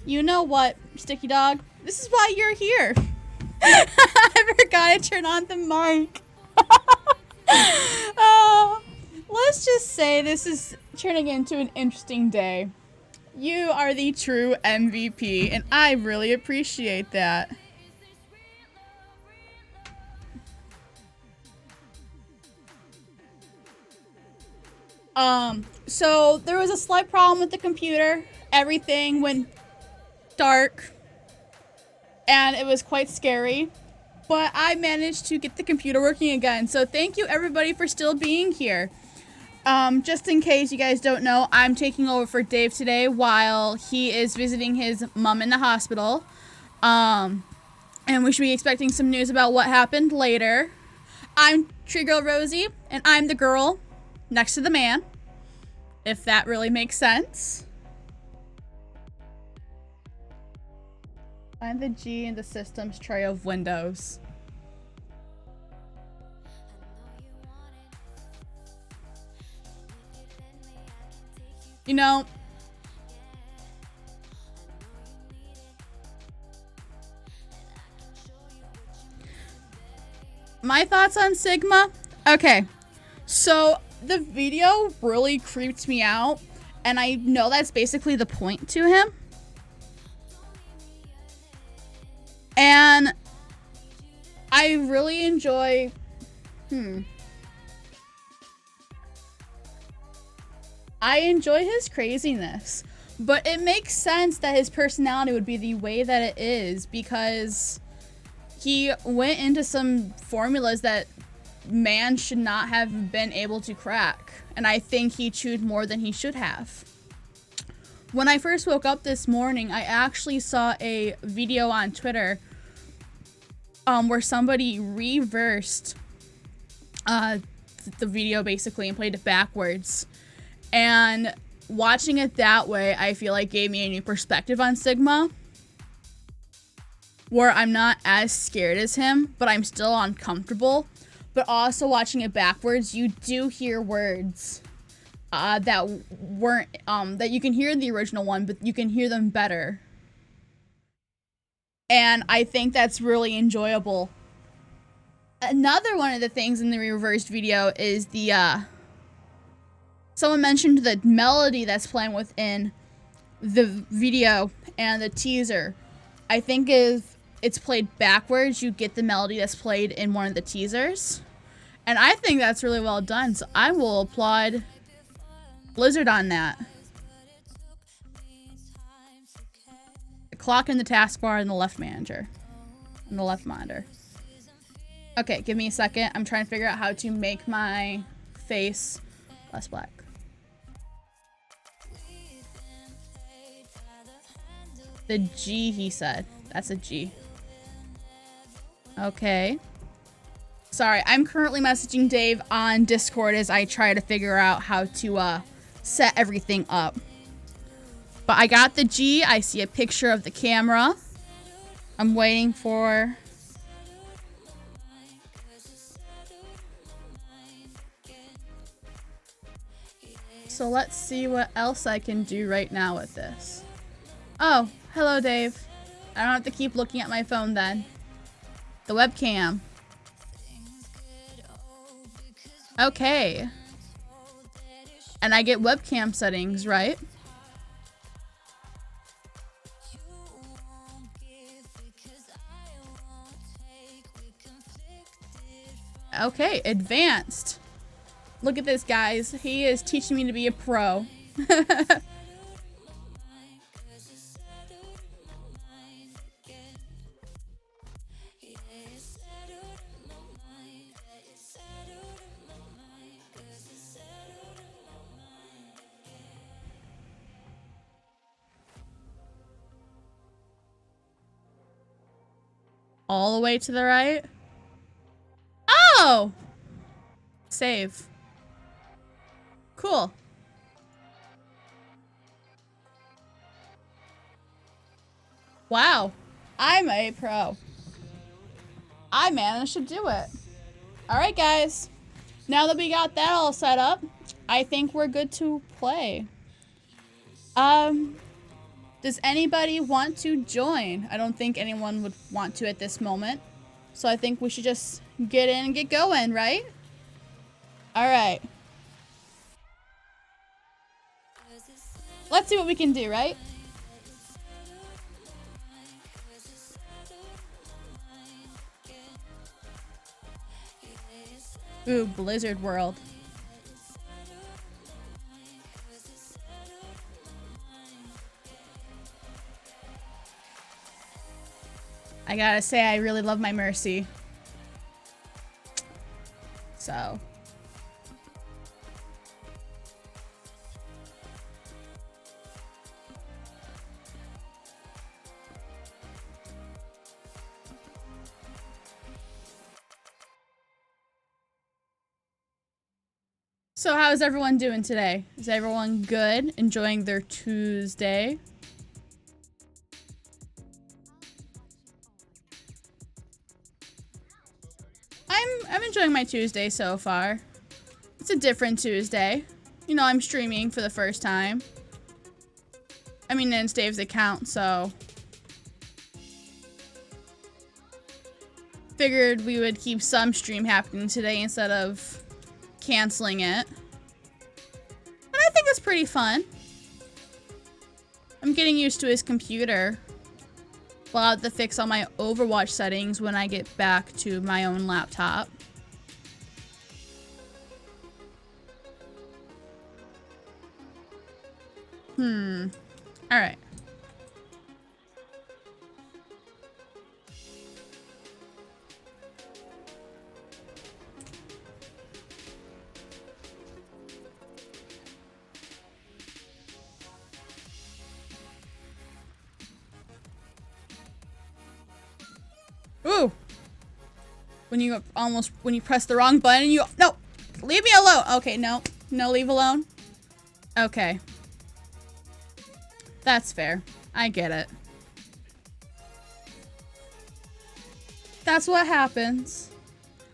You know what, Sticky Dog? This is why you're here. I forgot to turn on the mic. Let's just say this is turning into an interesting day. You are the true MVP, and I really appreciate that. So there was a slight problem with the computer. Everything went dark, and it was quite scary. But I managed to get the computer working again. So thank you everybody for still being here. Just in case you guys don't know, I'm taking over for Dave today while he is visiting his mom in the hospital. And we should be expecting some news about what happened later. I'm TreegirlRosie, and I'm the girl next to the man, if that really makes sense. Find the G in the system's tray of windows. You know, my thoughts on Sigma? Okay, so the video really creeped me out, and I know that's basically the point to him. And I really enjoy, I enjoy his craziness, but it makes sense that his personality would be the way that it is because he went into some formulas that man should not have been able to crack, and I think he chewed more than he should have. When I first woke up this morning, I actually saw a video on Twitter where somebody reversed the video basically and played it backwards. And watching it that way, I feel like gave me a new perspective on Sigma, where I'm not as scared as him, but I'm still uncomfortable. But also watching it backwards, you do hear words that weren't, that you can hear in the original one, but you can hear them better. And I think that's really enjoyable. Another one of the things in the reversed video is the, someone mentioned the melody that's playing within the video and the teaser. I think if it's played backwards, you get the melody that's played in one of the teasers. And I think that's really well done, so I will applaud Blizzard on that. The clock in the taskbar and the left manager. And the left monitor. Okay, give me a second. I'm trying to figure out how to make my face less black. The G, he said. That's a G. Okay. Sorry, I'm currently messaging Dave on Discord as I try to figure out how to set everything up. But I got the G. I see a picture of the camera. I'm waiting for... So let's see what else I can do right now with this. Oh, hello Dave. I don't have to keep looking at my phone then. The webcam. Okay. And I get webcam settings, right? Okay, advanced. Look at this, guys. He is teaching me to be a pro. All the way to the right. Oh! Save. Cool. Wow. I'm a pro. I managed to do it. Alright, guys. Now that we got that all set up, I think we're good to play. Does anybody want to join? I don't think anyone would want to at this moment. So I think we should just get in and get going, right? All right. Let's see what we can do, right? Ooh, Blizzard World. I gotta say, I really love my Mercy. So. So how's everyone doing today? Is everyone good? Enjoying their Tuesday? I'm enjoying my Tuesday so far. It's a different Tuesday. You know, I'm streaming for the first time. I mean, it's Dave's account, so figured we would keep some stream happening today instead of canceling it. And I think it's pretty fun. I'm getting used to his computer. Well, I'll have to fix all my Overwatch settings when I get back to my own laptop. Alright. Ooh! When you press the wrong button, no! Leave me alone! Okay, no. No, leave alone. Okay. That's fair. I get it. That's what happens.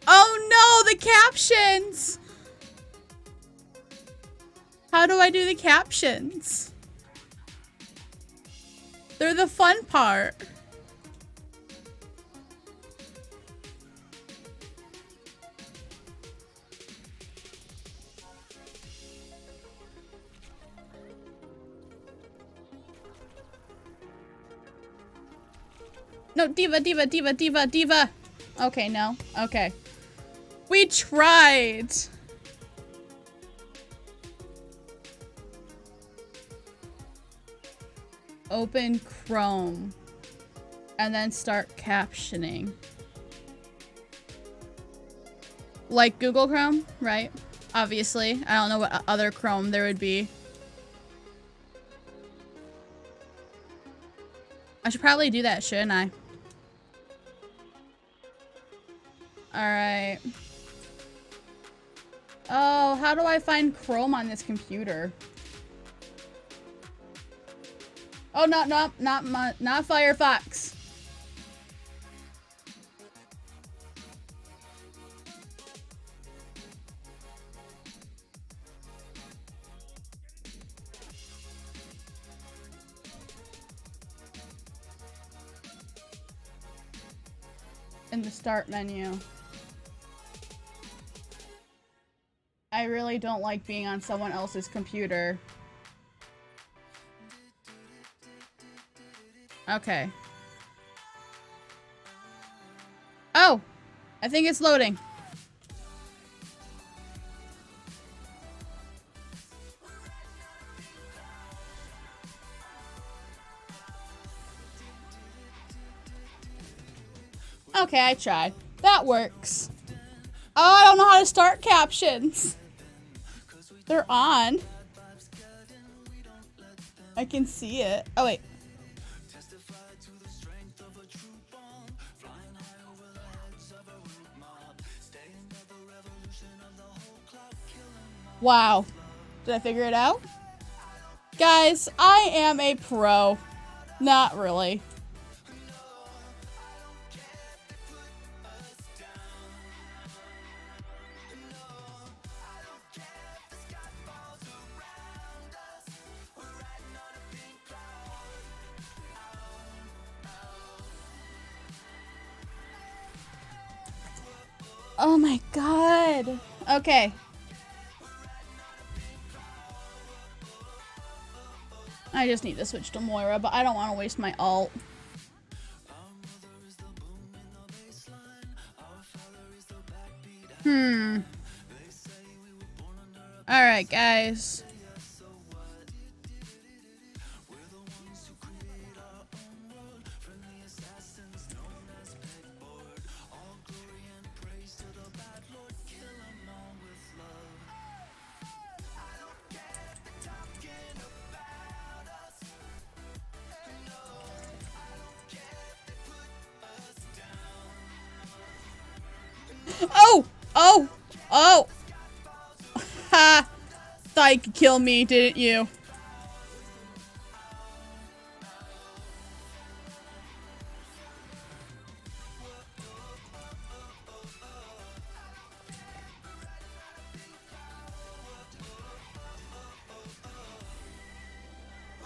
Oh no, the captions! How do I do the captions? They're the fun part. No, diva, diva, diva, diva, diva. Okay, no. Okay. We tried. Open Chrome. And then start captioning. Like Google Chrome, right? Obviously. I don't know what other Chrome there would be. I should probably do that, shouldn't I? Alright. Oh, how do I find Chrome on this computer? Oh, not Firefox. In the start menu. I really don't like being on someone else's computer. Okay. Oh! I think it's loading. Okay, I tried. That works. Oh, I don't know how to start captions. They're on. I can see it. Oh, wait. Wow. Did I figure it out? Guys, I am a pro. Not really. Oh my god. Okay. I just need to switch to Moira, but I don't want to waste my ult. Alright, guys. Oh! Oh! Oh! Ha! Thought you could kill me, didn't you?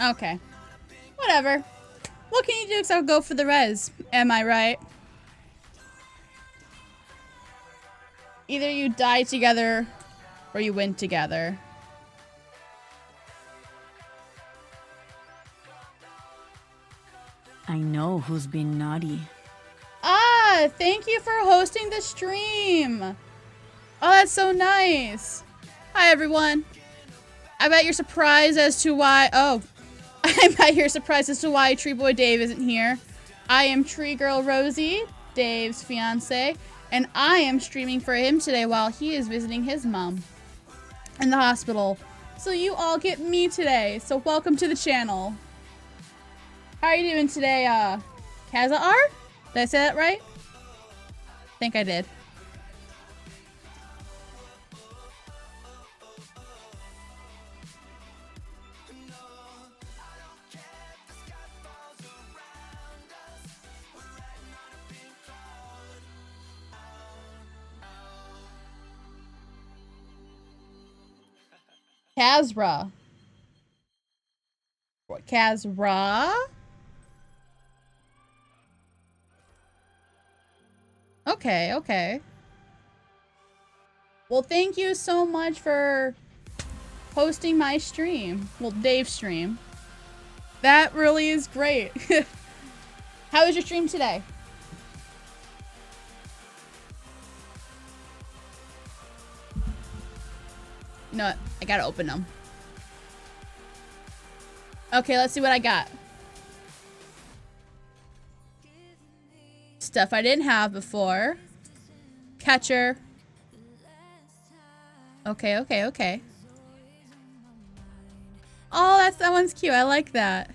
Okay. Whatever. What can you do except go for the res? Am I right? Either you die together or you win together. I know who's been naughty. Ah, thank you for hosting the stream. Oh, that's so nice. Hi, everyone. I bet you're surprised as to why... Oh. I bet you're surprised as to why Tree Boy Dave isn't here. I am TreegirlRosie, Dave's fiance, and I am streaming for him today while he is visiting his mom in the hospital. So you all get me today. So welcome to the channel. How are you doing today, Kazar? Did I say that right? I think I did. Kazra. What, Kazra? Okay, okay. Well, thank you so much for hosting my stream. Well, Dave's stream. That really is great. How was your stream today? You know what? I gotta open them. Okay, let's see what I got. Stuff I didn't have before. Catcher. Okay, okay, okay. Oh, that one's cute. I like that.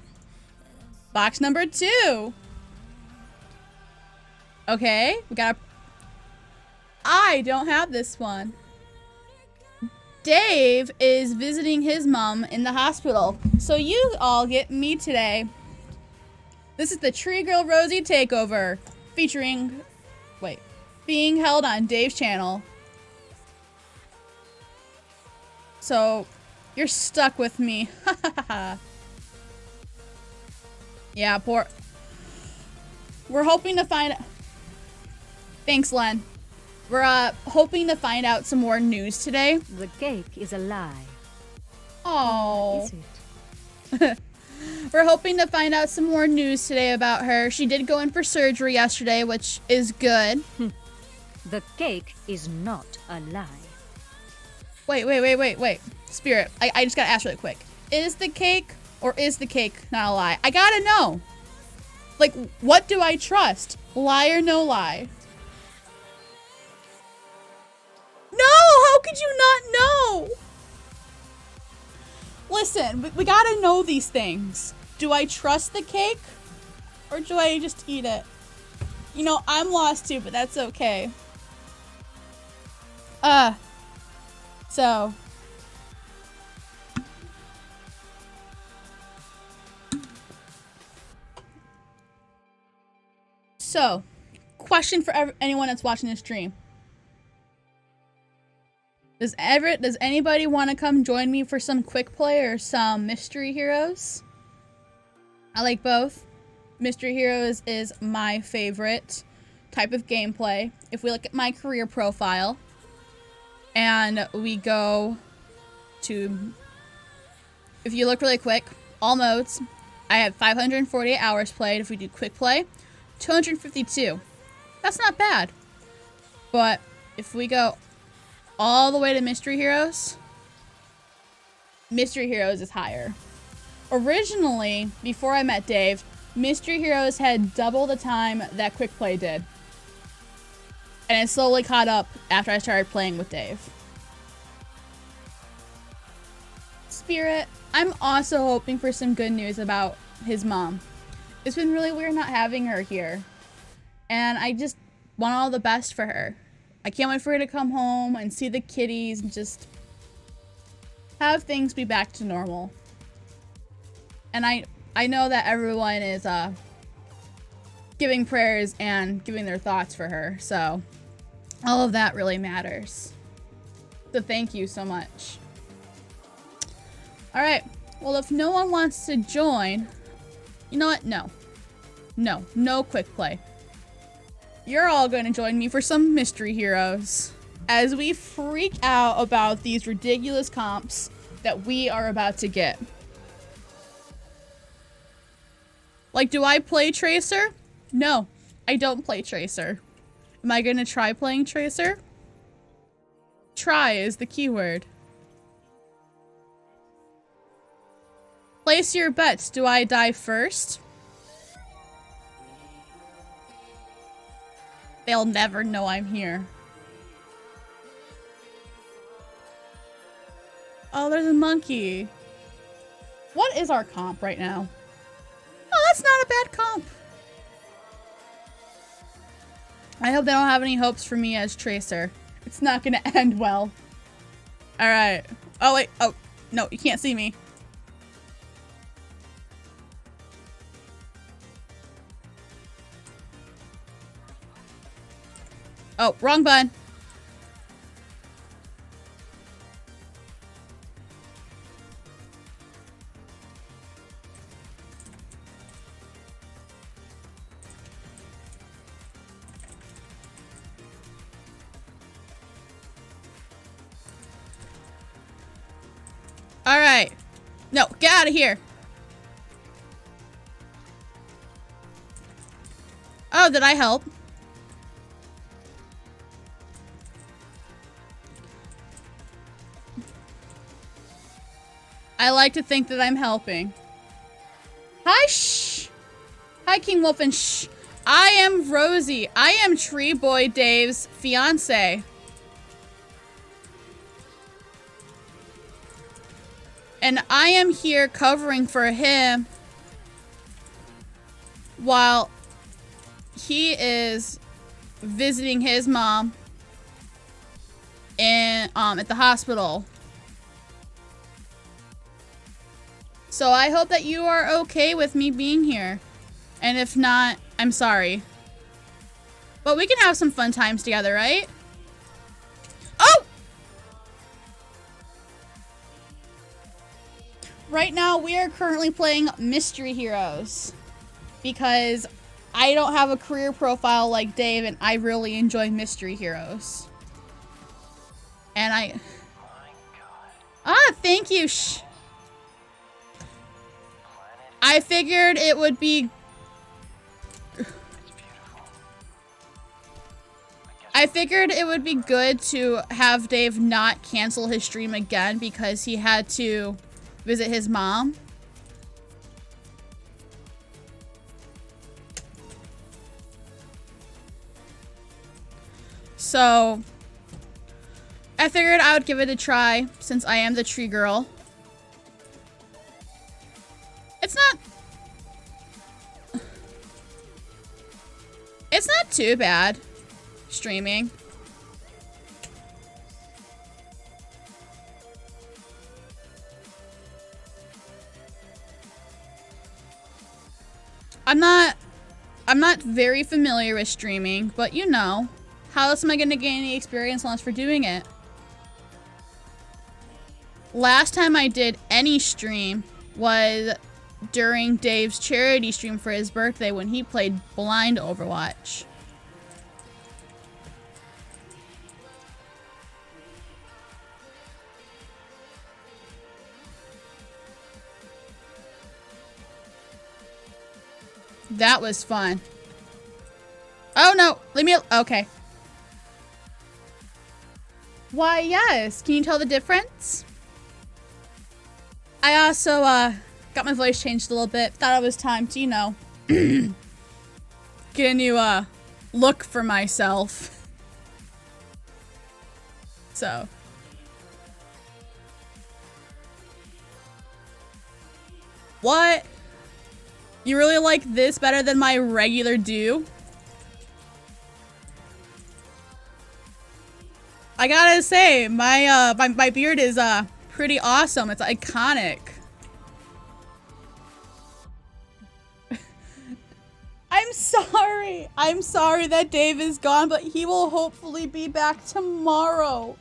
Box number 2. Okay, we got a... I don't have this one. Dave is visiting his mom in the hospital. So you all get me today. This is the TreegirlRosie Takeover. Featuring... Wait. Being held on Dave's channel. So... You're stuck with me. Yeah, poor... We're hoping to find... Thanks, Len. We're hoping to find out some more news today. The cake is a lie. Oh. Is it? We're hoping to find out some more news today about her. She did go in for surgery yesterday, which is good. The cake is not a lie. Wait. Spirit, I just gotta ask really quick. Is the cake or is the cake not a lie? I gotta know. Like, what do I trust? Lie or no lie? No! How could you not know? Listen, we gotta know these things. Do I trust the cake? Or do I just eat it? You know, I'm lost too, but that's okay. So, question for anyone that's watching this stream. Does anybody want to come join me for some quick play or some mystery heroes? I like both. Mystery heroes is my favorite. type of gameplay, if we look at my career profile and we go to, if you look really quick, all modes, I have 548 hours played. If we do quick play, 252. That's not bad. But if we go all the way to Mystery Heroes, Mystery Heroes is higher. Originally, before I met Dave, Mystery Heroes had double the time that quick play did. And it slowly caught up after I started playing with Dave. Spirit, I'm also hoping for some good news about his mom. It's been really weird not having her here. And I just want all the best for her. I can't wait for her to come home and see the kitties and just have things be back to normal. And I know that everyone is giving prayers and giving their thoughts for her. So all of that really matters. So thank you so much. All right. Well, if no one wants to join, you know what? No quick play. You're all going to join me for some Mystery Heroes as we freak out about these ridiculous comps that we are about to get. Like, do I play Tracer? No, I don't play Tracer. Am I going to try playing Tracer? Try is the keyword. Place your bets. Do I die first? They'll never know I'm here. Oh, there's a monkey. What is our comp right now? Oh, that's not a bad comp. I hope they don't have any hopes for me as Tracer. It's not gonna end well. All right. Oh, wait. Oh, no, you can't see me. Oh, wrong button. All right. No, get out of here. Oh, did I help? I like to think that I'm helping. Hi, shh. Hi, King Wolf, and shh. I am Rosie. I am Tree Boy Dave's fiance. And I am here covering for him while he is visiting his mom in, at the hospital. So I hope that you are okay with me being here. And if not, I'm sorry. But we can have some fun times together, right? Oh! Right now, we are currently playing Mystery Heroes. Because I don't have a career profile like Dave, and I really enjoy Mystery Heroes. And I... Ah, thank you, shh. I figured it would be... I figured it would be good to have Dave not cancel his stream again because he had to visit his mom. So, I figured I would give it a try since I am the tree girl. It's not too bad streaming. I'm not very familiar with streaming, but you know, how else am I going to gain any experience unless for doing it? Last time I did any stream was during Dave's charity stream for his birthday when he played blind Overwatch. That was fun. Oh no, leave me okay. Why, yes. Can you tell the difference? I also, got my voice changed a little bit. Thought it was time to, you know, get a new, look for myself. So. What? You really like this better than my regular do? I gotta say, my beard is, pretty awesome. It's iconic. I'm sorry. I'm sorry that Dave is gone, but he will hopefully be back tomorrow.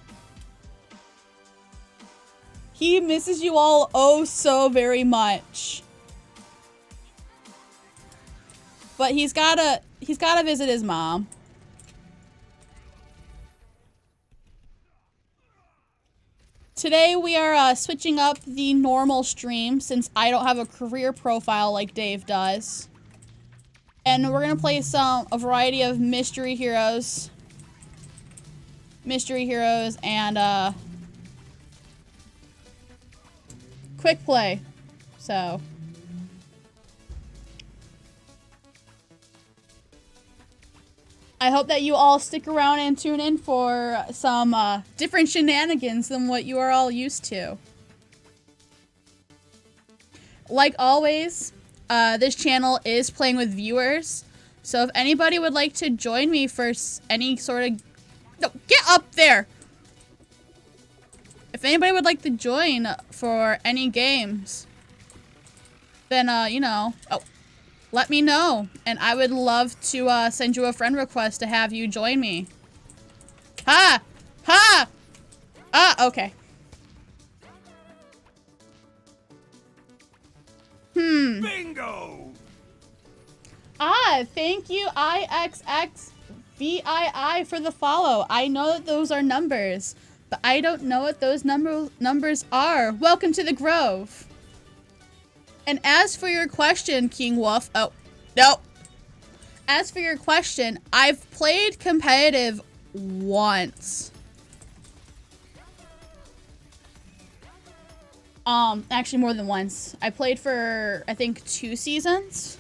He misses you all oh so very much. But he's gotta visit his mom. Today we are switching up the normal stream since I don't have a career profile like Dave does. And we're gonna play a variety of mystery heroes. And quick play. So I hope that you all stick around and tune in for some different shenanigans than what you are all used to. Like always, this channel is playing with viewers. So if anybody would like to join me for any sort of... No, get up there! If anybody would like to join for any games, then, you know... Oh. Let me know, and I would love to send you a friend request to have you join me. Ha! Ha! Ah, okay. Bingo! Ah, thank you, IXXVII, for the follow. I know that those are numbers, but I don't know what those numbers are. Welcome to the Grove. And as for your question, King Wolf, oh, no. As for your question, I've played competitive once. Actually more than once. I played for, I think, 2 seasons.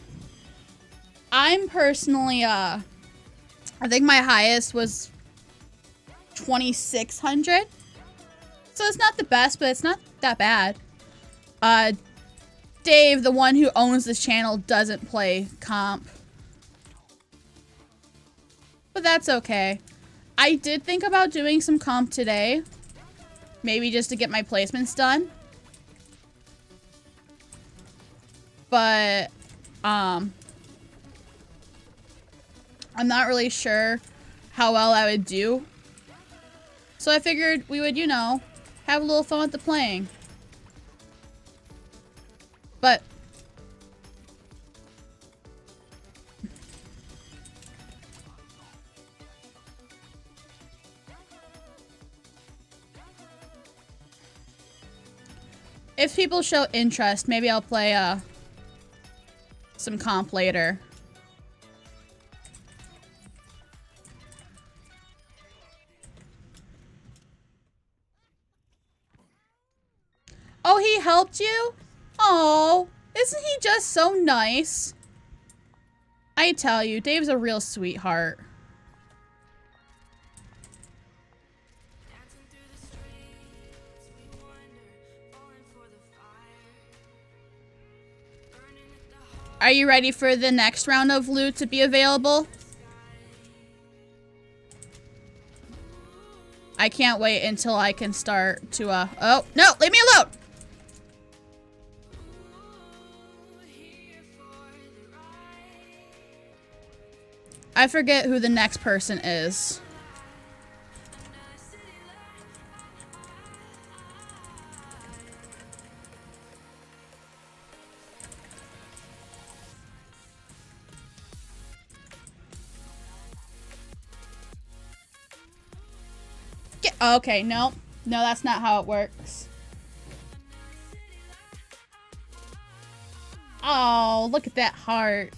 I'm personally, I think my highest was 2,600. So it's not the best, but it's not that bad. Dave, the one who owns this channel, doesn't play comp. But that's okay. I did think about doing some comp today. Maybe just to get my placements done. But, I'm not really sure how well I would do. So I figured we would, you know, have a little fun with the playing. But if people show interest, maybe I'll play some comp later. Oh, he helped you? Oh, isn't he just so nice? I tell you, Dave's a real sweetheart. Are you ready for the next round of loot to be available? I can't wait until I can start to, oh, no, leave me alone! I forget who the next person is. Okay, no. No, that's not how it works. Oh, look at that heart.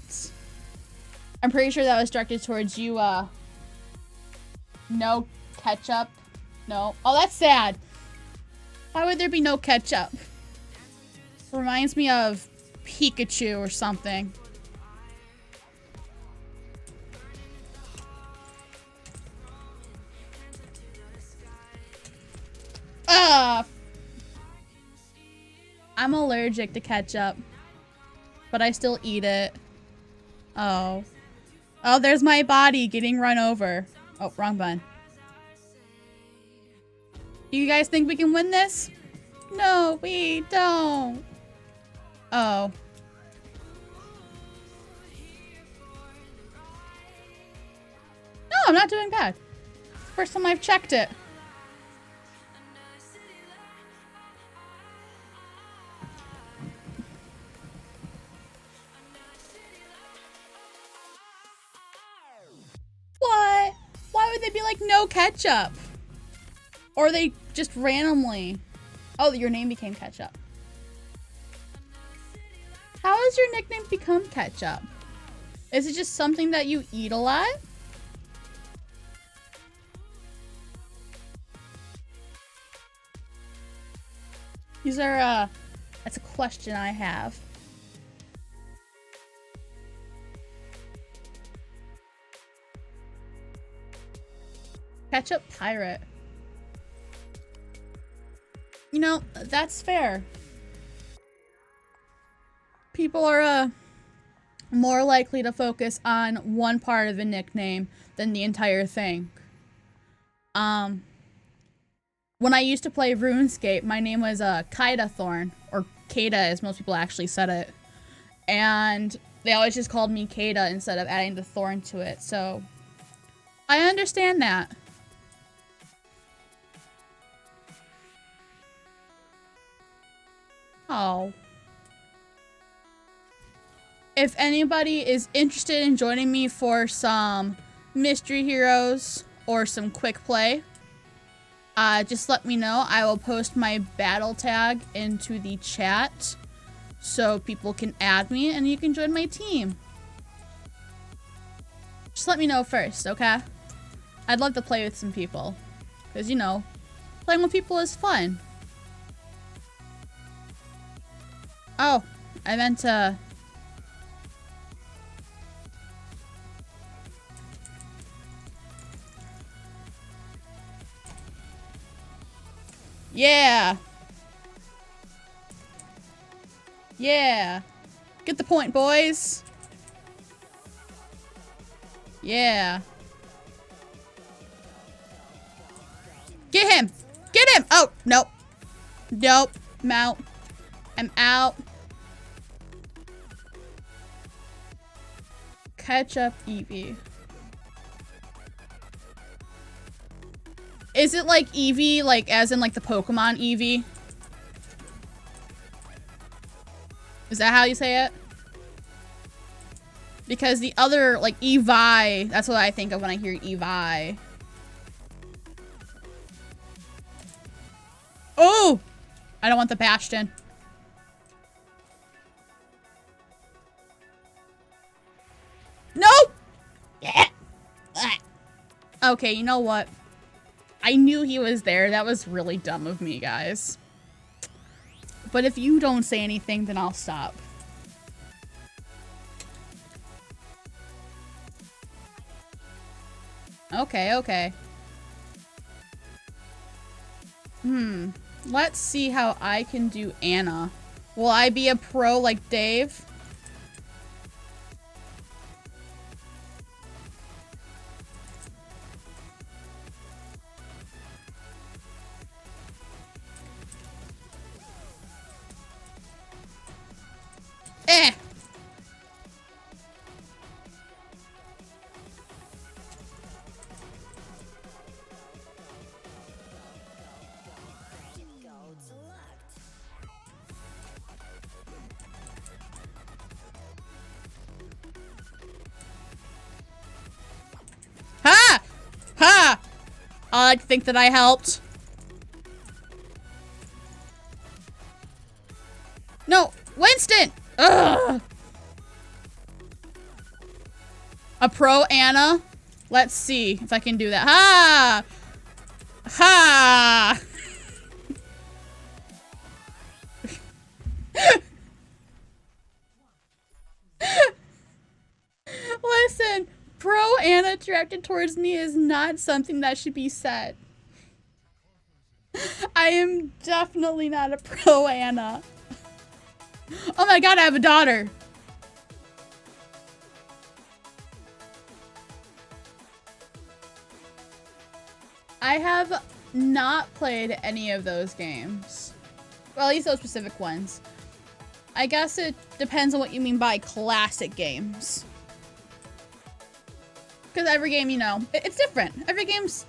I'm pretty sure that was directed towards you, no ketchup. No. Oh, that's sad. Why would there be no ketchup? Reminds me of Pikachu or something. I'm allergic to ketchup, but I still eat it. Oh. Oh, there's my body getting run over. Oh, wrong button. You guys think we can win this? No, we don't. Oh. No, I'm not doing bad. First time I've checked it. What? Why would they be like, no ketchup? Or they just randomly... Oh, your name became Ketchup. How has your nickname become Ketchup? Is it just something that you eat a lot? These are, that's a question I have. Ketchup Pirate. You know, that's fair. People are, more likely to focus on one part of a nickname than the entire thing. When I used to play RuneScape, my name was Kaida Thorn, or Kada as most people actually said it. And they always just called me Kada instead of adding the Thorn to it, so I understand that. Oh. If anybody is interested in joining me for some Mystery Heroes or some quick play, just let me know. I will post my battle tag into the chat so people can add me and you can join my team. Just let me know first, okay? I'd love to play with some people. Because, you know, playing with people is fun. Oh, I meant to... Yeah. Yeah. Get the point, boys. Yeah. Get him. Get him. Oh, nope. Nope. I'm out. I'm out. Ketchup Eevee. Is it like Eevee, like as in like the Pokemon Eevee? Is that how you say it? Because the other, like Eevee, that's what I think of when I hear Eevee. Oh! I don't want the Bastion. Nope! Yeah. Okay, you know what? I knew he was there. That was really dumb of me, guys. But if you don't say anything, then I'll stop. Okay, okay. Let's see how I can do Anna. Will I be a pro like Dave? Eh! Ha! Ha! I like to think that I helped. No! Winston! Ugh! A pro Anna? Let's see if I can do that. Ha! Ha! Listen, pro Anna directed towards me is not something that should be said. I am definitely not a pro Anna. Oh my god, I have a daughter. I have not played any of those games. Well, at least those specific ones. I guess it depends on what you mean by classic games. Because every game, you know, it's different. Every game's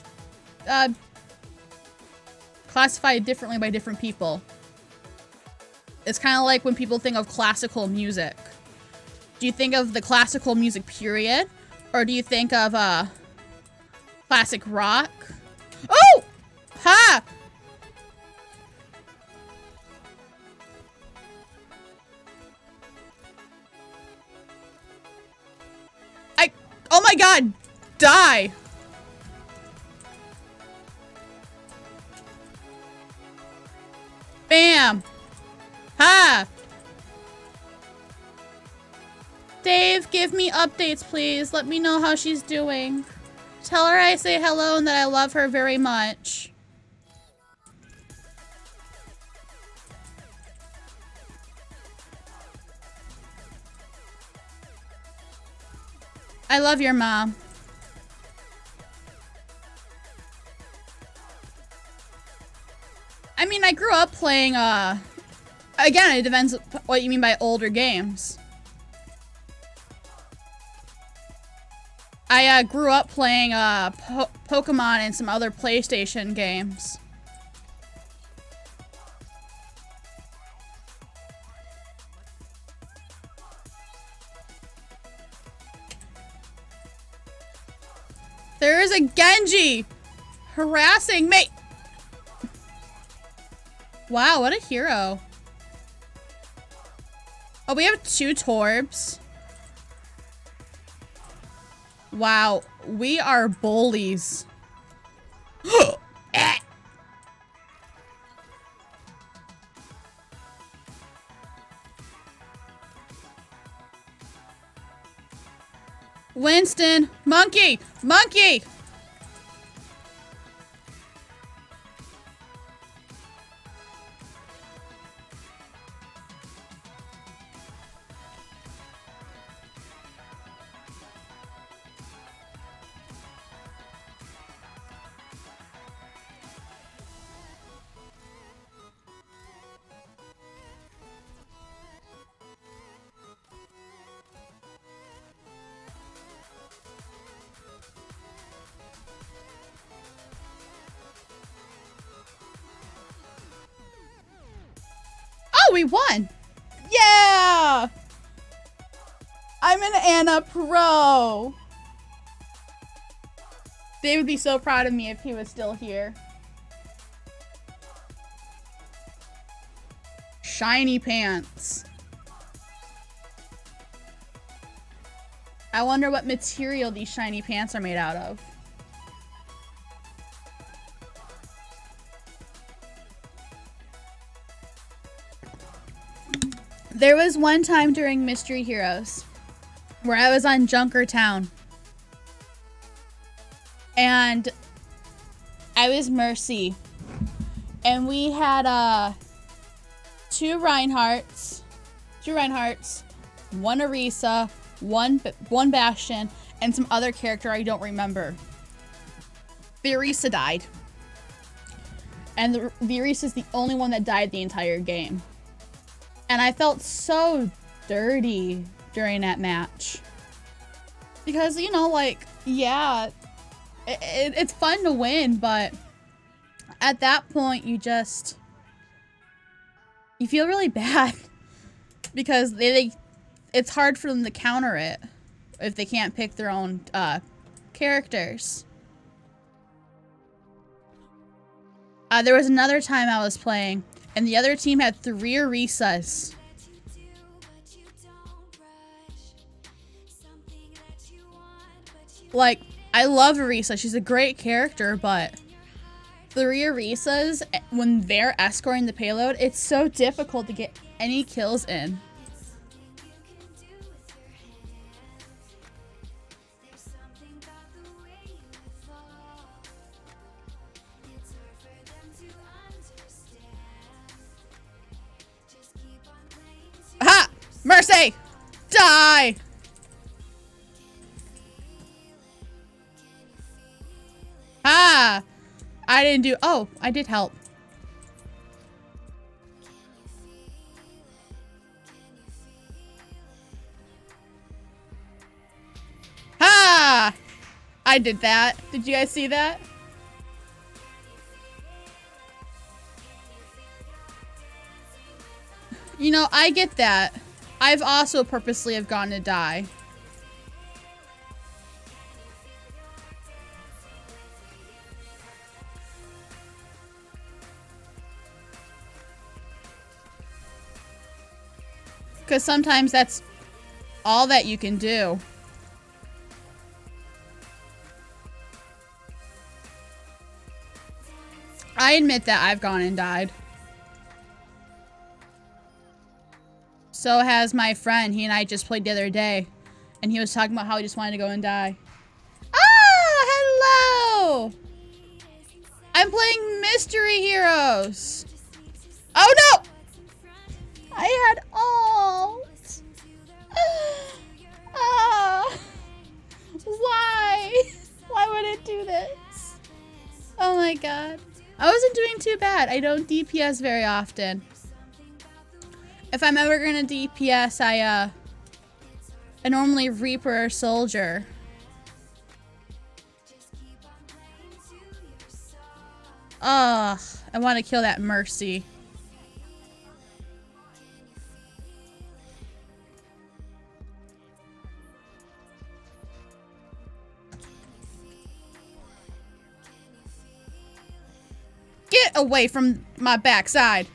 classified differently by different people. It's kind of like when people think of classical music. Do you think of the classical music period? Or do you think of classic rock? Oh! Ha! Oh my god! Die! Bam! Ha! Dave, give me updates, please. Let me know how she's doing. Tell her I say hello and that I love her very much. I love your mom. I mean, I grew up playing, again, it depends what you mean by older games. I grew up playing Pokemon and some other PlayStation games. There is a Genji harassing me. Wow, what a hero. Oh, we have 2 Torbs. Wow, we are bullies. Winston, monkey, monkey. Oh, we won! Yeah! I'm an Anna Pro! Dave would be so proud of me if he was still here. Shiny pants. I wonder what material these shiny pants are made out of. There was one time during Mystery Heroes where I was on Junkertown and I was Mercy and we had 2 Reinhardts, one Orisa, one Bastion, and some other character I don't remember. The Orisa died. And the Orisa is the only one that died the entire game. And I felt so dirty during that match. Because, you know, like, yeah, it's fun to win, but at that point, you feel really bad. Because it's hard for them to counter it if they can't pick their own characters. There was another time I was playing, and the other team had 3 Orisas. Like, I love Arisa. She's a great character, but 3 Arisas, when they're escorting the payload, it's so difficult to get any kills in. Aha! Mercy! Die! Ah! I didn't do- oh, I did help. Ah! I did that. Did you guys see that? You know, I get that. I've also purposely have gone to die. Because sometimes that's all that you can do. I admit that I've gone and died. So has my friend. He and I just played the other day. And he was talking about how he just wanted to go and die. Ah! Hello! I'm playing Mystery Heroes. Oh no! I had ult. Ah! Why? Why would it do this? Oh my god. I wasn't doing too bad. I don't DPS very often. If I'm ever gonna DPS, I normally Reaper or Soldier. Ugh, I want to kill that Mercy. Get away from my backside.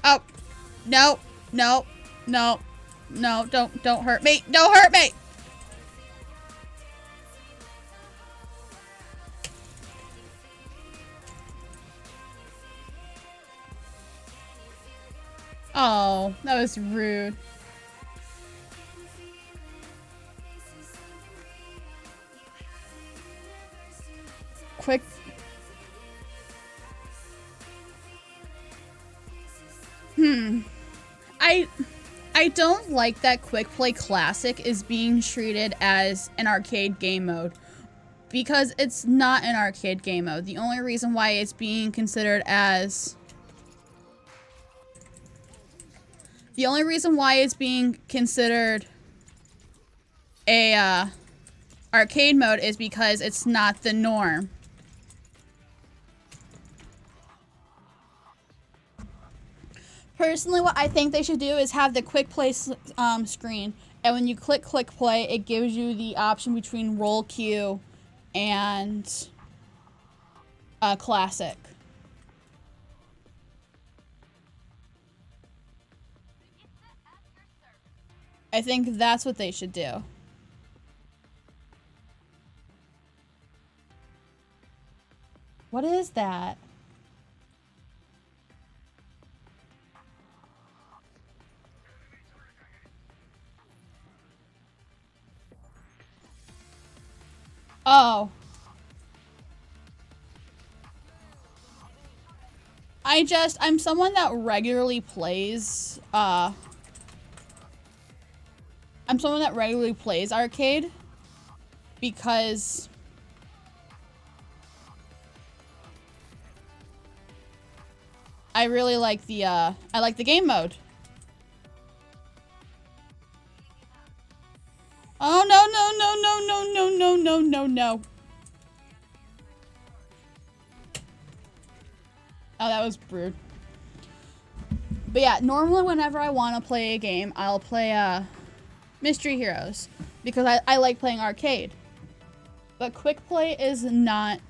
Oh, no, no, no, no, don't hurt me. Don't hurt me. Oh, that was rude. Quick. I don't like that Quick Play Classic is being treated as an arcade game mode. Because it's not an arcade game mode. The only reason why it's being considered as... The only reason why it's being considered a arcade mode is because it's not the norm. Personally, what I think they should do is have the quick play screen, and when you click quick play, it gives you the option between roll queue and classic. I think that's what they should do. What is that? Oh. I'm someone that regularly plays, I'm someone that regularly plays arcade because I really like the, I like the game mode. Oh, no, no, no, no, no, no, no, no, no, no. Oh, that was rude. But yeah, normally whenever I want to play a game, I'll play Mystery Heroes because I like playing arcade. But quick play is not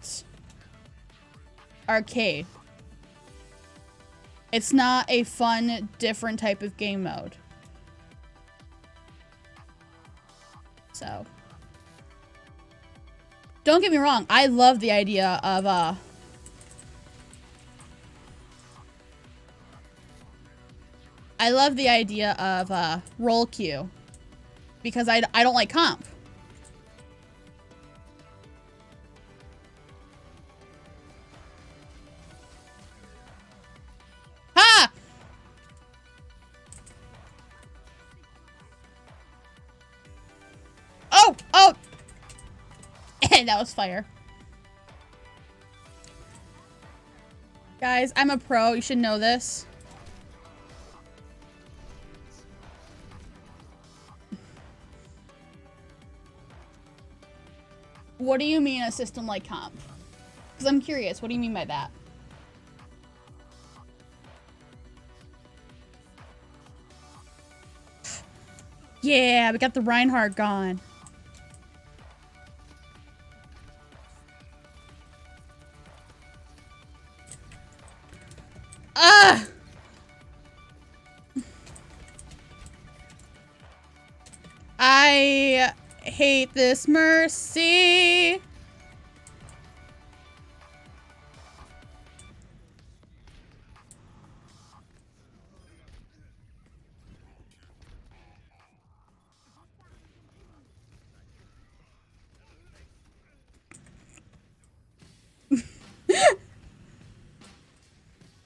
arcade. It's not a fun, different type of game mode. So, Don't get me wrong, I love the idea of roll queue because I don't like comp. Ha! Oh, oh. And that was fire. Guys, I'm a pro. You should know this. What do you mean a system like comp? Because I'm curious. What do you mean by that? Yeah, we got the Reinhardt gone. Ah! I hate this Mercy.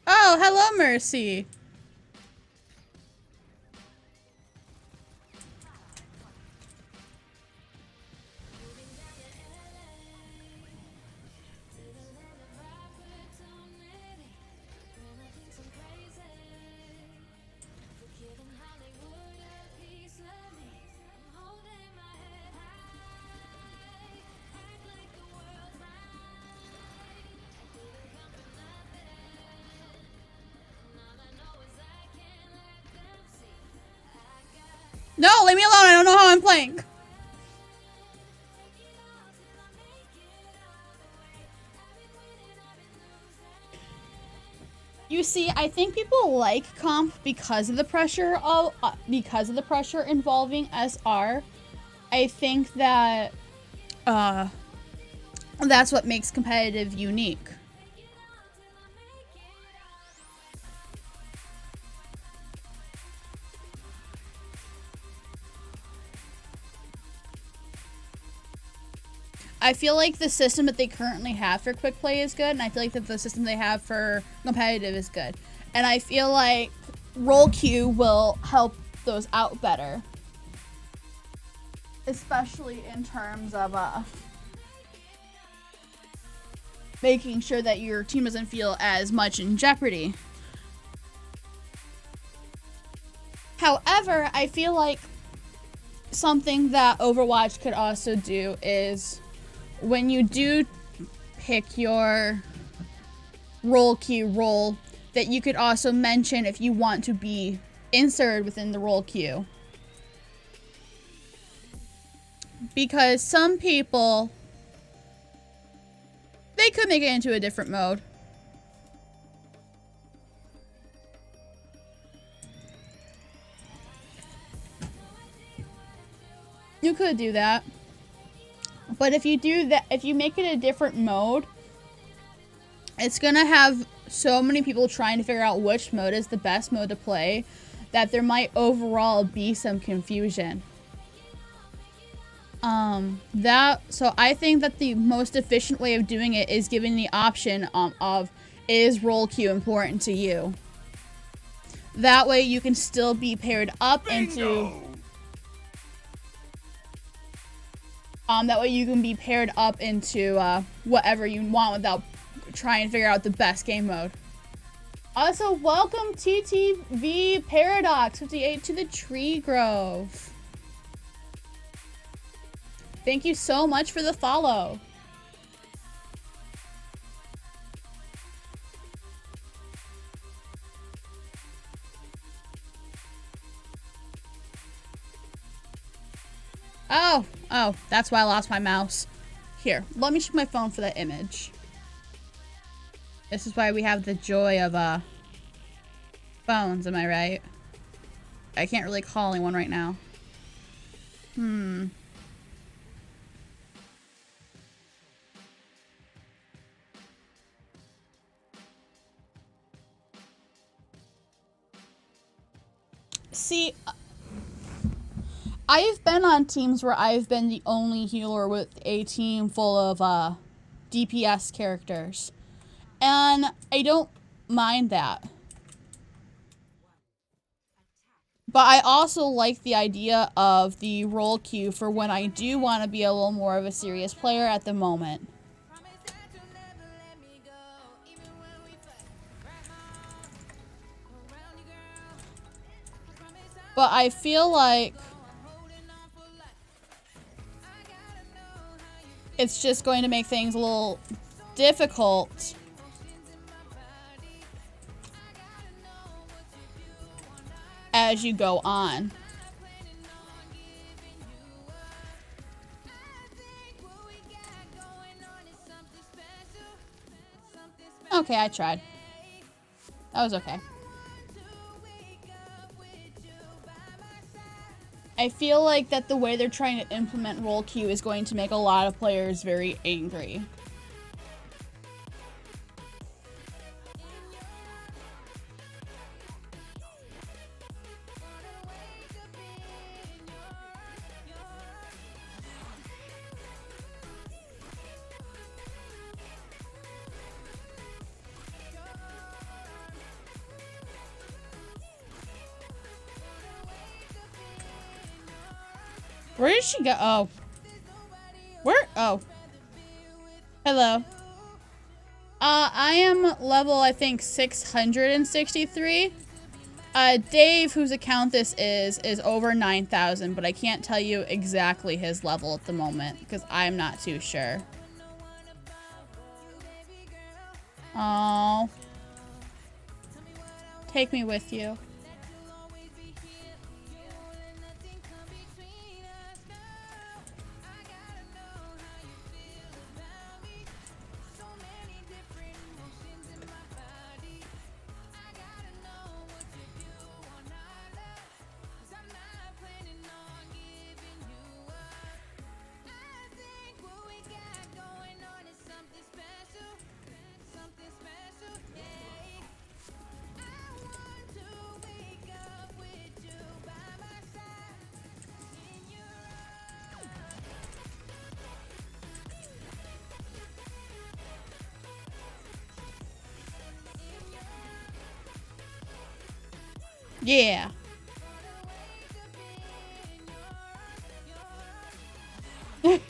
Oh, hello, Mercy. No, leave me alone. I don't know how I'm playing. You see, I think people like comp because of the pressure involving SR. I think that that's what makes competitive unique. I feel like the system that they currently have for quick play is good, and I feel like that the system they have for competitive is good. And I feel like roll queue will help those out better. Especially in terms of making sure that your team doesn't feel as much in jeopardy. However, I feel like something that Overwatch could also do is when you do pick your roll queue role, that you could also mention if you want to be inserted within the roll queue. Because some people, they could make it into a different mode. You could do that. But if you do that, if you make it a different mode, it's gonna have so many people trying to figure out which mode is the best mode to play that there might overall be some confusion. So I think that the most efficient way of doing it is giving the option of is roll queue important to you? That way you can still be paired up Bingo! that way you can be paired up into whatever you want without trying to figure out the best game mode. Also, welcome TTV Paradox 58 to the Tree Grove. Thank you so much for the follow. Oh, that's why I lost my mouse. Here, let me check my phone for that image. This is why we have the joy of phones, am I right? I can't really call anyone right now. See, I've been on teams where I've been the only healer with a team full of DPS characters. And I don't mind that. But I also like the idea of the role queue for when I do want to be a little more of a serious player at the moment. But I feel like it's just going to make things a little difficult as you go on. Okay, I tried. That was okay. I feel like that the way they're trying to implement role queue is going to make a lot of players very angry. Where did she go? Oh. Where? Oh. Hello. I am level, I think, 663. Dave, whose account this is over 9,000, but I can't tell you exactly his level at the moment, because I'm not too sure. Oh. Take me with you. Yeah. I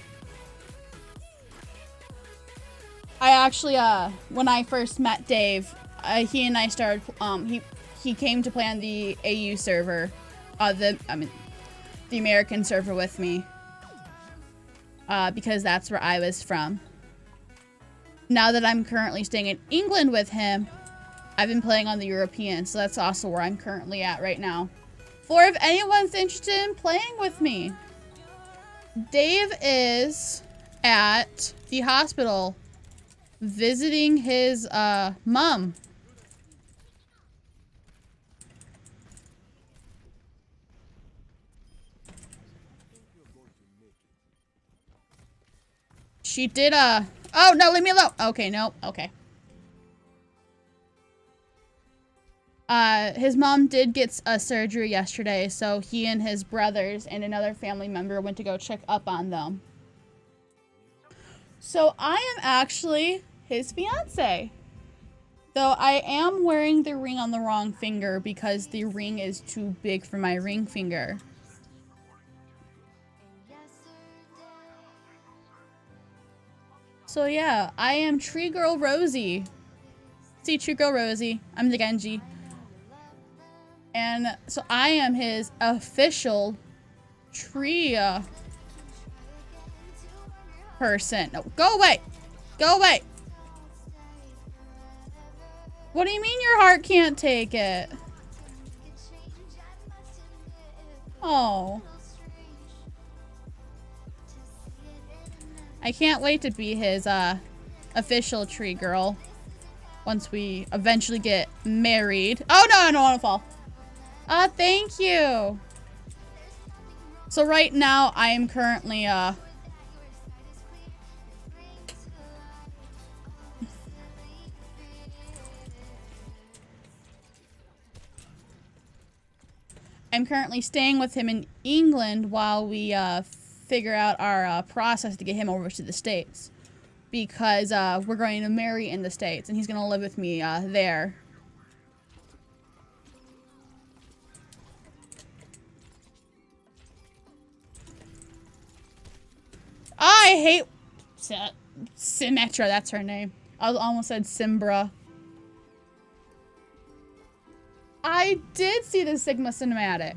actually, when I first met Dave, he and I started, he came to play on the AU server, the American server with me, because that's where I was from. Now that I'm currently staying in England with him, I've been playing on the European, so that's also where I'm currently at right now. For if anyone's interested in playing with me, Dave is at the hospital visiting his mom. She did oh no, leave me alone. Okay, no, okay. His mom did get a surgery yesterday, so he and his brothers and another family member went to go check up on them. So I am actually his fiance. Though I am wearing the ring on the wrong finger because the ring is too big for my ring finger. So yeah, I am TreegirlRosie. See, TreegirlRosie. I'm the Genji. And so I am his official tree person. No, go away! Go away! What do you mean your heart can't take it? Oh. I can't wait to be his official tree girl once we eventually get married. Oh no, I don't want to fall. Thank you. So right now I am currently I'm currently staying with him in England while we figure out our process to get him over to the States. Because we're going to marry in the States, and he's going to live with me there. I hate Symmetra, that's her name. I almost said Simbra. I did see the Sigma cinematic.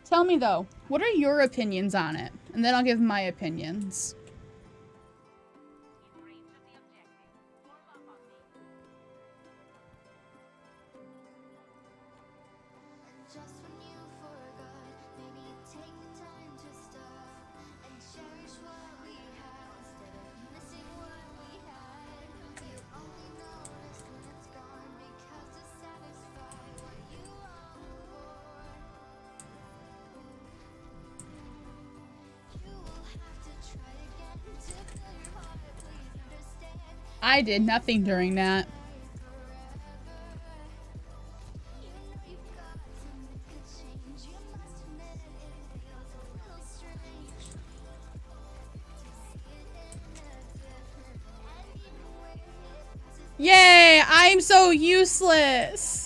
Tell me though, what are your opinions on it? And then I'll give my opinions. I did nothing during that. Yay! I'm so useless!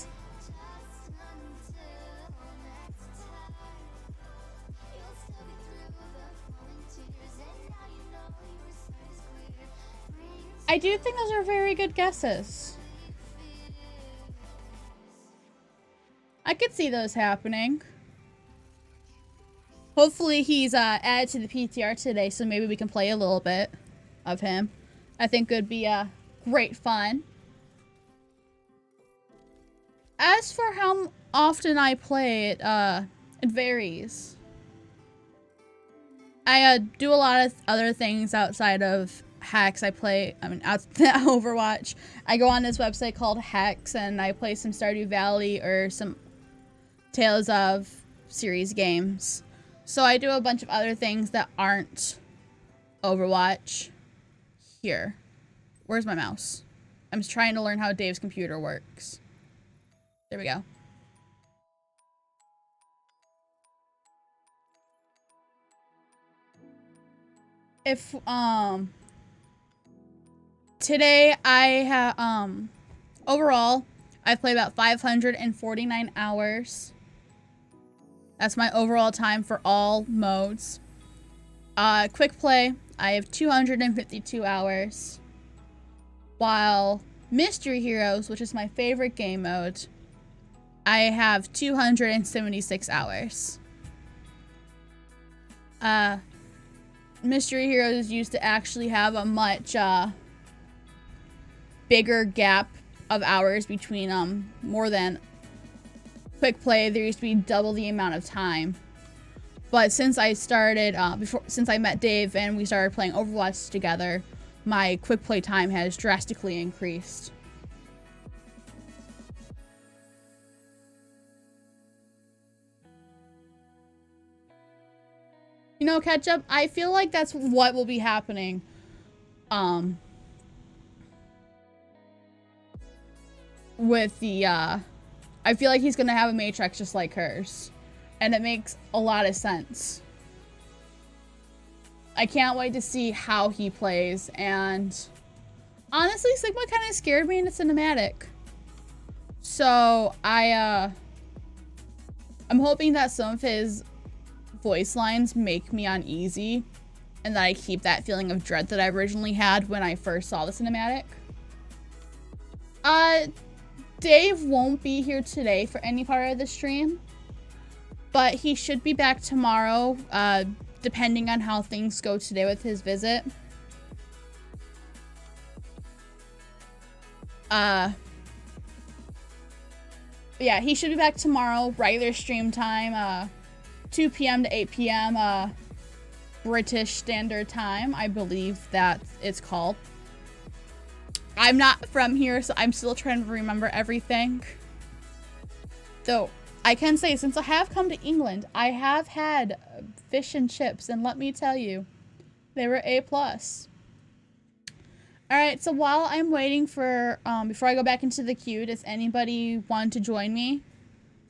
I do think those are very good guesses. I could see those happening. Hopefully he's added to the PTR today, so maybe we can play a little bit of him. I think it would be great fun. As for how often I play it, it varies. I do a lot of other things outside of Hex. I play, Overwatch. I go on this website called Hex and I play some Stardew Valley or some Tales of series games. So I do a bunch of other things that aren't Overwatch. Here. Where's my mouse? I'm just trying to learn how Dave's computer works. There we go. If, today I have, overall, I've played about 549 hours. That's my overall time for all modes. Quick play, I have 252 hours. While Mystery Heroes, which is my favorite game mode, I have 276 hours. Mystery Heroes used to actually have a much bigger gap of hours between more than quick play. There used to be double the amount of time. But since I started since I met Dave and we started playing Overwatch together, my quick play time has drastically increased. You know, Ketchup, I feel like that's what will be happening. With the, I feel like he's gonna have a Matrix just like hers. And it makes a lot of sense. I can't wait to see how he plays, and honestly, Sigma kind of scared me in the cinematic. So, I'm hoping that some of his voice lines make me uneasy and that I keep that feeling of dread that I originally had when I first saw the cinematic. Dave won't be here today for any part of the stream, but he should be back tomorrow, depending on how things go today with his visit. Yeah, he should be back tomorrow, regular stream time, 2 p.m. to 8 p.m. British Standard Time, I believe that it's called. I'm not from here, so I'm still trying to remember everything. Though, I can say, since I have come to England, I have had fish and chips, and let me tell you, they were A+. Alright, so while I'm waiting for, before I go back into the queue, does anybody want to join me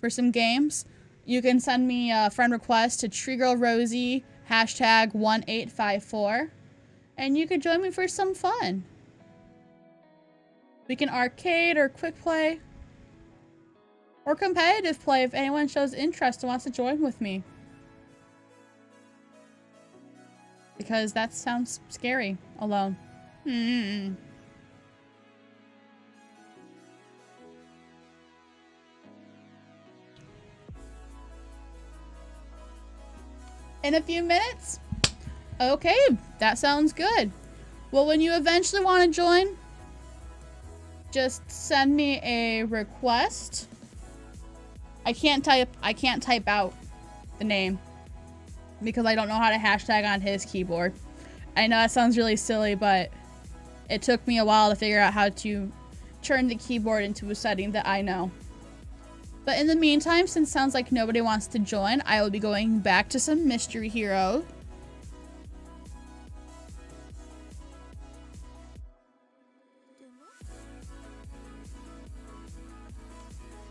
for some games? you can send me a friend request to TreegirlRosie #1854, and you could join me for some fun. We can arcade or quick play or competitive play if anyone shows interest and wants to join with me. Because that sounds scary alone. In a few minutes? Okay, that sounds good. Well, when you eventually want to join, just send me a request. I can't type out the name because I don't know how to hashtag on his keyboard. I know that sounds really silly, but it took me a while to figure out how to turn the keyboard into a setting that I know. But in the meantime, since it sounds like nobody wants to join, I will be going back to some Mystery Hero.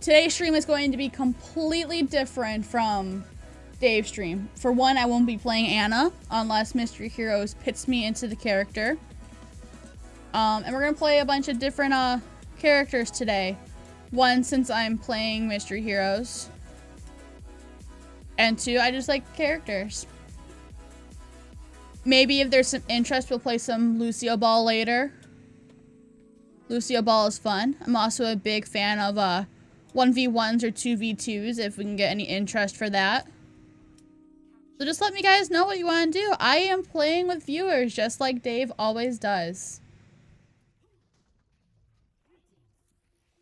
Today's stream is going to be completely different from Dave's stream. For one, I won't be playing Anna unless Mystery Heroes pits me into the character. And we're gonna play a bunch of different characters today. One, since I'm playing Mystery Heroes. And two, I just like characters. Maybe if there's some interest, we'll play some Lucio Ball later. Lucio Ball is fun. I'm also a big fan of 1v1s or 2v2s if we can get any interest for that. So just let me guys know what you want to do. I am playing with viewers just like Dave always does.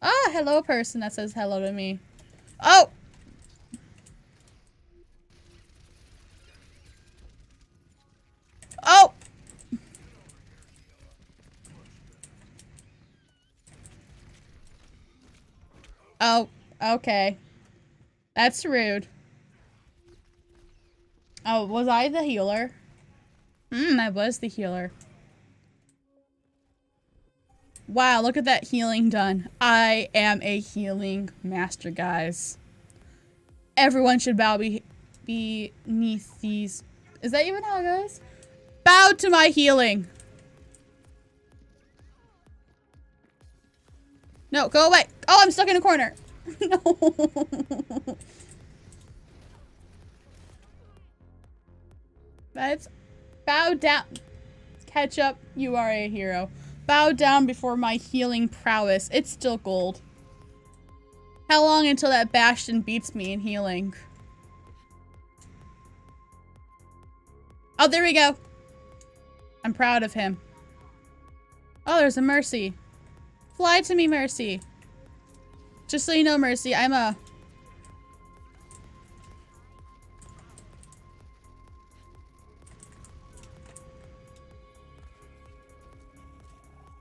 Ah, hello person that says hello to me. Oh! Oh! Oh, okay. That's rude. Oh, was I the healer? I was the healer. Wow, look at that healing done. I am a healing master, guys. Everyone should bow beneath these. Is that even how it goes? Bow to my healing. No, go away. Oh, I'm stuck in a corner. No. Let's bow down. Ketchup, you are a hero. Bow down before my healing prowess. It's still gold. How long until that Bastion beats me in healing? Oh, there we go. I'm proud of him. Oh, there's a Mercy. Fly to me, Mercy. Just so you know, Mercy, I'm a...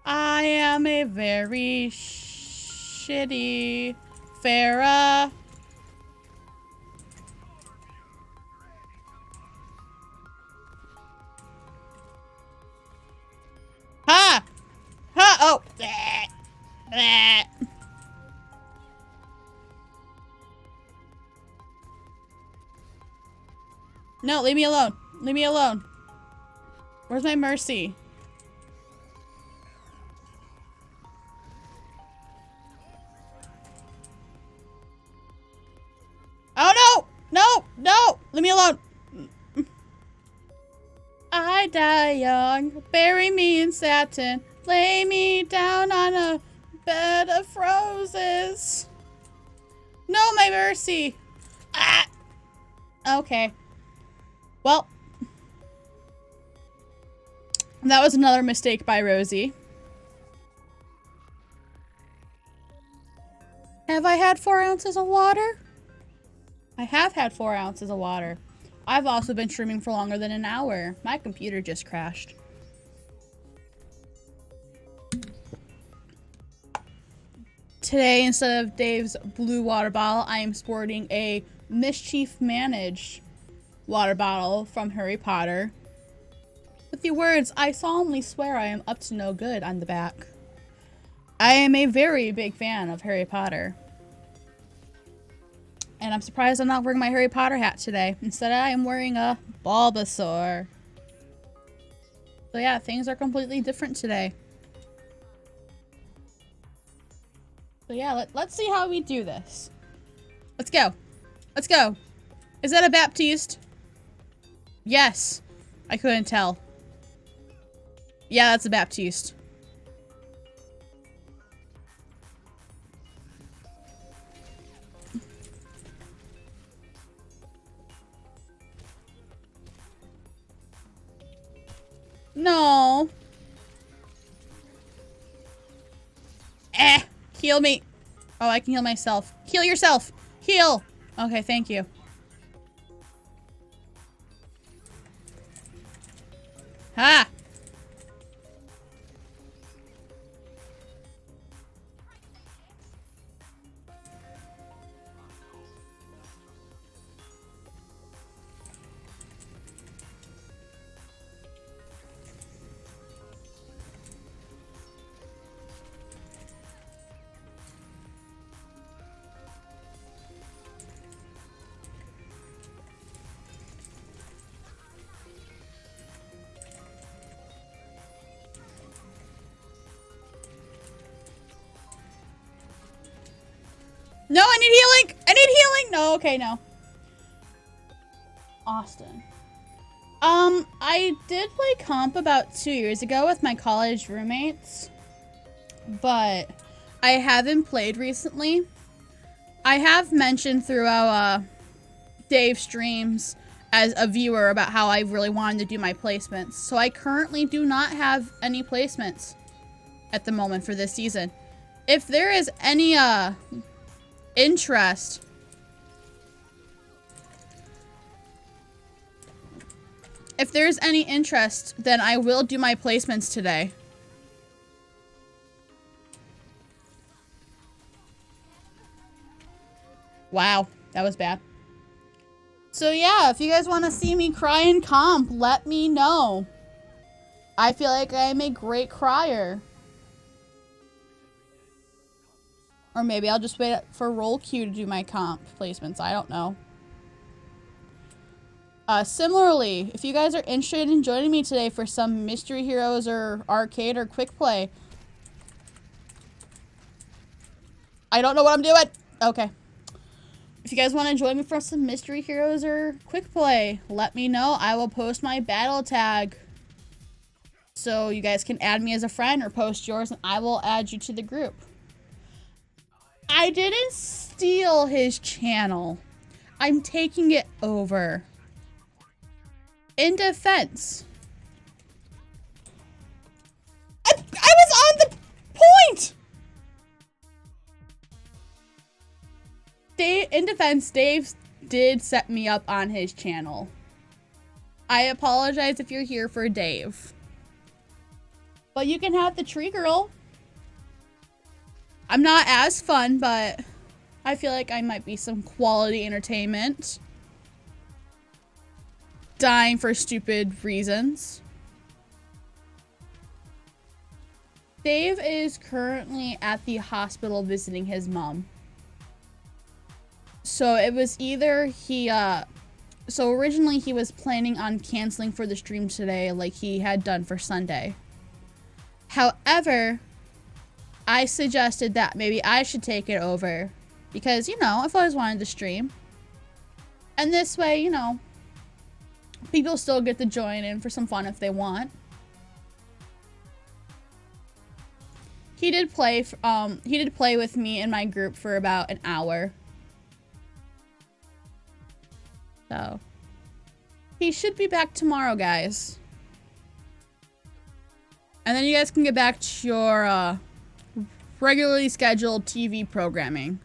I am a very shitty Farah. Ha! Ha! Oh! Bleh. Bleh. No, leave me alone. Leave me alone. Where's my Mercy? Oh no! No! No! Leave me alone! I die young. Bury me in satin. Lay me down on a bed of roses. No, my Mercy! Ah! Okay. Well. That was another mistake by Rosie. Have I had 4 ounces of water? I have had 4 ounces of water. I've also been streaming for longer than an hour. My computer just crashed. Today, instead of Dave's blue water bottle, I am sporting a Mischief Managed water bottle from Harry Potter. With the words, "I solemnly swear I am up to no good" on the back. I am a very big fan of Harry Potter. And I'm surprised I'm not wearing my Harry Potter hat today. Instead, I am wearing a Bulbasaur. So yeah, things are completely different today. So yeah, let's see how we do this. Let's go. Let's go. Is that a Baptiste? Yes. I couldn't tell. Yeah, that's a Baptiste. No. Heal me. Oh, I can heal myself. Heal yourself. Heal. Okay, thank you. Ha! No, I need healing! I need healing! No, okay, no. Austin. I did play comp about 2 years ago with my college roommates, but I haven't played recently. I have mentioned throughout Dave's streams as a viewer about how I really wanted to do my placements, so I currently do not have any placements at the moment for this season. If there is any interest, then I will do my placements today. Wow, that was bad. So yeah, if you guys want to see me cry in comp, let me know. I feel like I am a great crier. Or maybe I'll just wait for roll queue to do my comp placements. I don't know. Similarly, if you guys are interested in joining me today for some Mystery Heroes or Arcade or Quick Play. I don't know what I'm doing. Okay. If you guys want to join me for some Mystery Heroes or Quick Play, let me know. I will post my battle tag. So you guys can add me as a friend or post yours and I will add you to the group. I didn't steal his channel. I'm taking it over. In defense. I was on the point! In defense, Dave did set me up on his channel. I apologize if you're here for Dave. But you can have the Tree Girl. I'm not as fun, but I feel like I might be some quality entertainment. Dying for stupid reasons. Dave is currently at the hospital visiting his mom. So it was either he, so originally he was planning on canceling for the stream today like he had done for Sunday. However, I suggested that maybe I should take it over because, you know, I've always wanted to stream. And this way, you know, people still get to join in for some fun if they want. He did play with me in my group for about an hour. So, he should be back tomorrow, guys. And then you guys can get back to your regularly scheduled TV programming.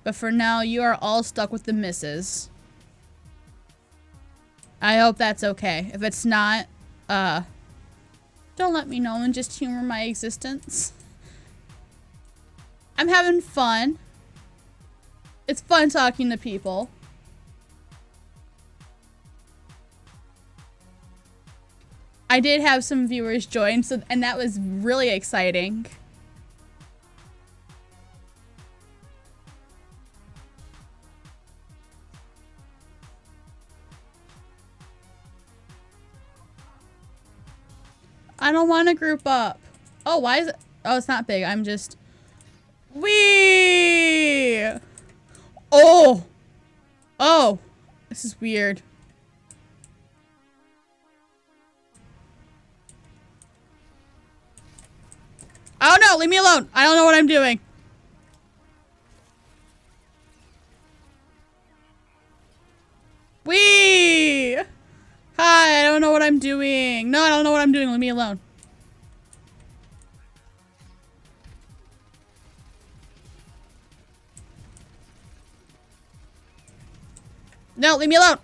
But for now, you are all stuck with the misses. I hope that's okay. If it's not, don't let me know and just humor my existence. I'm having fun. It's fun talking to people. I did have some viewers join, and that was really exciting. I don't want to group up. Oh, why is it? Oh, it's not big. I'm just... Wee! Oh! Oh! This is weird. Oh no, leave me alone. I don't know what I'm doing. Wee! Hi, I don't know what I'm doing. No, I don't know what I'm doing. Leave me alone. No, leave me alone.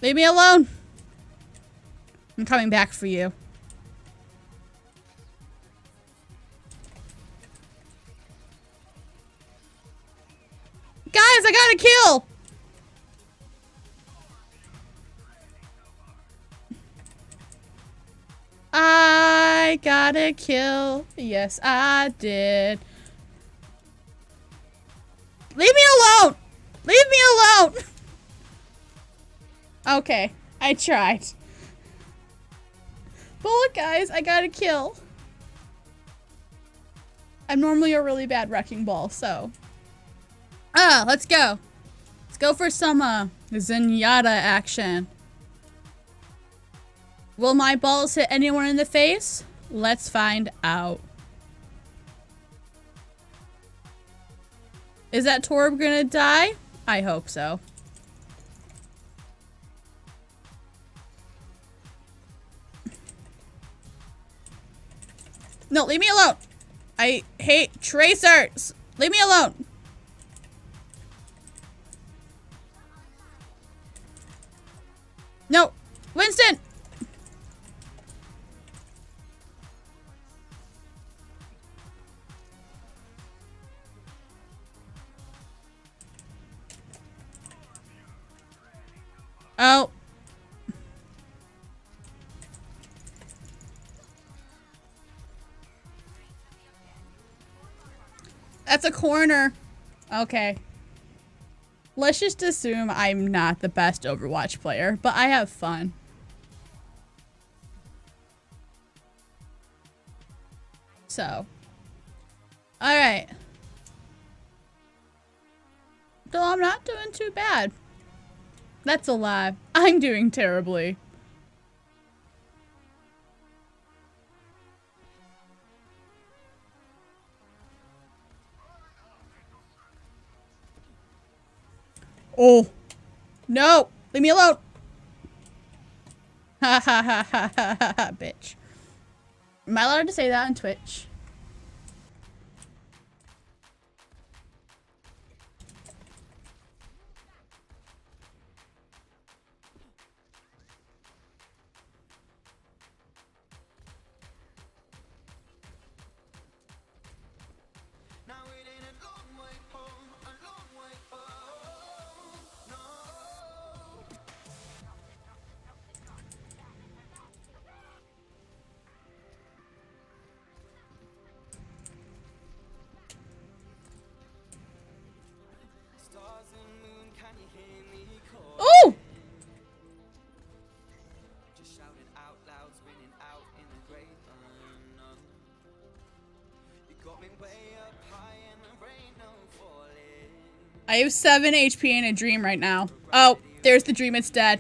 Leave me alone. I'm coming back for you. Guys, I got a kill. I got a kill. Yes, I did. Leave me alone. Leave me alone. Okay, I tried. But look, guys, I got a kill. I'm normally a really bad wrecking ball, so. Let's go. Let's go for some, Zenyatta action. Will my balls hit anyone in the face? Let's find out. Is that Torb gonna die? I hope so. No, leave me alone. I hate tracers. Leave me alone. No, Winston. Oh. That's a corner. Okay. Let's just assume I'm not the best Overwatch player, but I have fun. So. Alright. Though I'm not doing too bad. That's a lie. I'm doing terribly. Oh. No. Leave me alone. Ha ha ha ha ha ha ha, bitch. Am I allowed to say that on Twitch? Oh! I have 7 HP in a dream right now. Oh, there's the dream. It's dead.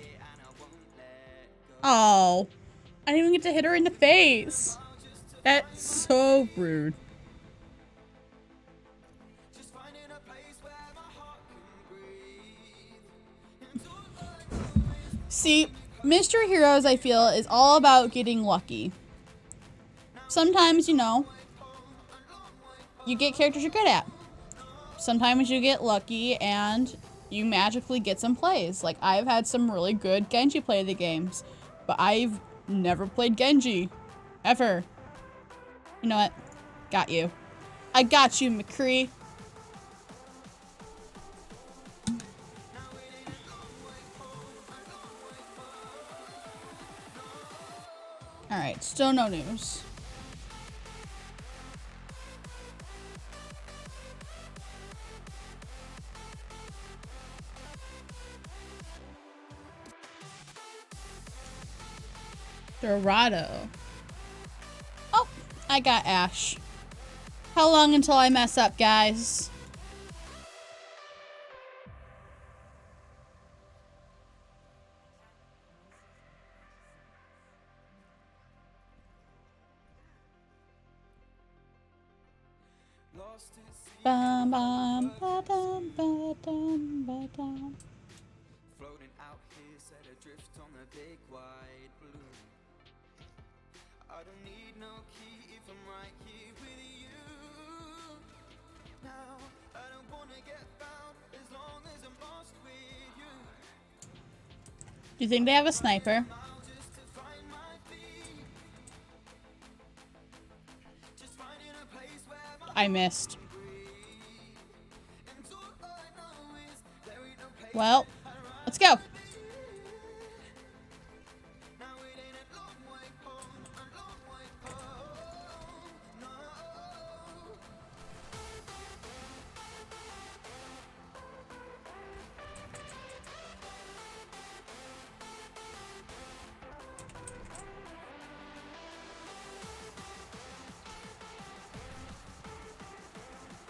Oh, I didn't even get to hit her in the face. That's so rude. See, Mystery Heroes, I feel, is all about getting lucky. Sometimes, you know, you get characters you're good at. Sometimes you get lucky and you magically get some plays. Like, I've had some really good Genji play the games, but I've never played Genji. Ever. You know what? Got you. I got you, McCree. Alright, still no news. Dorado. Oh, I got Ash. How long until I mess up, guys? Bum, bum, ba-dum, ba-dum, ba-dum. Floating out here, set adrift on the big wide blue. I don't need no key if I'm right here with you. Now, I don't wanna get found as long as I'm lost with you. Do you think they have a sniper? Just to find my feet. Just finding a place where my I missed. and all I know is there ain't no place. Well, let's go. Now it ain't a long way home, a long way home. No.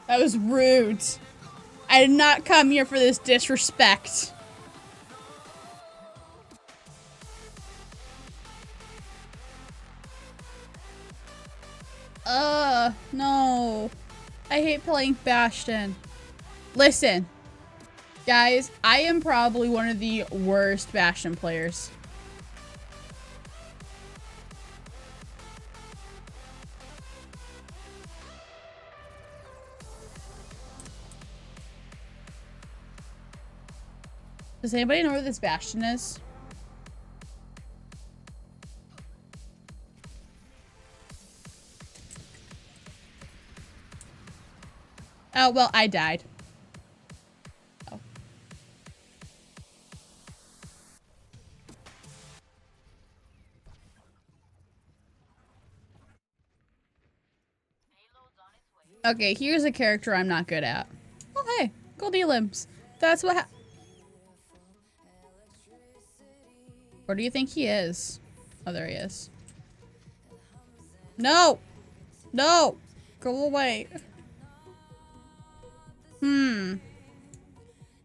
That was rude. I did not come here for this disrespect. No. I hate playing Bastion. Listen, guys, I am probably one of the worst Bastion players. Does anybody know where this Bastion is? Oh, well, I died. Oh. Okay, here's a character I'm not good at. Oh, hey, Goldie Limbs. That's what Where do you think he is? Oh, there he is. No! No! Go away.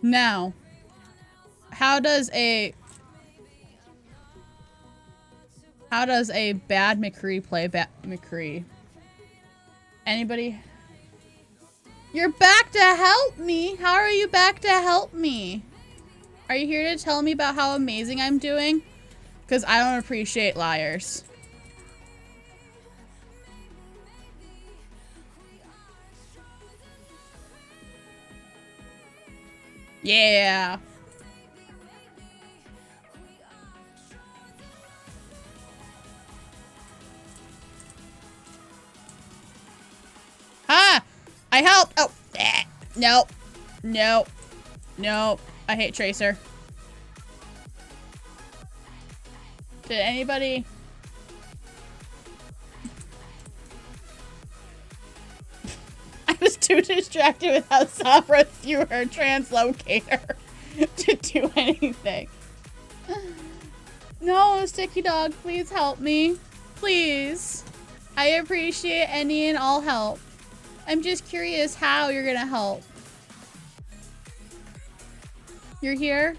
Now, how does a bad McCree play McCree? Anybody? You're back to help me? How are you back to help me? Are you here to tell me about how amazing I'm doing? Because I don't appreciate liars. Yeah. Ah! I helped! Oh! Nope. Nope. Nope. I hate Tracer. Did anybody... I was too distracted with how Sabra threw her translocator to do anything. No, Sticky Dog, please help me. Please. I appreciate any and all help. I'm just curious how you're gonna help. You're here?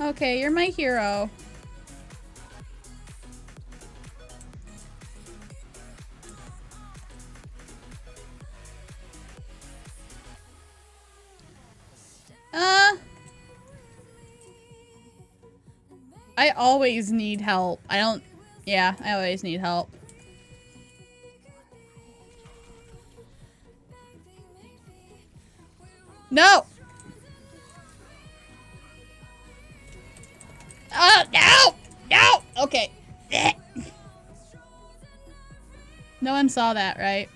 Okay, you're my hero. I always need help. I always need help. No! No! No! Okay. No one saw that, right?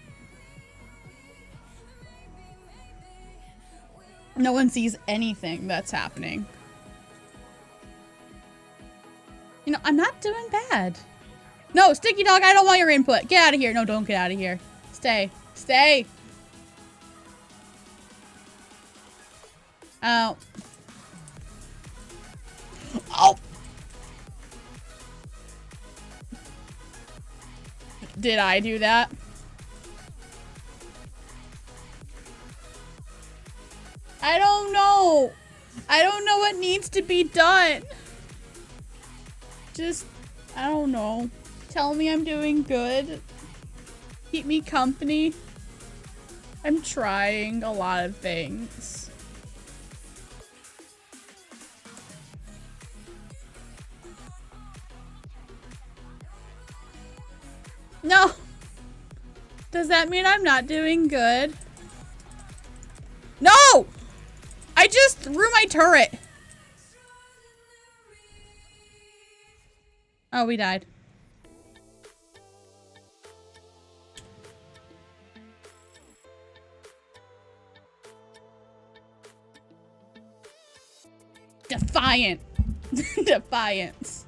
No one sees anything that's happening. You know, I'm not doing bad. No, Sticky Dog, I don't want your input. Get out of here. No, don't get out of here. Stay. Stay. Oh. Oh. Did I do that? I don't know. I don't know what needs to be done. Just, I don't know. Tell me I'm doing good. Keep me company. I'm trying a lot of things. No! Does that mean I'm not doing good? No! I just threw my turret. Oh, we died. Defiant. Defiance.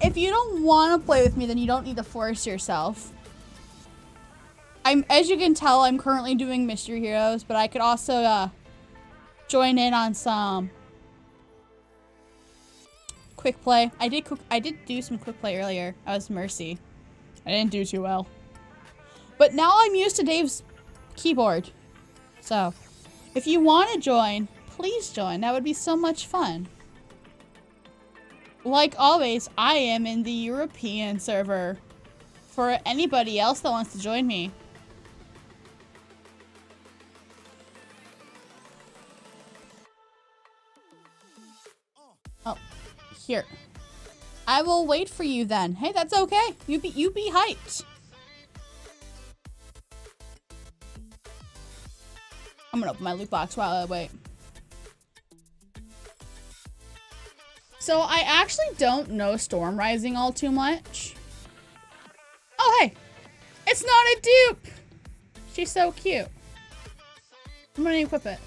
If you don't want to play with me, then you don't need to force yourself. As you can tell, I'm currently doing Mystery Heroes, but I could also join in on some quick play. I did do some quick play earlier. I was Mercy. I didn't do too well. But now I'm used to Dave's keyboard. So, if you want to join, please join. That would be so much fun. Like always, I am in the European server for anybody else that wants to join me. Oh, here. I will wait for you then. Hey, that's okay. You be hyped. I'm gonna open my loot box while I wait. So I actually don't know Storm Rising all too much. Oh, hey. It's not a dupe. She's so cute. I'm gonna equip it.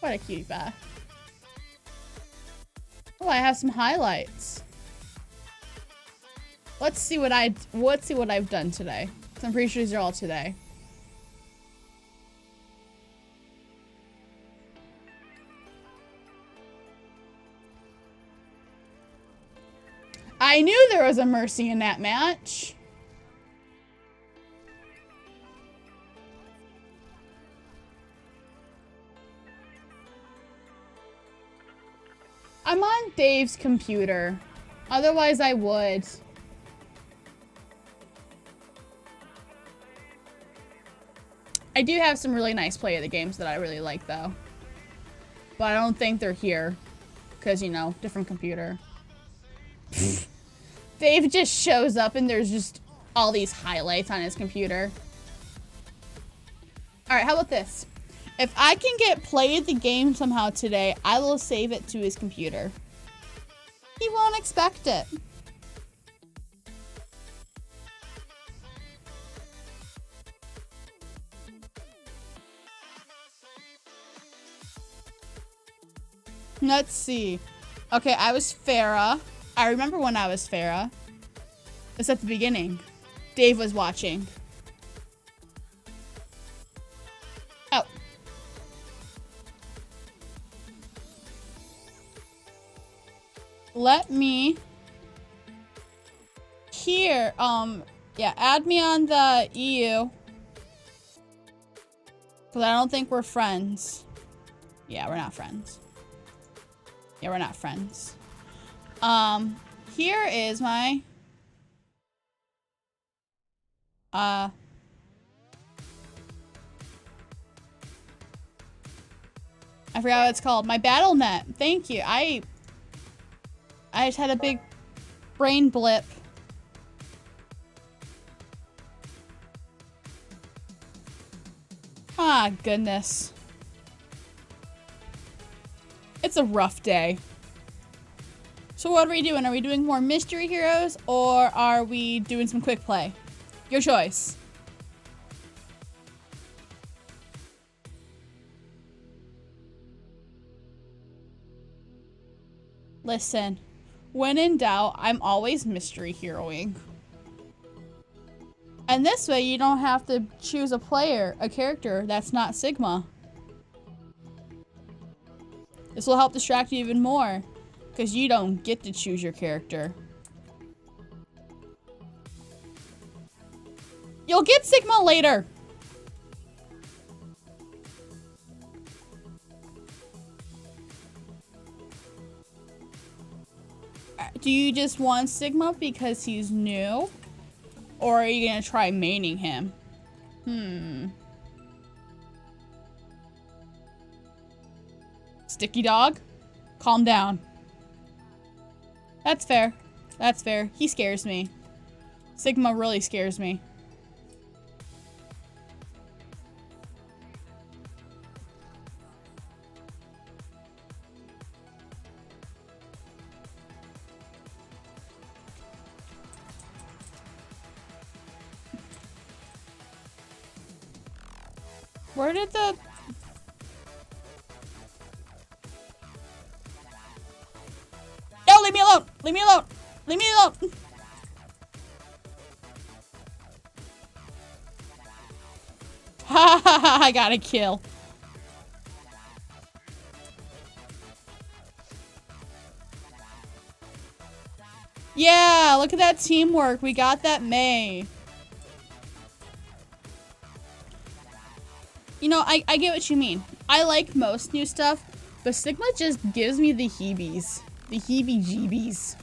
What a cutie pie. Oh, I have some highlights. Let's see what I've done today. I'm pretty sure these are all today. I knew there was a Mercy in that match. I'm on Dave's computer. Otherwise, I would. I do have some really nice play of the games that I really like, though. But I don't think they're here. Because, you know, different computer. Dave just shows up and there's just all these highlights on his computer. Alright, how about this? If I can get played the game somehow today, I will save it to his computer. He won't expect it. Let's see. Okay, I was Farah. I remember when I was Farah. It's at the beginning. Dave was watching. Oh. Let me here, yeah, add me on the EU. Because I don't think we're friends. Yeah, we're not friends. Yeah, we're not friends. Here is my I forgot what it's called. My battle net. Thank you. I just had a big brain blip. Ah, goodness. It's a rough day. So what are we doing? Are we doing more mystery heroes or are we doing some quick play? Your choice. Listen, when in doubt, I'm always mystery heroing. And this way you don't have to choose a character that's not Sigma. This will help distract you even more. Because you don't get to choose your character. You'll get Sigma later. Do you just want Sigma because he's new? Or are you gonna try maining him? Sticky dog? Calm down. That's fair. That's fair. He scares me. Sigma really scares me. Where did the... No, leave me alone! Leave me alone! Leave me alone! Ha ha ha! I got a kill. Yeah, look at that teamwork. We got that May. You know, I get what you mean. I like most new stuff, but Sigma just gives me the heebies. The heebie-jeebies.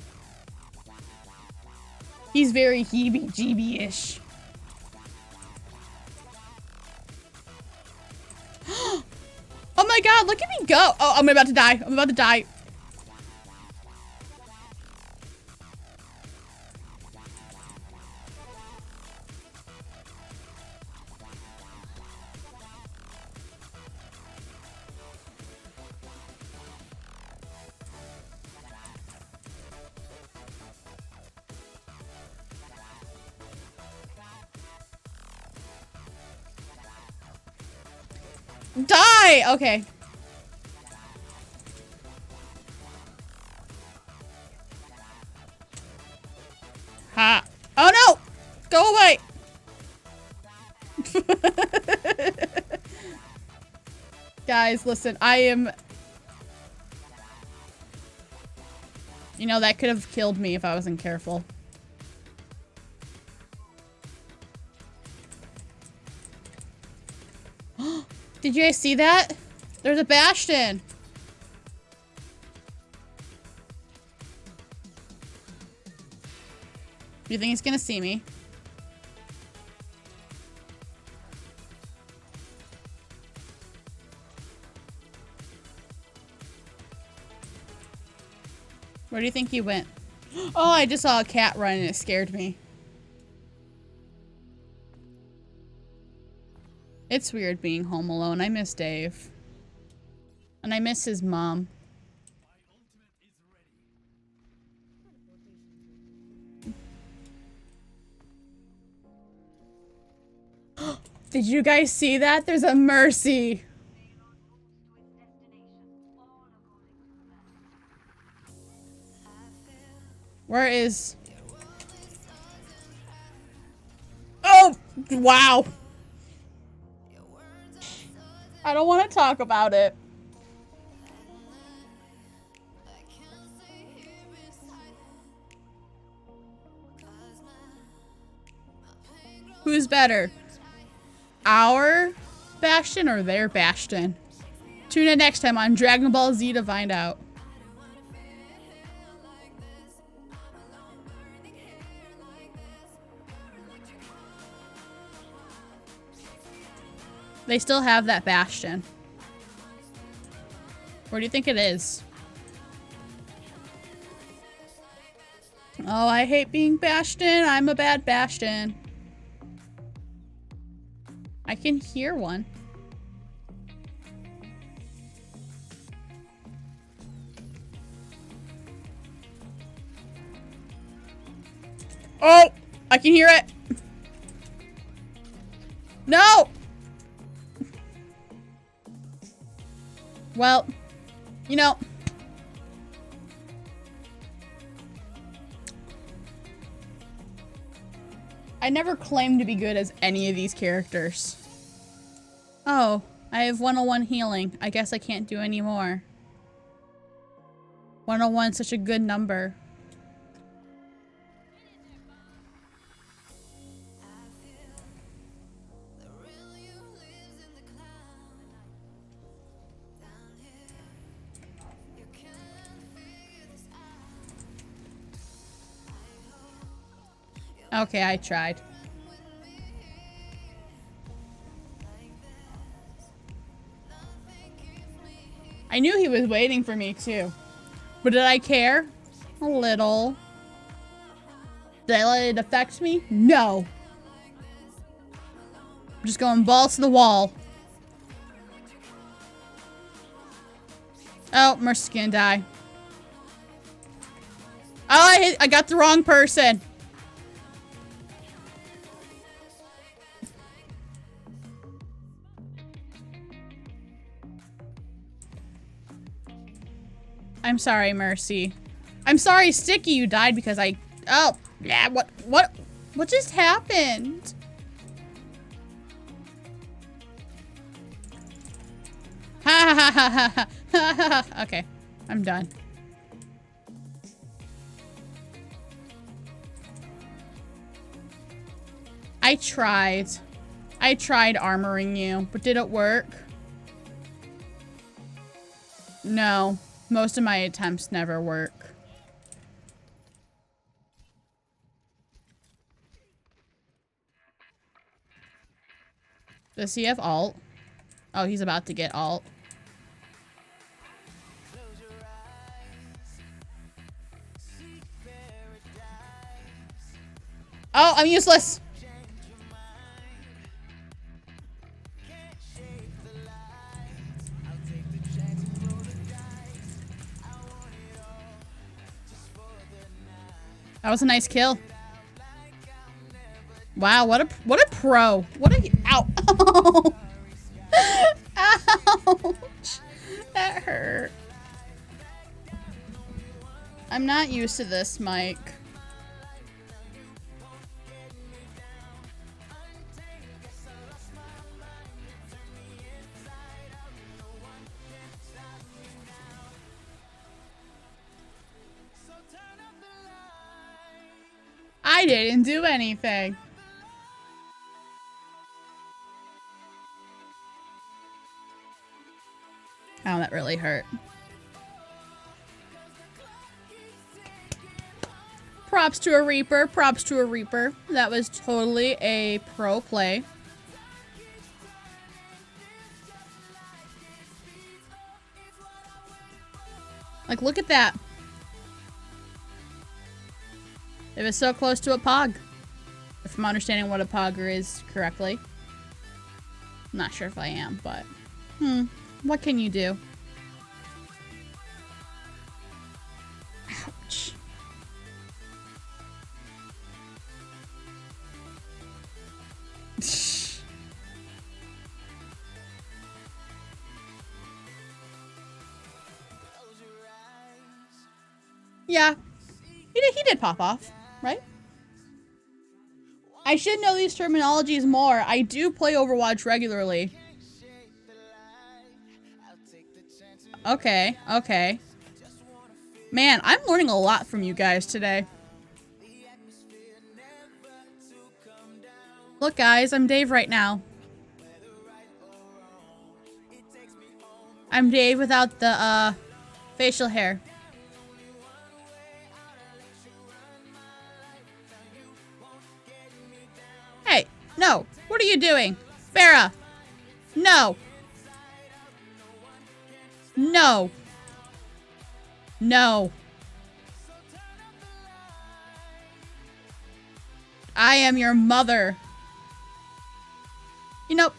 He's very heebie-jeebie-ish. Oh my god, look at me go! Oh, I'm about to die. I'm about to die. Die! Okay. Ha. Oh no! Go away! Guys, listen, I am... You know, that could have killed me if I wasn't careful. Did you guys see that? There's a Bastion. Do you think he's gonna see me? Where do you think he went? Oh, I just saw a cat run and it scared me. It's weird being home alone. I miss Dave. And I miss his mom. Did you guys see that? There's a Mercy. Where is... Oh! Wow! I don't want to talk about it. Who's better? Our Bastion or their Bastion? Tune in next time on Dragon Ball Z to find out. They still have that Bastion. Where do you think it is? Oh, I hate being Bastion. I'm a bad Bastion. I can hear one. Oh! I can hear it! No! Well, you know... I never claimed to be good as any of these characters. Oh, I have 101 healing. I guess I can't do any more. 101 is such a good number. Okay, I tried. I knew he was waiting for me too. But did I care? A little. Did I let it affect me? No. I'm just going balls to the wall. Oh, Mercy's gonna die. Oh, I got the wrong person. I'm sorry, Mercy. I'm sorry, Sticky, you died because I... Oh, yeah, what just happened? Ha ha ha ha ha ha ha. Okay, I'm done. I tried. I tried armoring you, but did it work? No. Most of my attempts never work. Does he have alt? Oh, he's about to get alt. Oh, I'm useless. That was a nice kill. Wow, what a pro. What a ow. Ouch. That hurt. I'm not used to this, Mike. I didn't do anything. Oh, that really hurt. Props to a Reaper. Props to a Reaper. That was totally a pro play. Like, look at that. It was so close to a Pog. If I'm understanding what a Pogger is correctly. I'm not sure if I am, but... What can you do? Ouch. Yeah. He did pop off, right? I should know these terminologies more. I do play Overwatch regularly. Okay, okay. Man, I'm learning a lot from you guys today. Look, guys, I'm Dave right now. I'm Dave without the, facial hair. Hey, no. What are you doing? Farah! No! No! No! I am your mother. You know,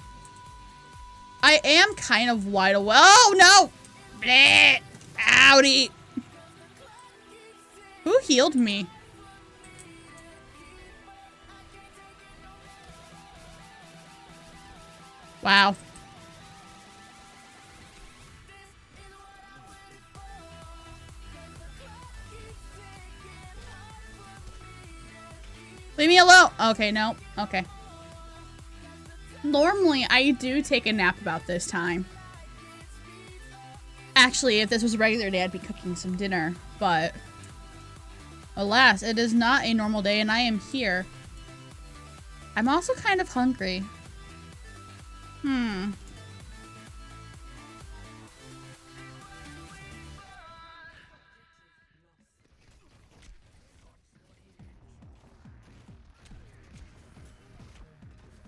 I am kind of wide awake. Oh, no! Bleh! Outie! Who healed me? Wow. Leave me alone. Okay, no. Okay. Normally, I do take a nap about this time. Actually, if this was a regular day, I'd be cooking some dinner. But, alas, it is not a normal day, and I am here. I'm also kind of hungry.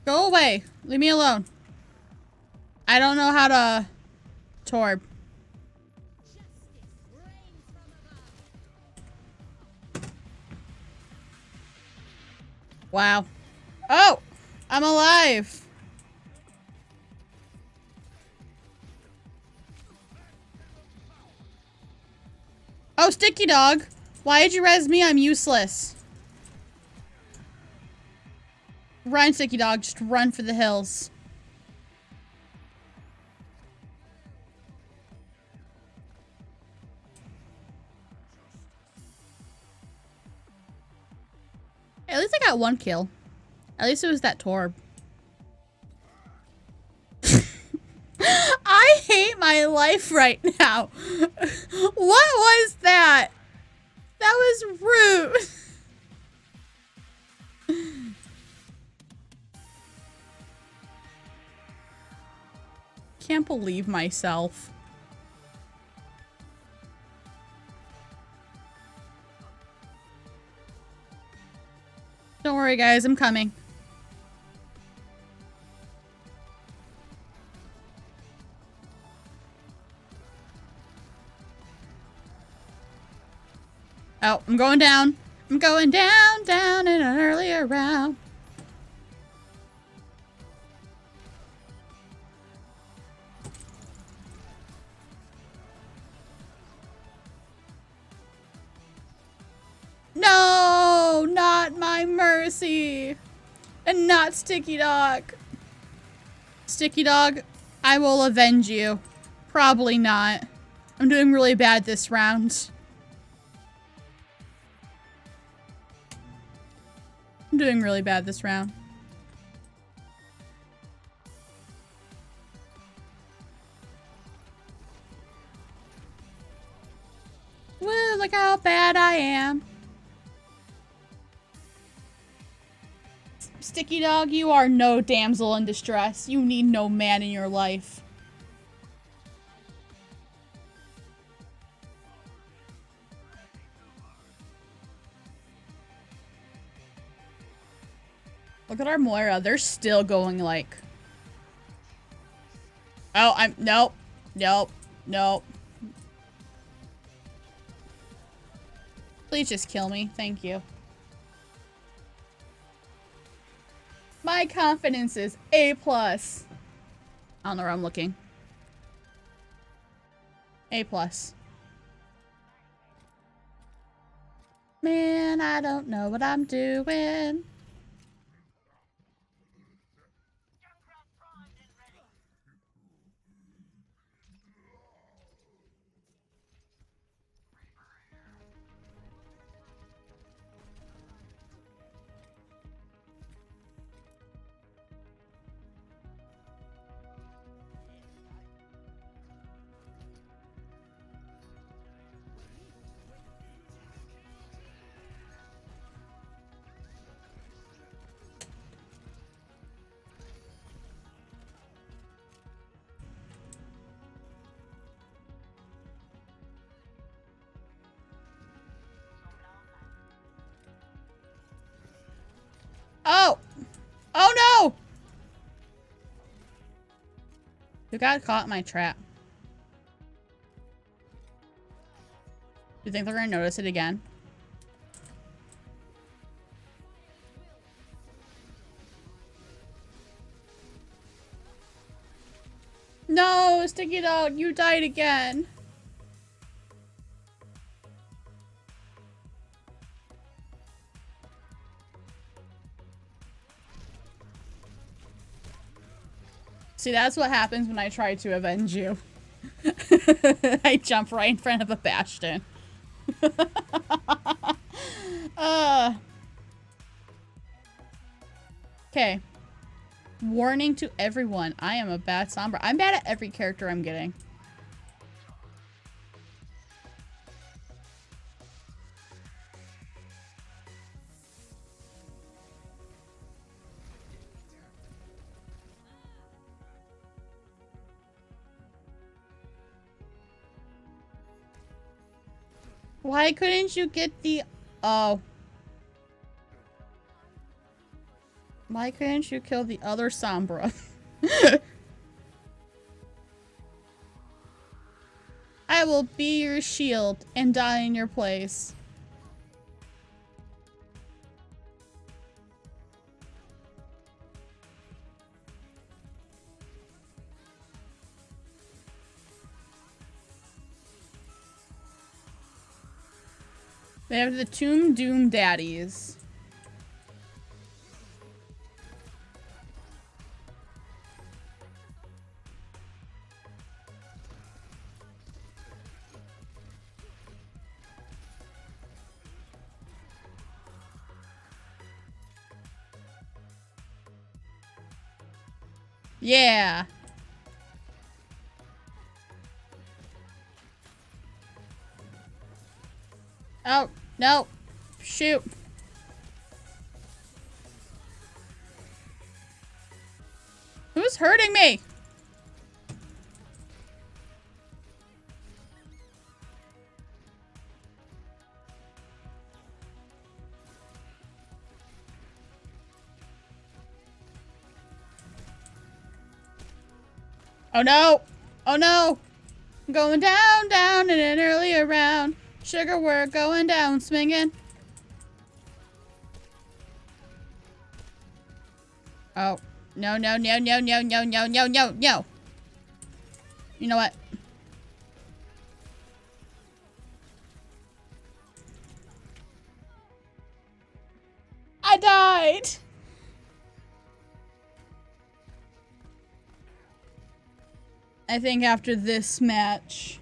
Go away. Leave me alone. I don't know how to torb. Wow. Oh! I'm alive! Oh, Sticky Dog! Why did you res me? I'm useless. Run, Sticky Dog. Just run for the hills. At least I got one kill. At least it was that Torb. I hate my life right now. What was that? That was rude. Can't believe myself. Don't worry, guys. I'm coming. Oh, I'm going down. I'm going down, down in an earlier round. No, not my Mercy. And not Sticky Dog. Sticky Dog, I will avenge you. Probably not. I'm doing really bad this round. I'm doing really bad this round. Woo, look how bad I am. Sticky Dog, you are no damsel in distress. You need no man in your life. Look at our Moira. They're still going like... Oh, nope. Nope. Nope. Please just kill me. Thank you. My confidence is A+. I don't know where I'm looking. A+. Man, I don't know what I'm doing. Oh! Oh no! You got caught in my trap. You think they're gonna notice it again? No, Sticky Dog, you died again. See, that's what happens when I try to avenge you. I jump right in front of a bastion. Okay. Warning to everyone. I am a bad Sombra. I'm bad at every character I'm getting. Why couldn't you get the... Oh. Why couldn't you kill the other Sombra? I will be your shield and die in your place. They have the Tomb Doom Daddies. Yeah. Oh, no. Shoot. Who's hurting me? Oh no! Oh no! I'm going down, down in an earlier round. Sugar, we're going down, swinging. Oh. No, no, no, no, no, no, no, no, no, no. You know what? I died! I think after this match,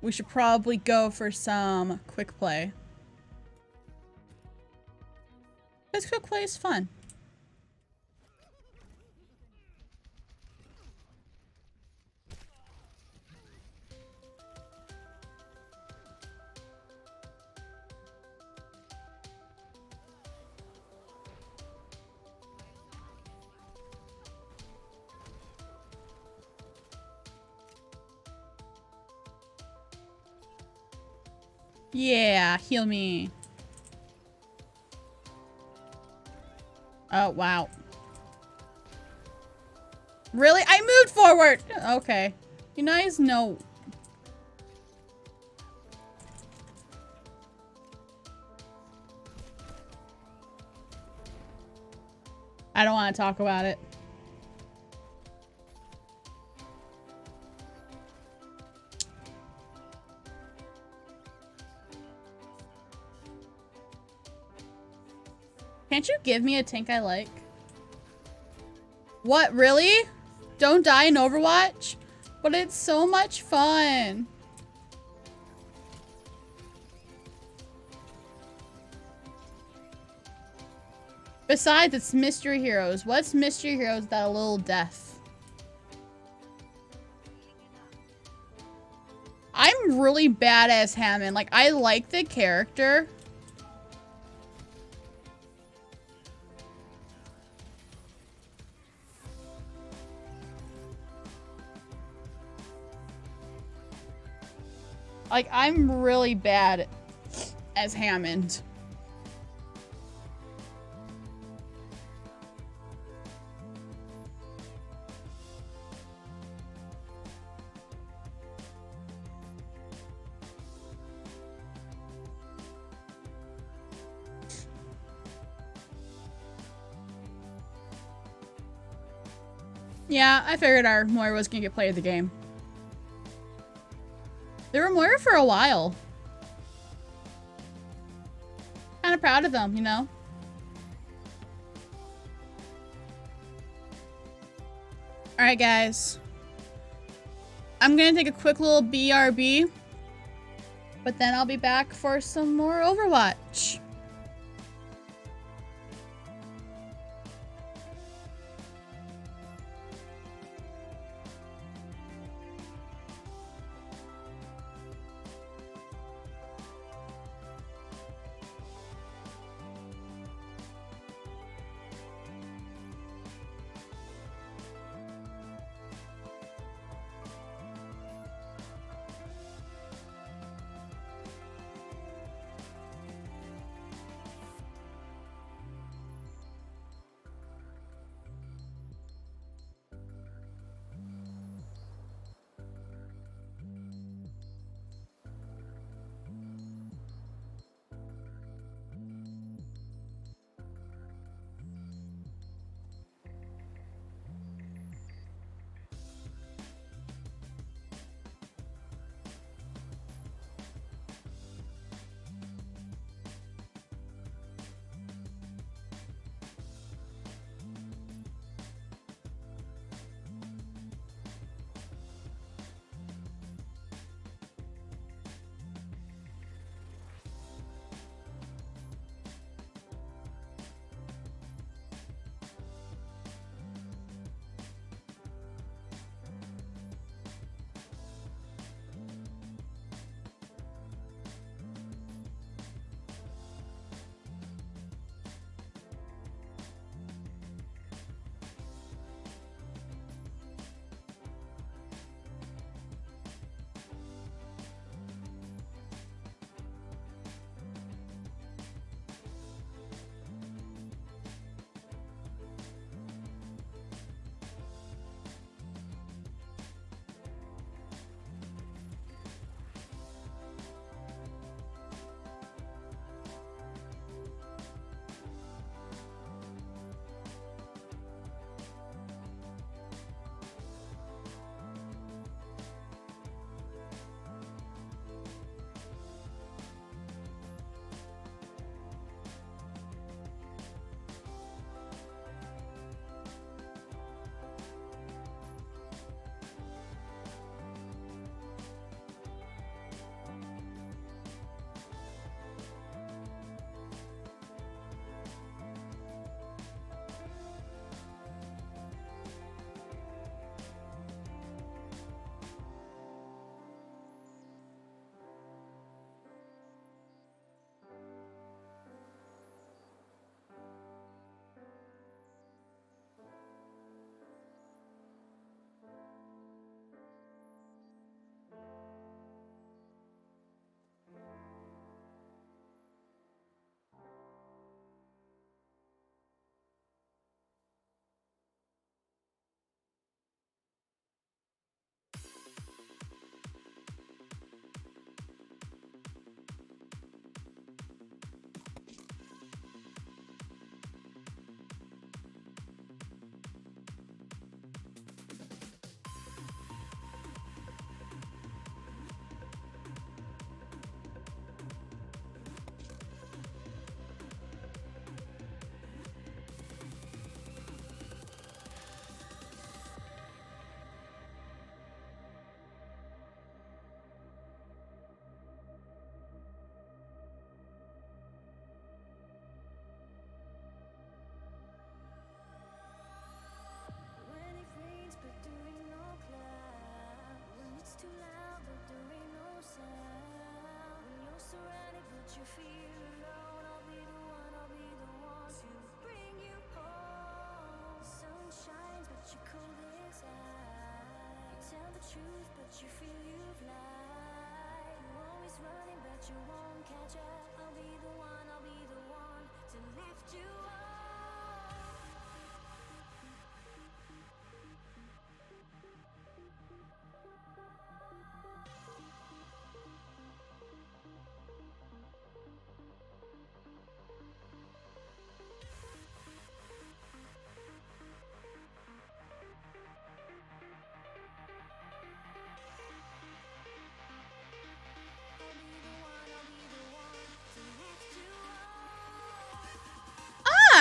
we should probably go for some quick play. This quick play is fun. Yeah, heal me. Oh, wow. Really? I moved forward! Okay. You guys know. I don't want to talk about it. Can't you give me a tank I like? What, really? Don't die in Overwatch? But it's so much fun. Besides, it's Mystery Heroes. What's Mystery Heroes without a little death? I'm really bad as Hammond. Like, I like the character. Like, I'm really bad as Hammond. Yeah, I figured our Moira was gonna get played of the game. They were Moira for a while. Kind of proud of them, you know? Alright, guys. I'm gonna take a quick little BRB. But then I'll be back for some more Overwatch.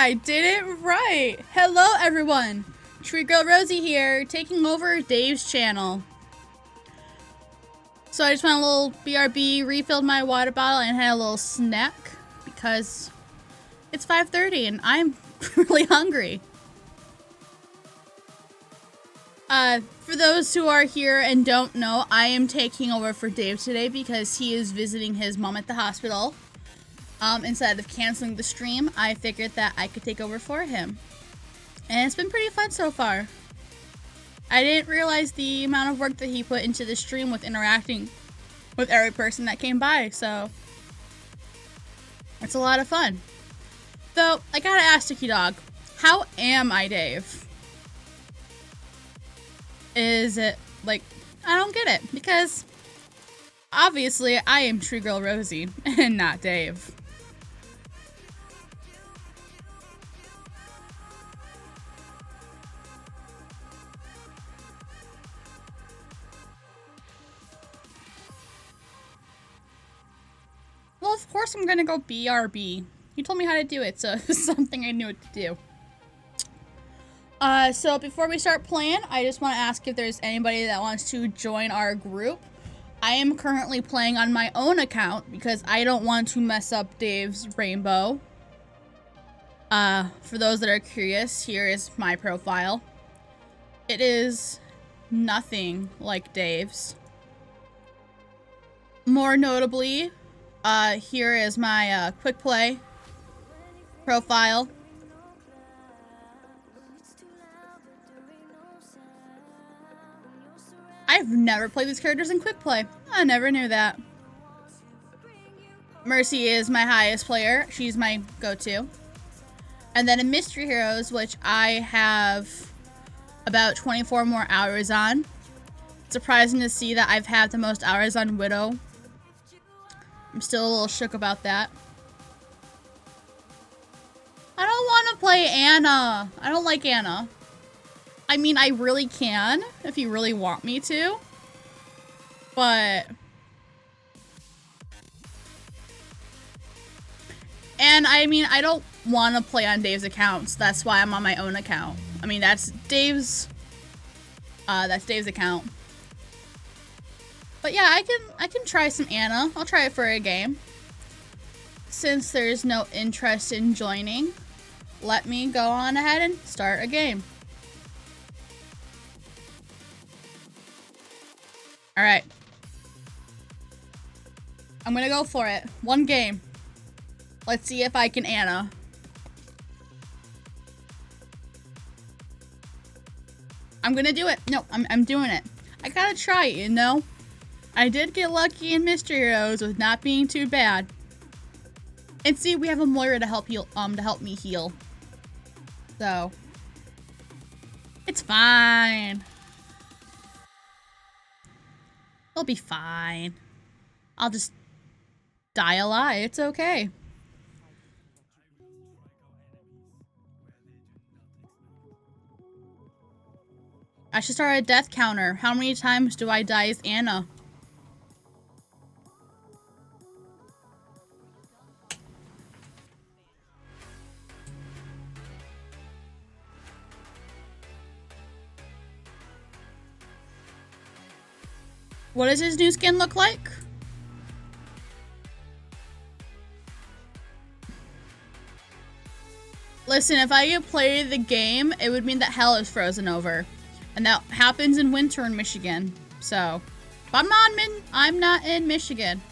I did it right. Hello, everyone. TreegirlRosie here, taking over Dave's channel. So I just went a little BRB, refilled my water bottle, and had a little snack because it's 5:30 and I'm really hungry. For those who are here and don't know, I am taking over for Dave today because he is visiting his mom at the hospital. Instead of canceling the stream, I figured that I could take over for him. And it's been pretty fun so far. I didn't realize the amount of work that he put into the stream with interacting with every person that came by, so it's a lot of fun. Though, I gotta ask Sticky Dog, how am I, Dave? Is it, like, I don't get it, because obviously I am TreegirlRosie and not Dave. Well, of course I'm gonna go BRB. You told me how to do it, so it's something I knew what to do. So before we start playing, I just want to ask if there's anybody that wants to join our group. I am currently playing on my own account because I don't want to mess up Dave's rainbow. For those that are curious, here is my profile. It is nothing like Dave's. More notably, here is my quick play profile. I've never played these characters in quick play. I never knew that. Mercy is my highest player. She's my go-to. And then in Mystery Heroes, which I have about 24 more hours on. It's surprising to see that I've had the most hours on Widow. I'm still a little shook about that. I don't want to play Anna. I don't like Anna. I mean, I really can, if you really want me to. But... And, I mean, I don't want to play on Dave's accounts. That's why I'm on my own account. I mean, that's Dave's account. But yeah, I can try some Anna. I'll try it for a game. Since there's no interest in joining, let me go on ahead and start a game. Alright. I'm gonna go for it. One game. Let's see if I can Anna. I'm gonna do it. No, I'm doing it. I gotta try it, you know? I did get lucky in Mystery Heroes with not being too bad. And see, we have a Moira to help heal, to help me heal. So, it's fine. It'll be fine. I'll just die a lie. It's okay. I should start a death counter. How many times do I die as Anna? What does his new skin look like? Listen, if I could play the game, it would mean that hell is frozen over. And that happens in winter in Michigan. So, I'm not in Michigan.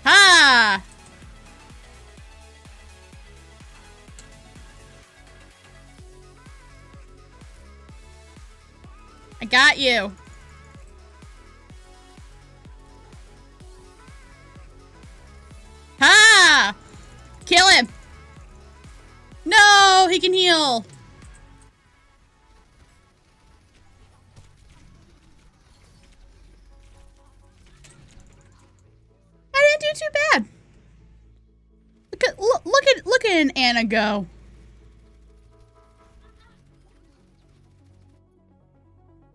Ha! I got you. Ha! Kill him. No, he can heal. I didn't do too bad. Look at an Anna go.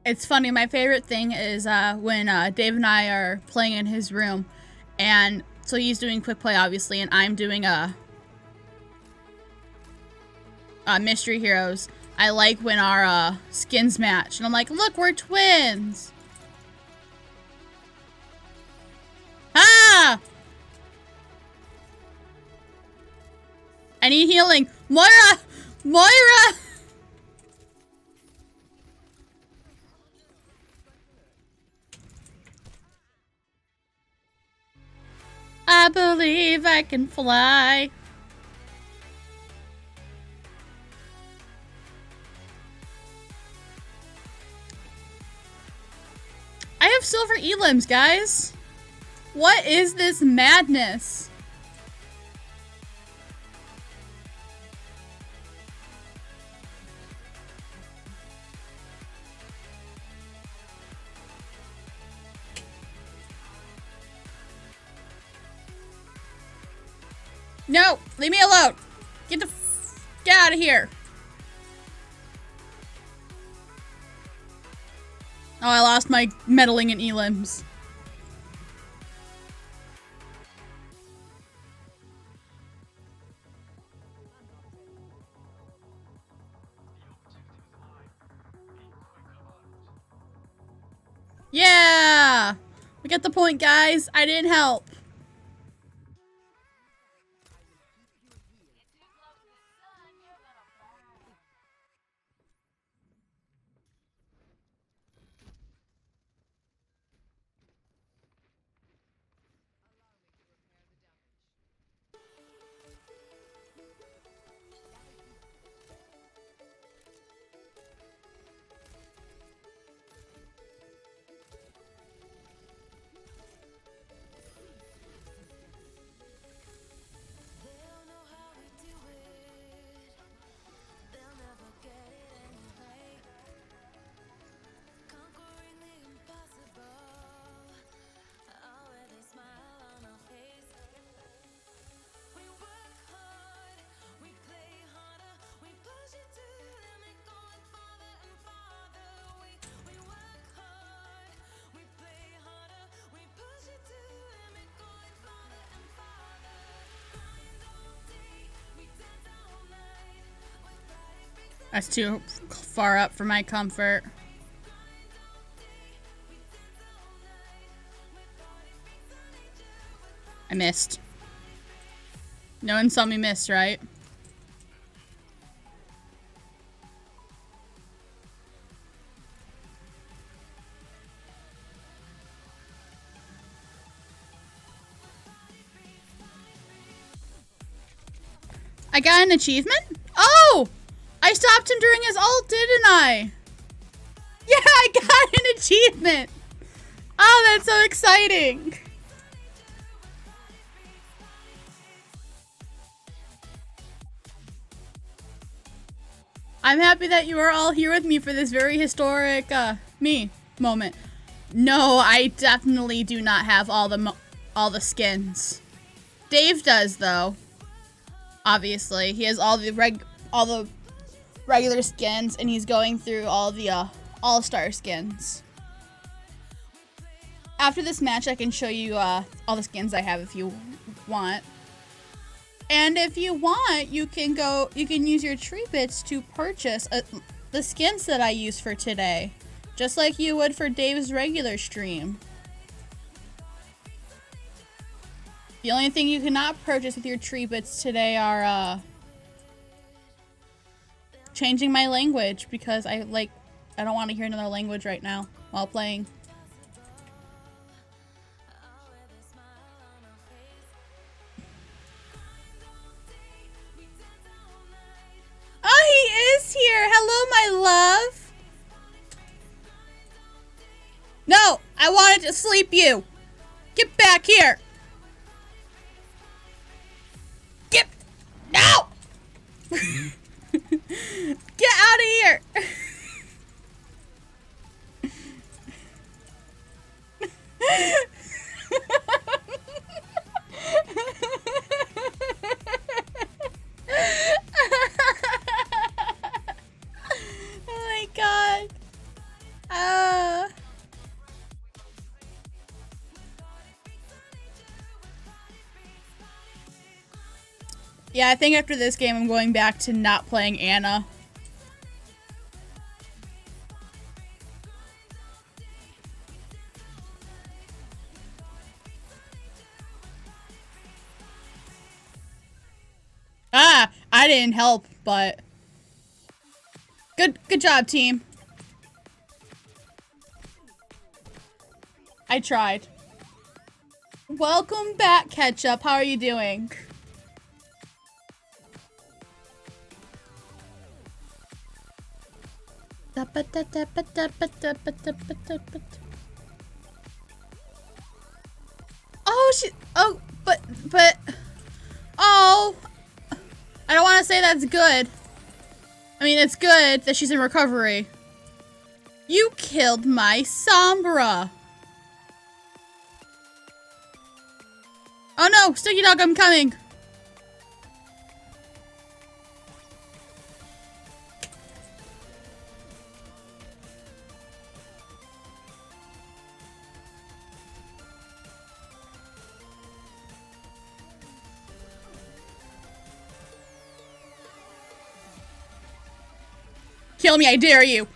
It's funny, my favorite thing is when Dave and I are playing in his room And so he's doing quick play, obviously, and I'm doing a mystery heroes. I like when our skins match, and I'm like, look, we're twins. Ah! I need healing. Moira! Moira! I believe I can fly. I have silver elims, guys. What is this madness? No, leave me alone. Get out of here. Oh, I lost my meddling and elims. Yeah! We get the point, guys. I didn't help. That's too far up for my comfort. I missed. No one saw me miss, right? I got an achievement? Oh! I stopped him during his ult, didn't I? Yeah, I got an achievement! Oh, that's so exciting! I'm happy that you are all here with me for this very historic, me moment. No, I definitely do not have all the skins. Dave does, though. Obviously, he has all the regular skins, and he's going through all the all-star skins. After this match, I can show you all the skins I have if you want. And if you want, you can use your tree bits to purchase the skins that I use for today, just like you would for Dave's regular stream. The only thing you cannot purchase with your tree bits today are changing my language, because I don't want to hear another language right now while playing. Oh, he is here. Hello, my love. No, I wanted to sleep you. Get back here. No. Get out of here. Oh my god. Yeah, I think after this game, I'm going back to not playing Anna. Ah, I didn't help, but good job, team. I tried. Welcome back, Ketchup. How are you doing? Oh, but, oh, I don't want to say that's good. I mean, it's good that she's in recovery. You killed my Sombra. Oh no, Sticky Dog, I'm coming. Kill me, I dare you.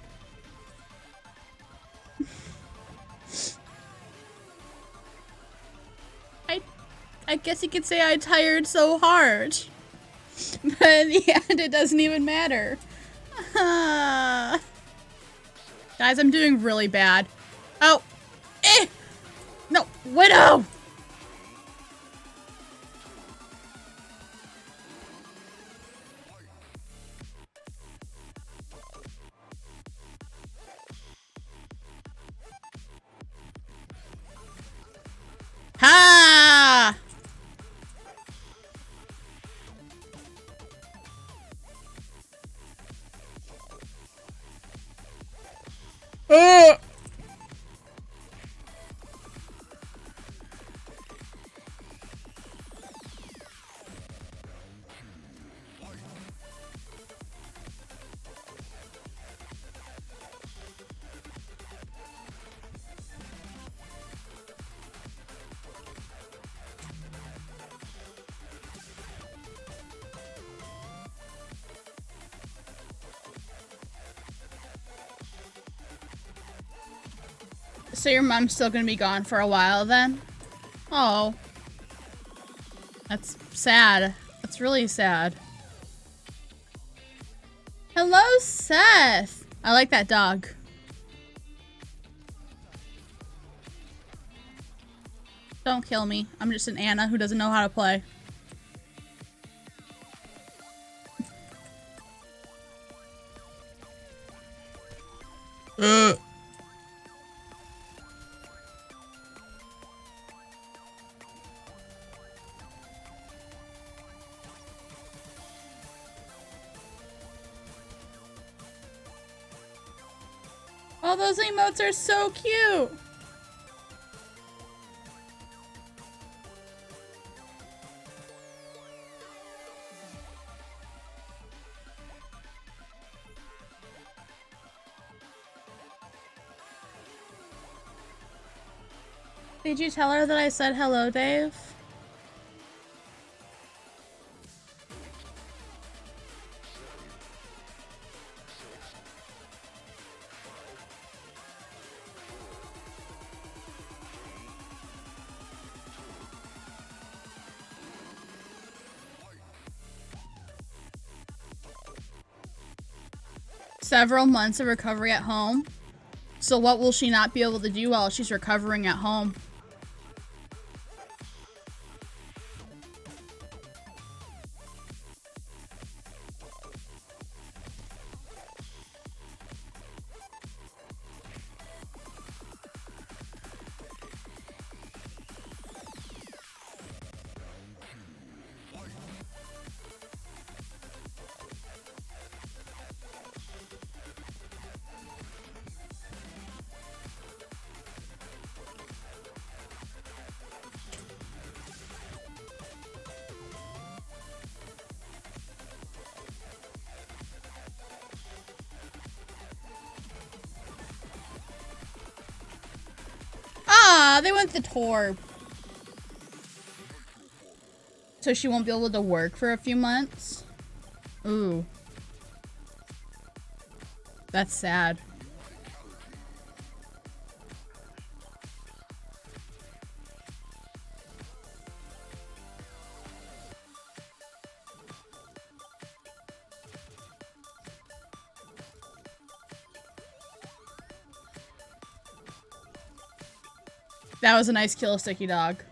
I guess you could say I tired so hard. But in the end, it doesn't even matter. Guys, I'm doing really bad. Oh. Eh. No, Widow! Ha! So your mom's still gonna be gone for a while then? Oh. That's sad. That's really sad. Hello, Seth! I like that dog. Don't kill me. I'm just an Anna who doesn't know how to play. Oh, those emotes are so cute! Did you tell her that I said hello, Dave? Several months of recovery at home. So what will she not be able to do while she's recovering at home? Ah, they went the Torb. So she won't be able to work for a few months? Ooh. That's sad. That was a nice kill, Sticky Dog.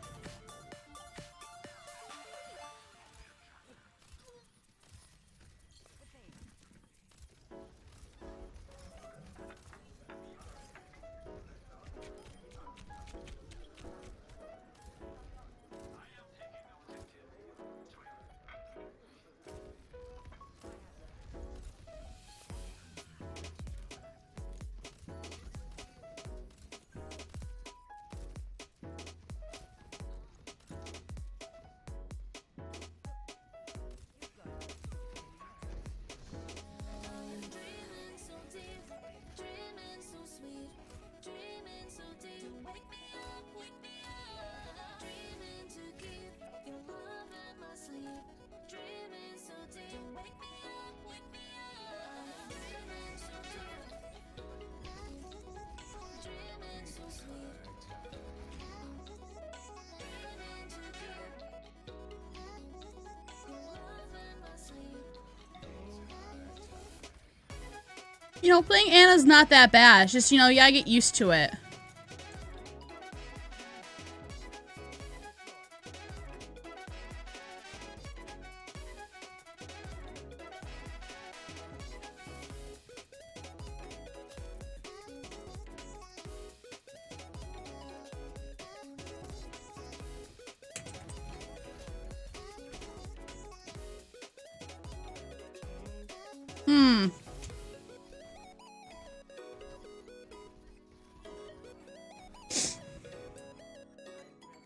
You know, playing Anna's not that bad. It's just, you know, you gotta get used to it.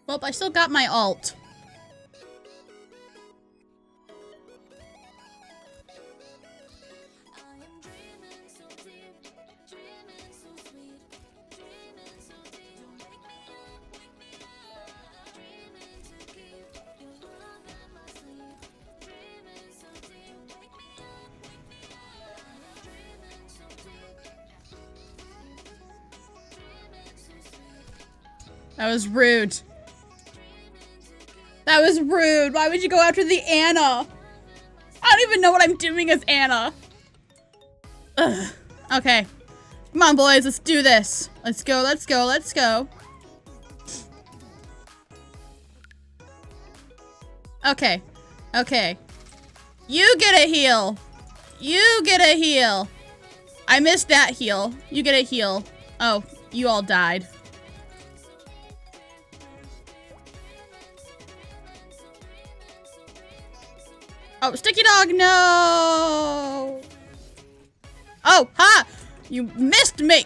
Well, I still got my alt. That was rude. That was rude. Why would you go after the Anna? I don't even know what I'm doing as Anna. Ugh. Okay. Come on, boys. Let's do this. Let's go, let's go, let's go. Okay. Okay. You get a heal. You get a heal. I missed that heal. You get a heal. Oh, you all died. Oh, Sticky Dog, no! Oh, ha! You missed me!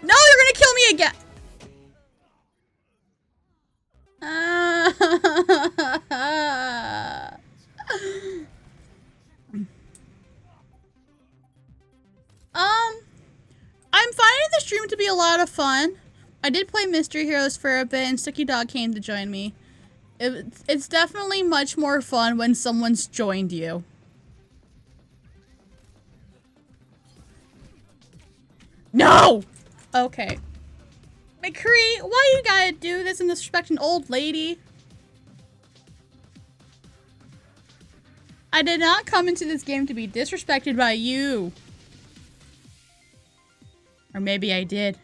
No, you're gonna kill me again! I'm finding the stream to be a lot of fun. I did play Mystery Heroes for a bit and Sticky Dog came to join me. It's definitely much more fun when someone's joined you. No! Okay. McCree, why you gotta do this and disrespect an old lady? I did not come into this game to be disrespected by you. Or maybe I did.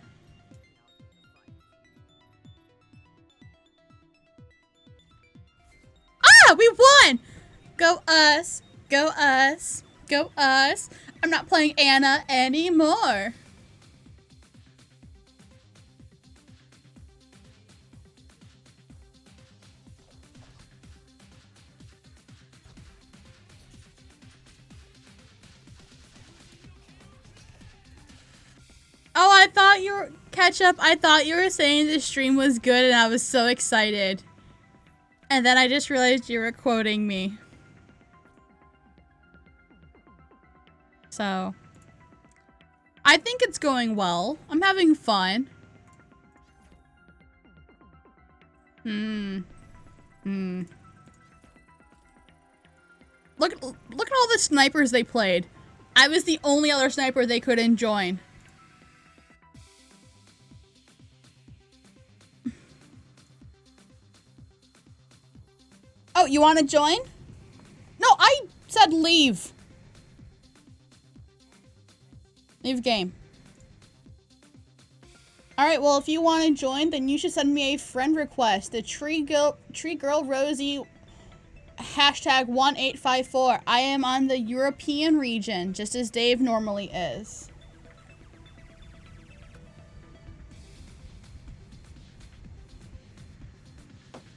Ah, we won! Go us, go us, go us. I'm not playing Anna anymore. Oh, I thought you were, Ketchup, I thought you were saying the stream was good and I was so excited. And then I just realized you were quoting me. So, I think it's going well. I'm having fun. Look at all the snipers they played. I was the only other sniper they couldn't join. Oh, you want to join? No, I said leave. Leave game. Alright, well, if you want to join, then you should send me a friend request. The TreegirlRosie hashtag 1854. I am on the European region, just as Dave normally is.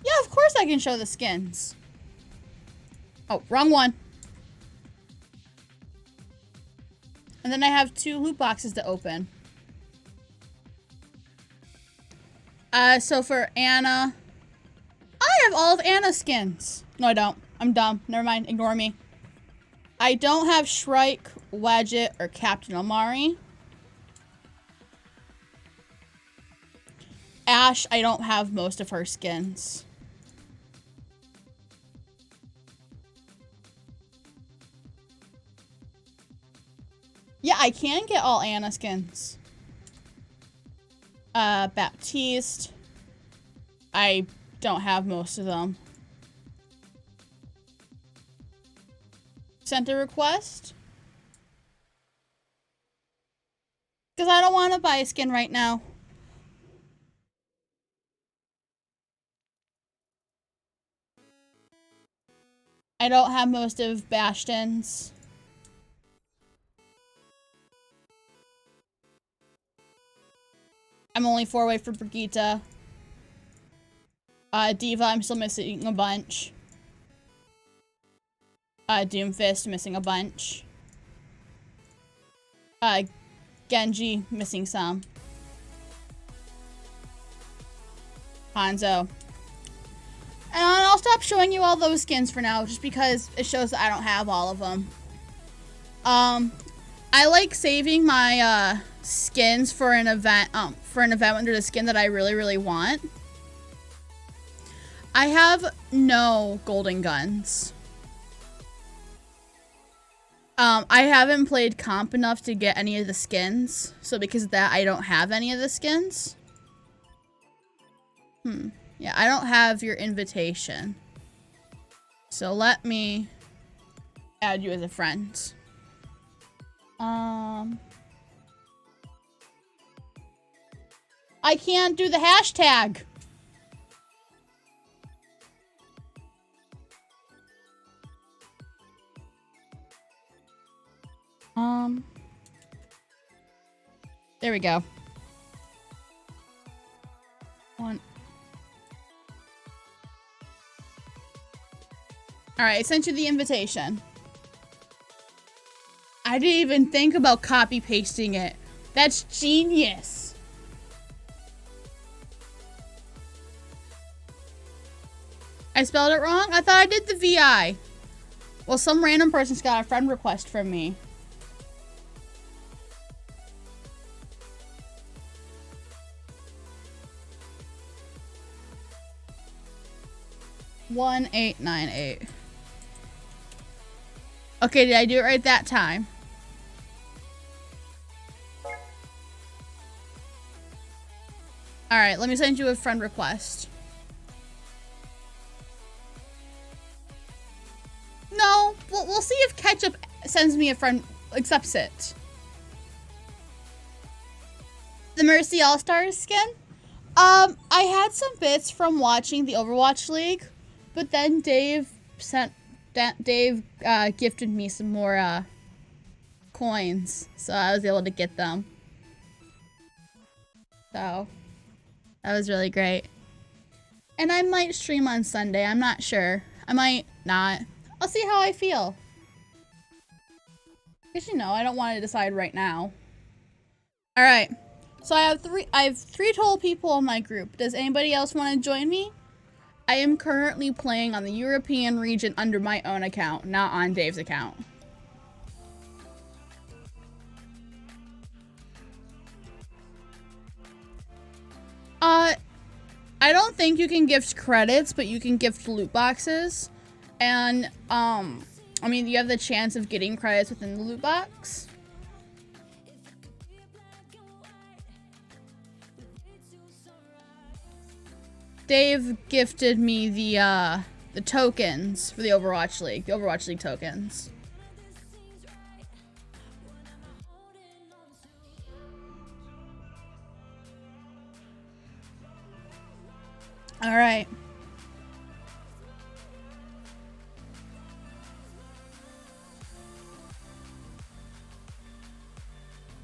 Yeah, of course I can show the skins. Oh, wrong one. And then I have 2 loot boxes to open. So for Anna, I have all of Anna's skins. No, I don't. I'm dumb. Never mind. Ignore me. I don't have Shrike, Wadget, or Captain Amari. Ash, I don't have most of her skins. Yeah, I can get all Anna skins. Baptiste. I don't have most of them. Sent a request. Because I don't want to buy a skin right now. I don't have most of Bastion's. I'm only 4 away for Brigitte. Diva, I'm still missing a bunch. Doomfist, missing a bunch. Genji, missing some. Hanzo. And I'll stop showing you all those skins for now, just because it shows that I don't have all of them. I like saving my, skins for an event when there's a skin that I really, really want. I have no golden guns. I haven't played comp enough to get any of the skins, so because of that, I don't have any of the skins. Yeah, I don't have your invitation. So let me add you as a friend. I can't do the hashtag. There we go. One. All right, I sent you the invitation. I didn't even think about copy pasting it. That's genius. I spelled it wrong? I thought I did the VI. Well, some random person's got a friend request from me. One 898. Okay, did I do it right that time? Alright, let me send you a friend request. No, we'll see if Ketchup sends me a friend, accepts it. The Mercy All-Stars skin? I had some bits from watching the Overwatch League, but then Dave gifted me some more, coins, so I was able to get them. So, that was really great. And I might stream on Sunday, I'm not sure. I might not. I'll see how I feel. Because, you know, I don't want to decide right now. Alright. So I have three total people in my group. Does anybody else want to join me? I am currently playing on the European region under my own account, not on Dave's account. I don't think you can gift credits, but you can gift loot boxes. And, I mean, you have the chance of getting credits within the loot box. Dave gifted me the tokens for the Overwatch League tokens. All right.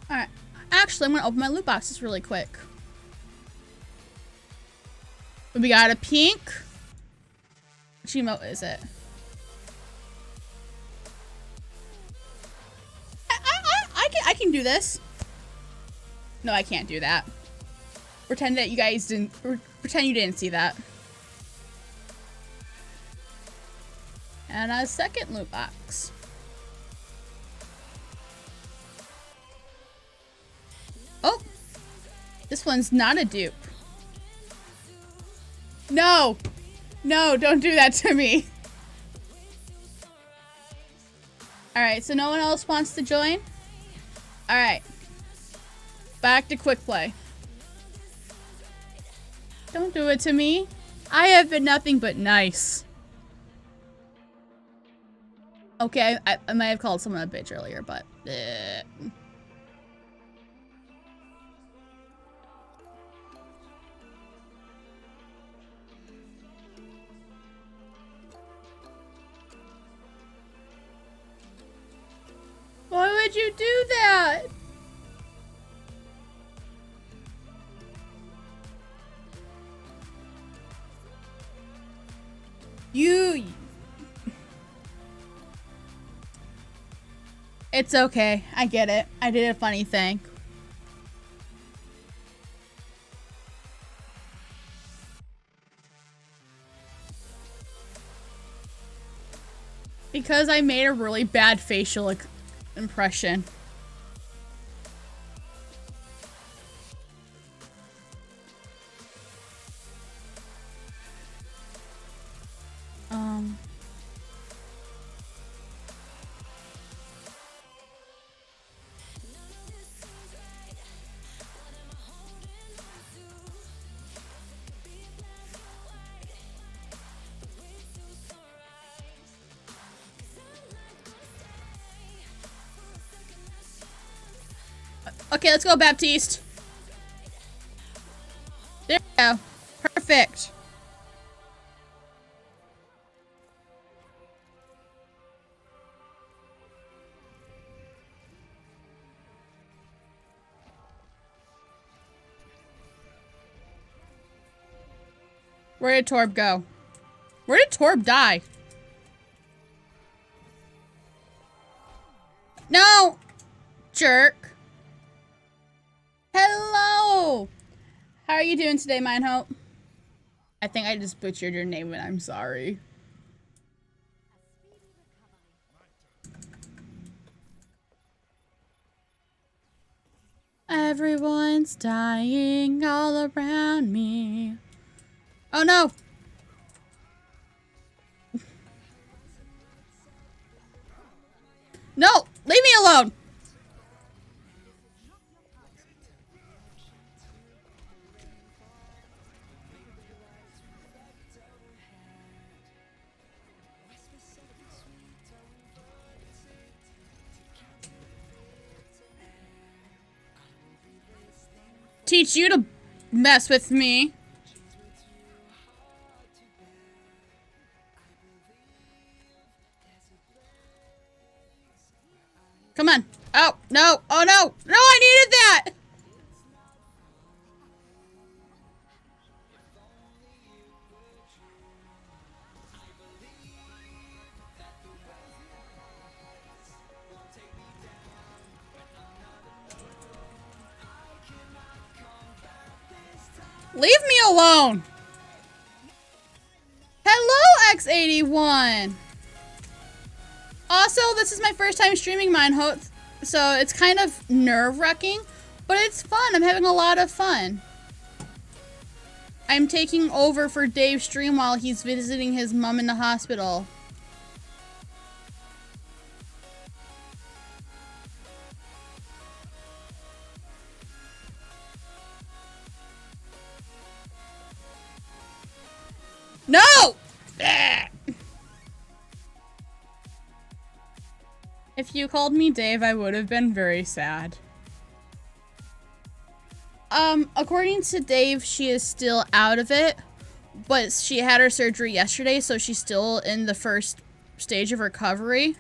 All right. Actually, I'm gonna open my loot boxes really quick. We got a pink. Which emote is it? I can do this. No, I can't do that. Pretend that you guys didn't. Pretend you didn't see that. And a second loot box. Oh, this one's not a dupe. No, no, don't do that to me. All right, so no one else wants to join? All right, back to quick play. Don't do it to me. I have been nothing but nice. Okay, I might have called someone a bitch earlier, but... Why would you do that? It's okay. I get it. I did a funny thing. Because I made a really bad facial impression. Okay, let's go, Baptiste. There we go. Perfect. Where did Torb go? Where did Torb die? No! Jerk. Hello! How are you doing today, Minehope? I think I just butchered your name and I'm sorry. Everyone's dying all around me. Oh no! No! Leave me alone! Teach you to mess with me. Come on. Oh, no. Oh, no. No, I needed that. Leave me alone. Hello, X81. Also, this is my first time streaming Minehope, so it's kind of nerve-wracking, but it's fun. I'm having a lot of fun. I'm taking over for Dave's stream while he's visiting his mom in the hospital. No! If you called me Dave, I would have been very sad. According to Dave, she is still out of it, but she had her surgery yesterday, so she's still in the first stage of recovery.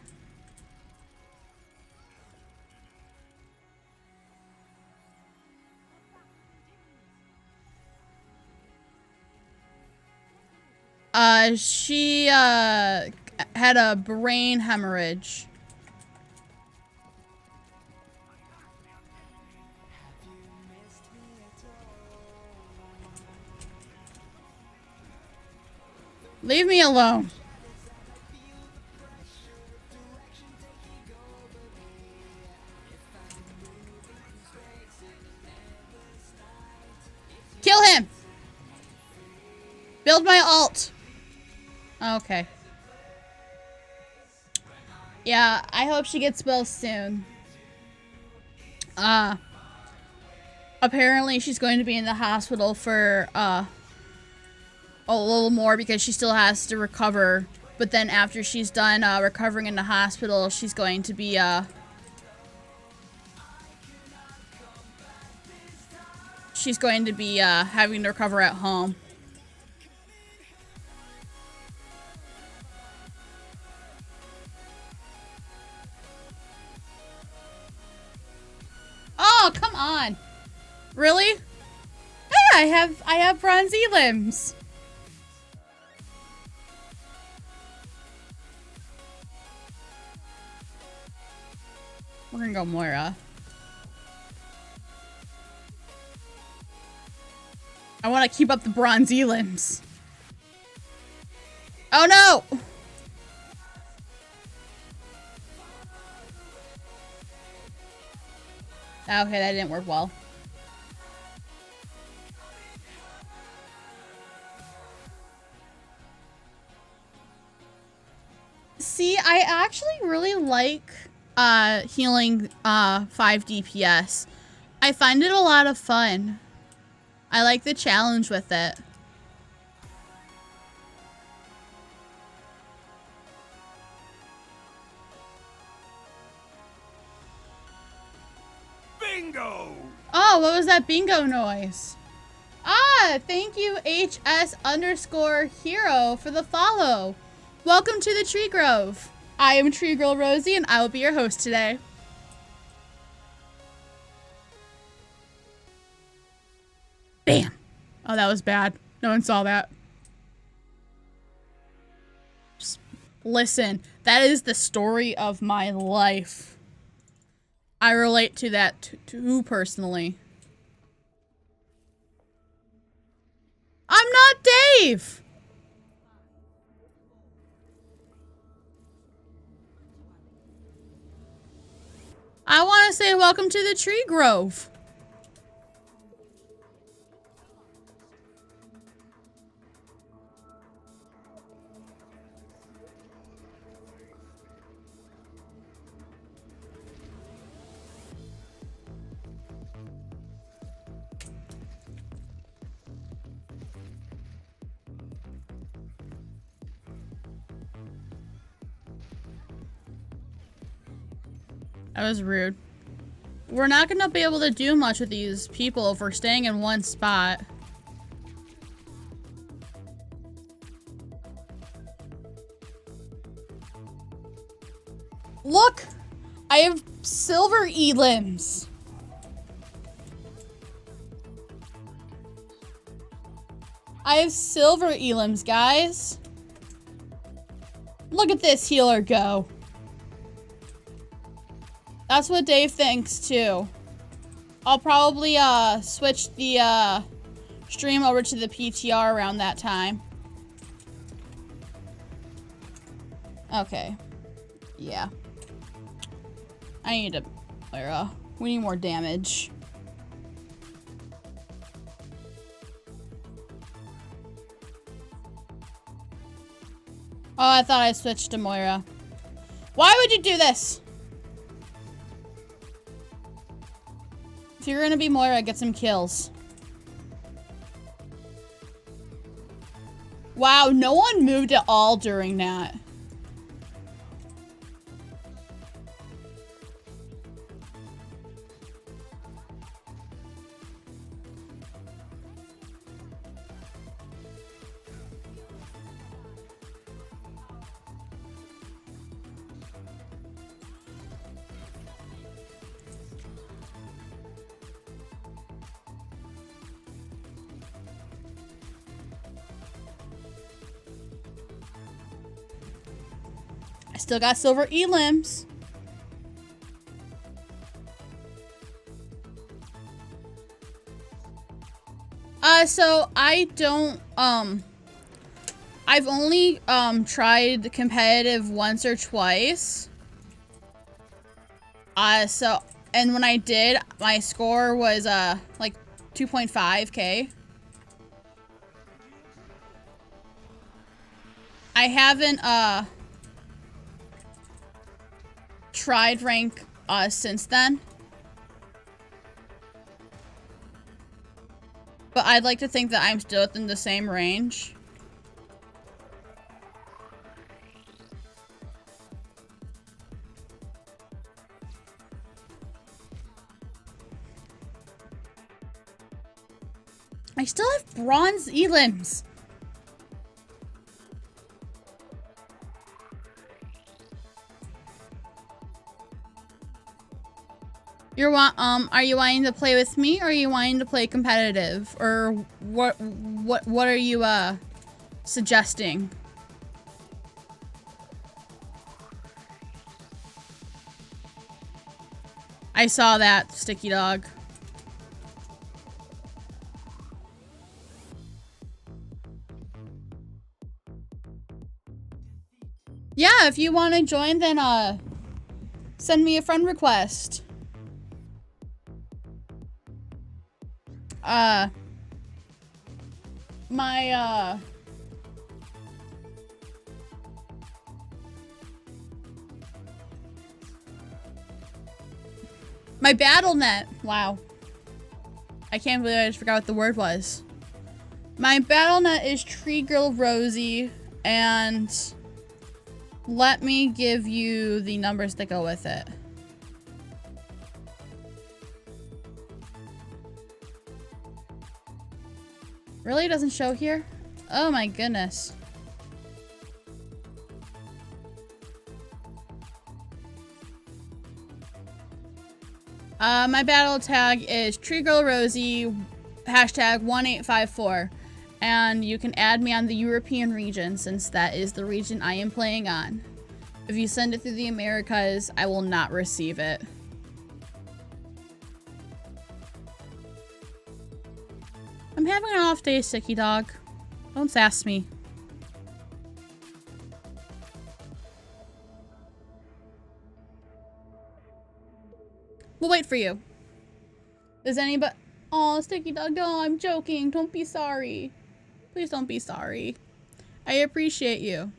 She, had a brain hemorrhage. Leave me alone. Kill him! Build my ult. Okay. Yeah, I hope she gets well soon. Apparently she's going to be in the hospital for, a little more because she still has to recover. But then after she's done, recovering in the hospital, she's going to be, having to recover at home. Oh, come on. Really? Yeah, I have bronzy limbs. We're gonna go Moira. I want to keep up the bronzy limbs. Oh no! Okay, that didn't work well. See, I actually really like healing 5 DPS. I find it a lot of fun. I like the challenge with it. Bingo! Oh, what was that bingo noise? Ah, thank you HS_hero for the follow. Welcome to the Tree Grove. I am TreegirlRosie and I will be your host today. Bam. Oh, that was bad. No one saw that. Just listen, that is the story of my life. I relate to that too personally. I'm not Dave! I want to say welcome to the Tree Grove. That was rude. We're not gonna be able to do much with these people if we're staying in one spot. Look! I have silver elims. I have silver elims, guys. Look at this healer go. That's what Dave thinks too. I'll probably switch the stream over to the PTR around that time. Okay. Yeah. I need to we need more damage. Oh, I thought I switched to Moira. Why would you do this? If you're gonna be Moira, get some kills. Wow, no one moved at all during that. I still got silver elims. So I don't, I've only, tried competitive once or twice. And when I did, my score was, like 2.5K. I haven't, tried rank, since then. But I'd like to think that I'm still within the same range. I still have bronze elims. Are you wanting to play with me, or are you wanting to play competitive? Or what are you, suggesting? I saw that, Sticky Dog. Yeah, if you want to join, then, send me a friend request. My BattleNet. Wow. I can't believe I just forgot what the word was. My BattleNet is TreegirlRosie, and let me give you the numbers that go with it. Really doesn't show here? Oh my goodness. My battle tag is TreegirlRosie #1854, and you can add me on the European region since that is the region I am playing on. If you send it through the Americas, I will not receive it. I'm having an off day, Sticky Dog. Don't sass me. We'll wait for you. Does anybody... Oh, Sticky Dog, no, I'm joking. Don't be sorry. Please don't be sorry. I appreciate you.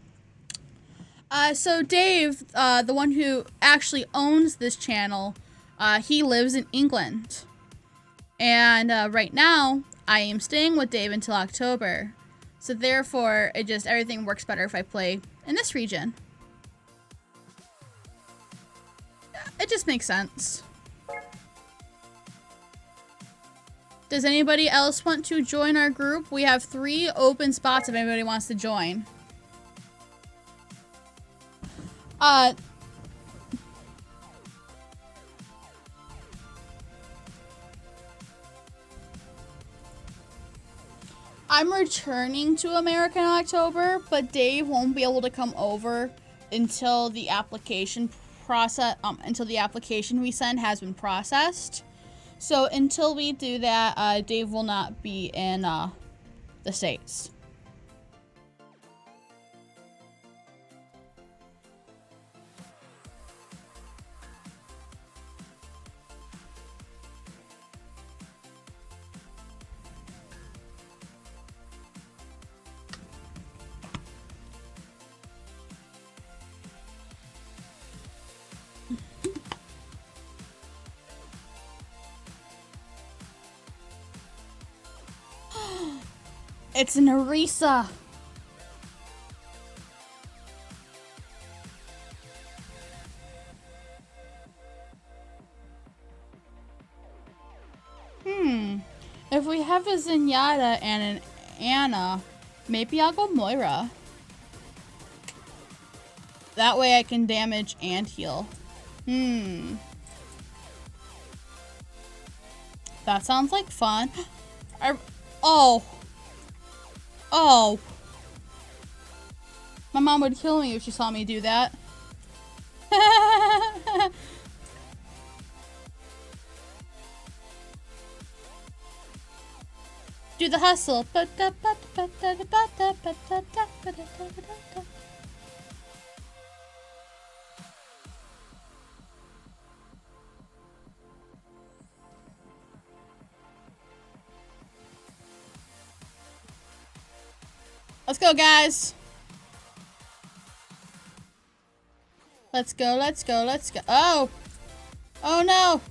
So Dave, the one who actually owns this channel, he lives in England. And right now, I am staying with Dave until October. So therefore, everything works better if I play in this region. It just makes sense. Does anybody else want to join our group? We have 3 open spots if anybody wants to join. I'm returning to America in October, but Dave won't be able to come over until the application we send has been processed. So until we do that, Dave will not be in the States. It's Nerissa. If we have a Zenyatta and an Anna, maybe I'll go Moira. That way I can damage and heal. That sounds like fun. Oh. My mom would kill me if she saw me do that. Do the hustle. Let's go, guys. Let's go, let's go, let's go. Oh! Oh no!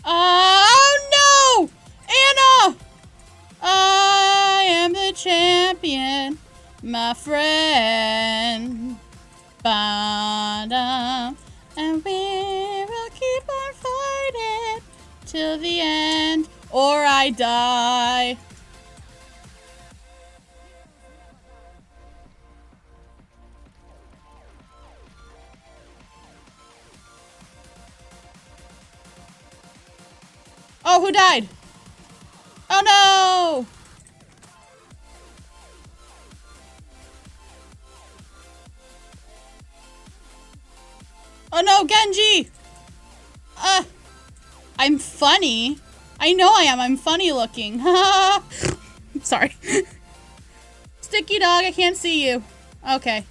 Oh no! Anna! I am the champion, my friend. Ba-dum. And we will keep on fighting till the end, or I die. Oh, who died? Oh no! Oh no, Genji! I'm funny. I know I am. I'm funny looking. Sorry. Sticky dog, I can't see you. Okay.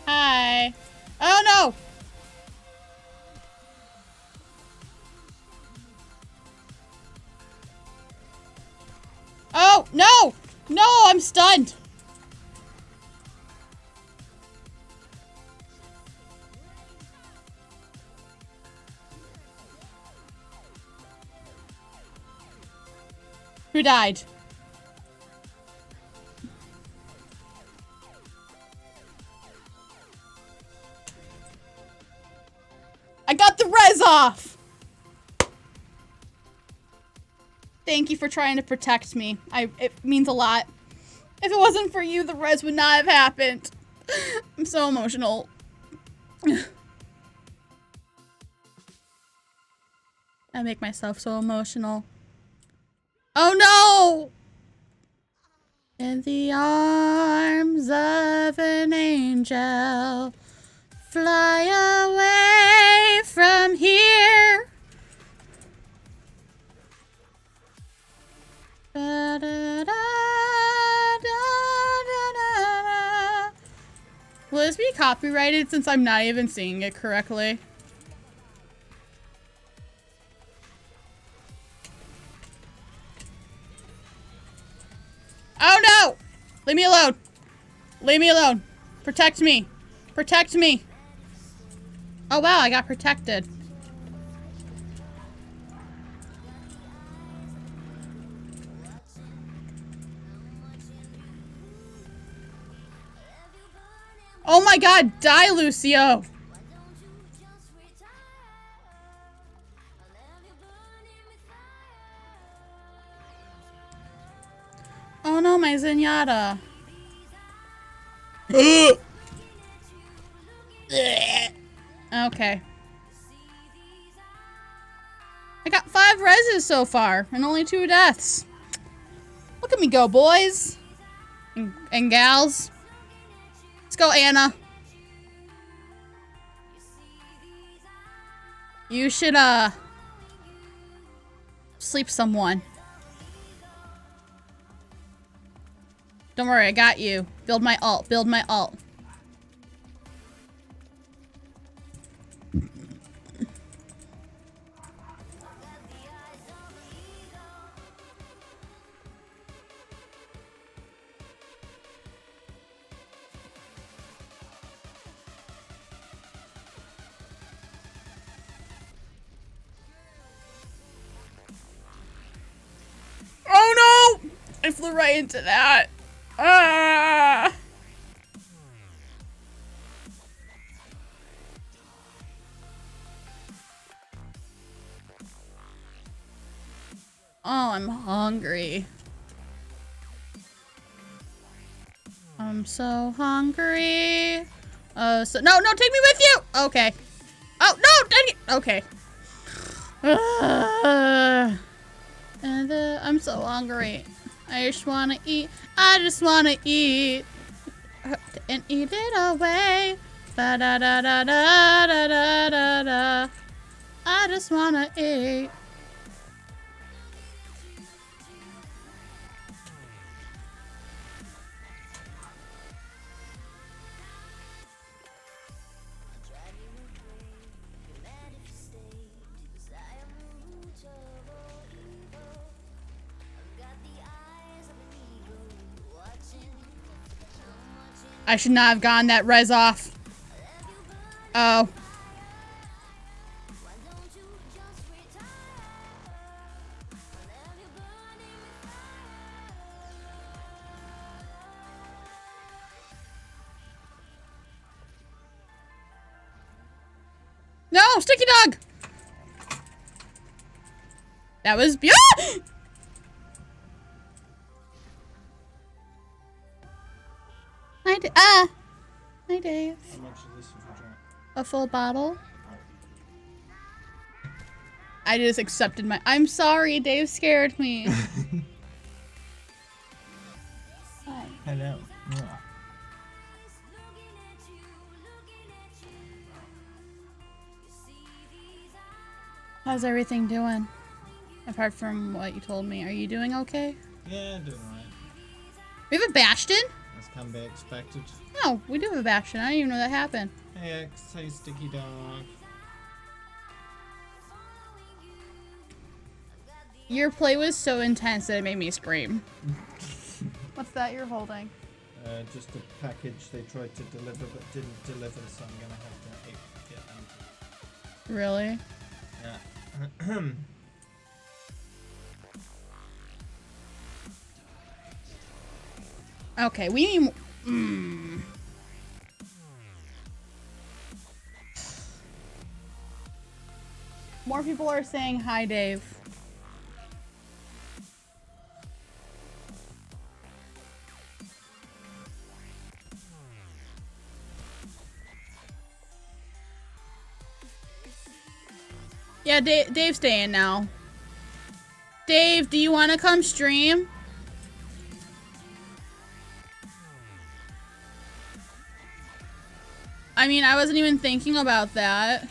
Hi. Oh no! Oh, no! No, I'm stunned. Who died? I got the res off! Thank you for trying to protect me. It means a lot. If it wasn't for you, the res would not have happened. I'm so emotional. I make myself so emotional. Oh no! In the arms of an angel, fly away from here. Da, da, da, da, da, da. Will this be copyrighted since I'm not even seeing it correctly? Oh no! Leave me alone! Leave me alone! Protect me! Protect me! Oh wow, I got protected. Oh my god, die, Lucio! Oh no, my Zenyatta. Okay. I got 5 reses so far, and only 2 deaths. Look at me go, boys. And gals. Let's go, Anna. You should, sleep someone. Don't worry, I got you. Build my ult, build my ult. Oh no! I flew right into that. Ah! Oh, I'm hungry. I'm so hungry. No, take me with you. Okay. Oh no, dang it. Okay. I'm so hungry. I just wanna eat. I just wanna eat and eat it away. Ba da da da da da da da da. I just wanna eat. I should not have gotten that res off. Oh. No, sticky dog. That was beautiful. Hi, Dave. How much is this if you drink? A full bottle. I just accepted my. I'm sorry, Dave scared me. Hi. Hello. Yeah. How's everything doing? Apart from what you told me, are you doing okay? Yeah, doing alright. We have a Bastion? As can be expected. Oh, we do have a Bastion. I didn't even know that happened. Hey X, hey Sticky Dog. Your play was so intense that it made me scream. What's that you're holding? Just a package they tried to deliver but didn't deliver, so I'm gonna have to get them to. Really? Yeah. Okay, we need. More people are saying hi, Dave. Yeah, Dave's staying now. Dave, do you want to come stream? I mean, I wasn't even thinking about that.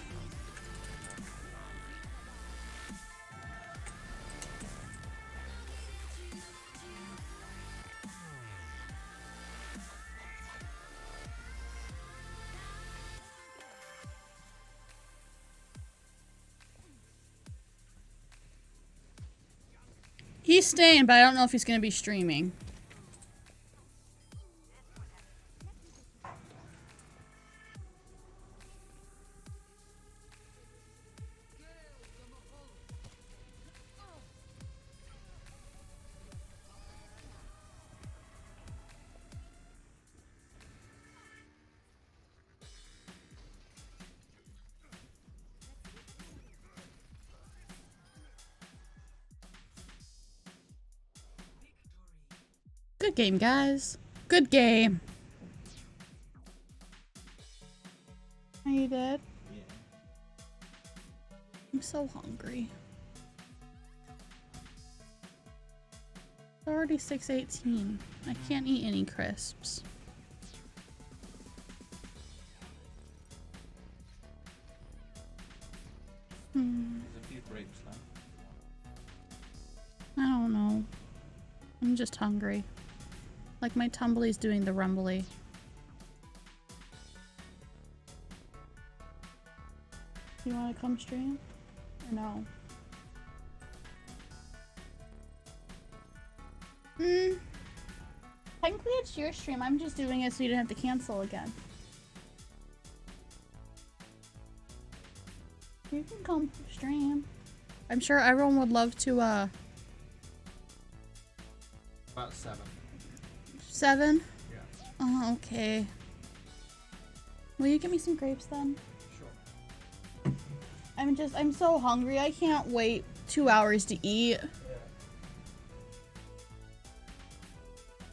He's staying, but I don't know if he's going to be streaming. Good game, guys. Good game. Oh, you did? Yeah. I'm so hungry. It's already 6:18. I can't eat any crisps. Hmm. There's a few grapes left. I don't know. I'm just hungry. Like my tumbly's doing the rumbly. You want to come stream? Or no? Technically it's your stream. I'm just doing it so you don't have to cancel again. You can come stream. I'm sure everyone would love to, About 7. 7? Yeah. Oh, okay. Will you give me some grapes then? Sure. I'm so hungry. I can't wait 2 hours to eat.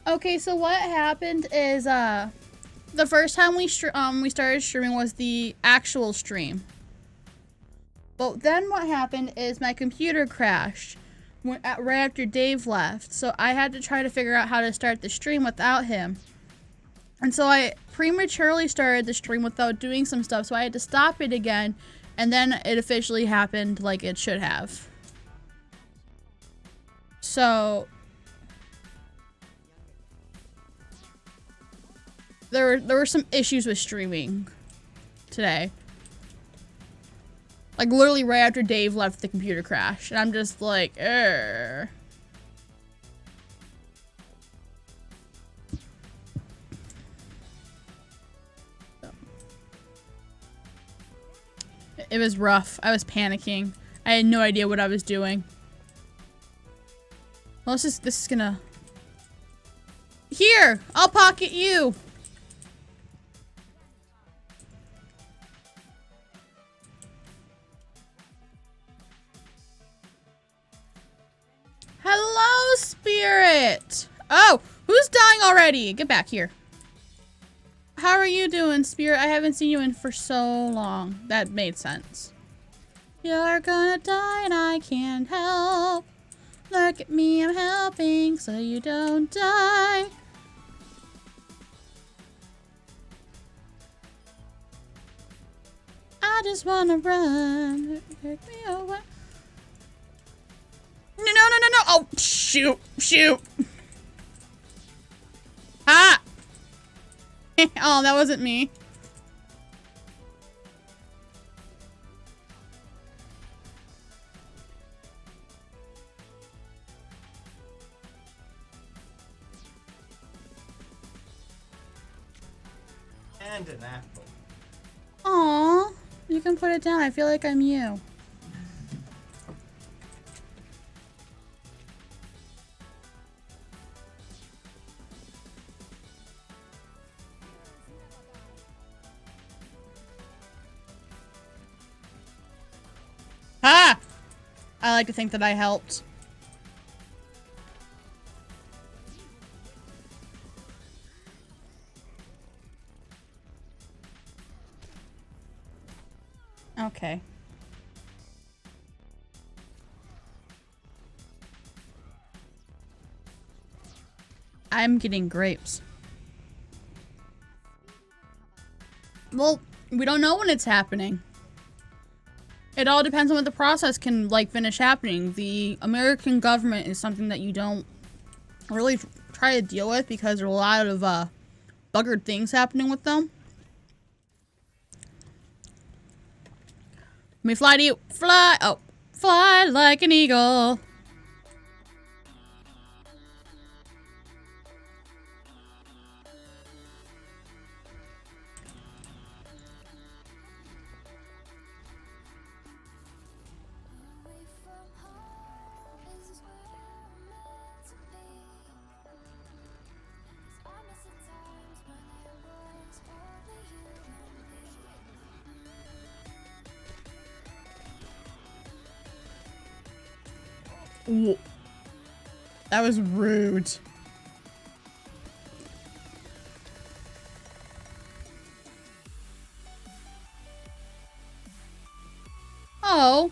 Okay, so what happened is, the first time we started streaming was the actual stream. But then what happened is my computer crashed right after Dave left. So I had to try to figure out how to start the stream without him. And so I prematurely started the stream without doing some stuff. So I had to stop it again. And then it officially happened like it should have. So there were some issues with streaming today. Like literally right after Dave left, the computer crashed. And I'm just like, It was rough. I was panicking. I had no idea what I was doing. Well, this is gonna... Here! I'll pocket you! Hello, Spirit! Oh, who's dying already? Get back here. How are you doing, Spirit? I haven't seen you in for so long. That made sense. You're gonna die and I can't help. Look at me, I'm helping so you don't die. I just wanna run. Take me away. No. Oh, shoot. Ah! Oh, that wasn't me. And an apple. Aw, you can put it down. I feel like I'm you. Ah! I like to think that I helped. Okay. I'm getting grapes. Well, we don't know when it's happening. It all depends on what the process can, like, finish happening. The American government is something that you don't really try to deal with because there are a lot of, buggered things happening with them. Let me fly to you. Fly! Oh. Fly like an eagle. Ooh. That was rude. Oh.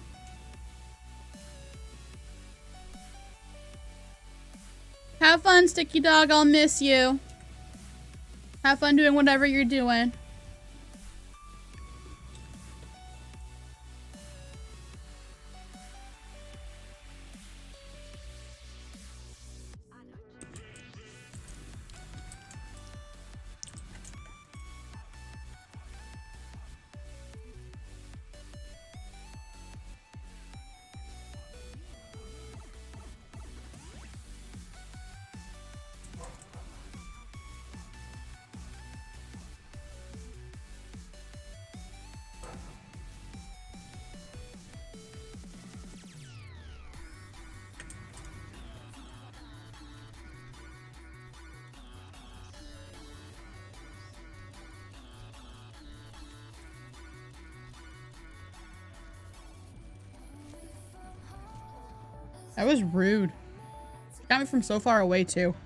Have fun, Sticky Dog. I'll miss you. Have fun doing whatever you're doing. That was rude. Got me from so far away, too.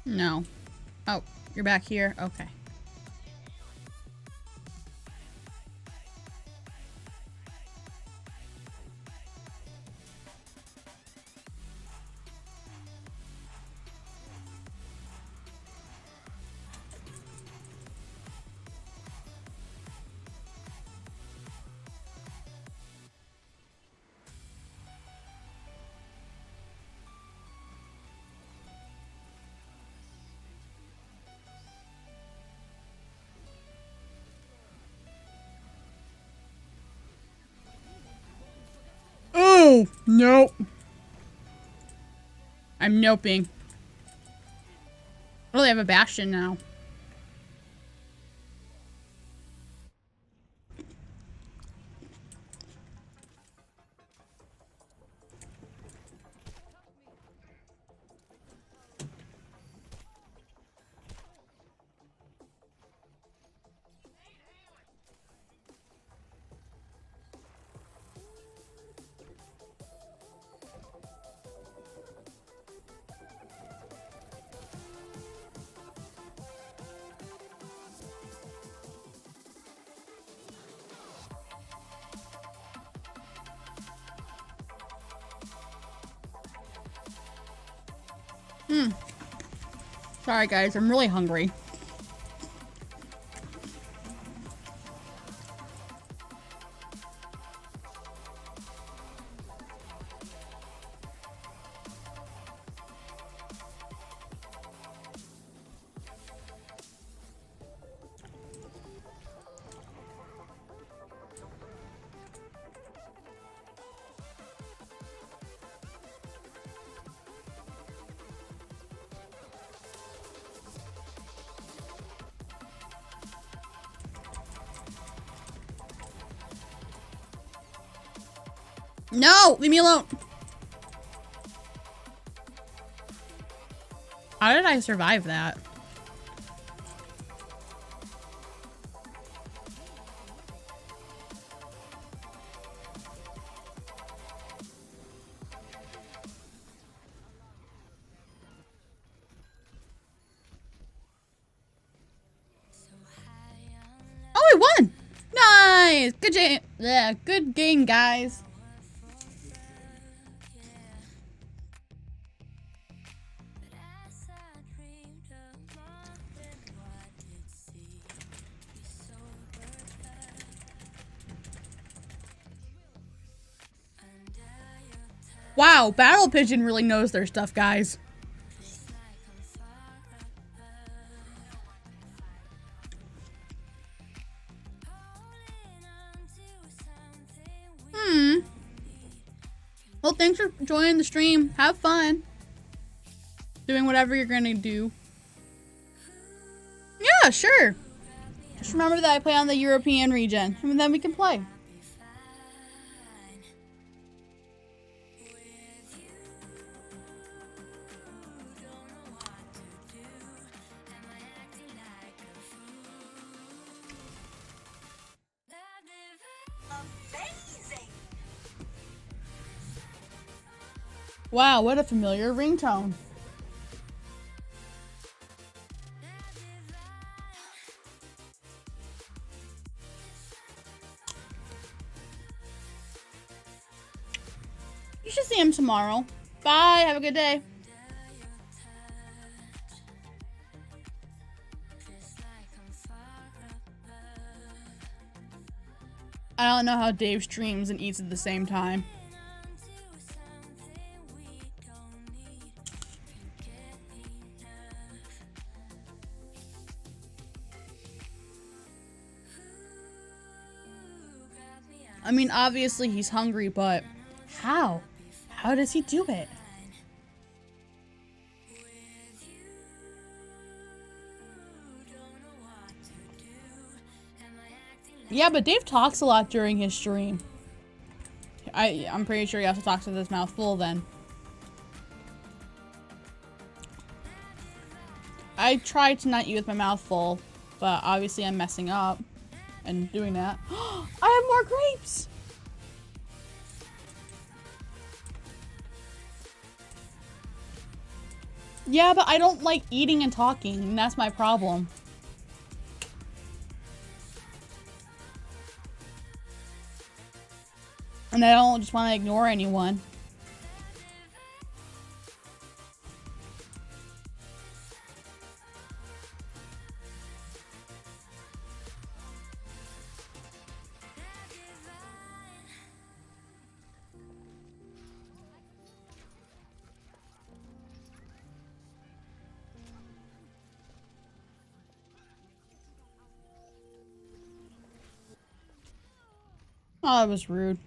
No. Oh, you're back here? Okay. Oh, nope. I'm noping. Oh, they have a bastion now. Sorry, guys. I'm really hungry. No! Leave me alone! How did I survive that? Oh, I won! Nice! Good game. Yeah, good game, guys. Wow, Battle Pigeon really knows their stuff, guys. thanks for joining the stream. Have fun doing whatever you're gonna do. Yeah, sure. Just remember that I play on the European region, and then we can play. Wow, what a familiar ringtone. You should see him tomorrow. Bye, have a good day. I don't know how Dave streams and eats at the same time. I mean, obviously he's hungry, but how? How does he do it? Yeah, but Dave talks a lot during his stream. I'm pretty sure he also talks with his mouth full then. I try to not eat with my mouth full, but obviously I'm messing up and doing that. I have more grapes! Yeah, but I don't like eating and talking, and that's my problem. And I don't just want to ignore anyone. Oh, that was rude.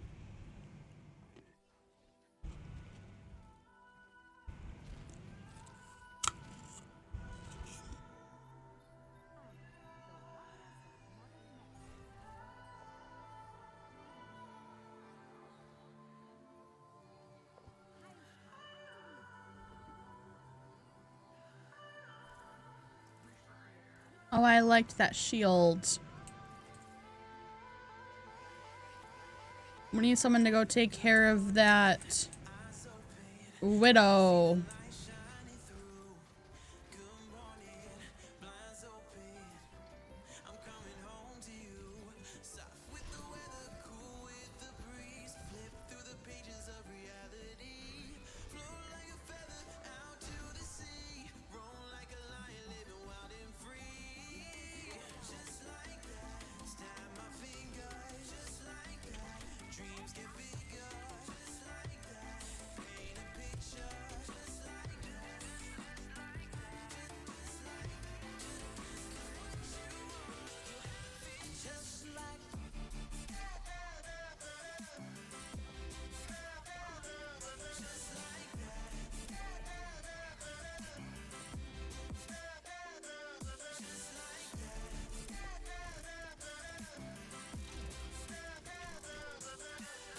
Oh, I liked that shield. We need someone to go take care of that widow.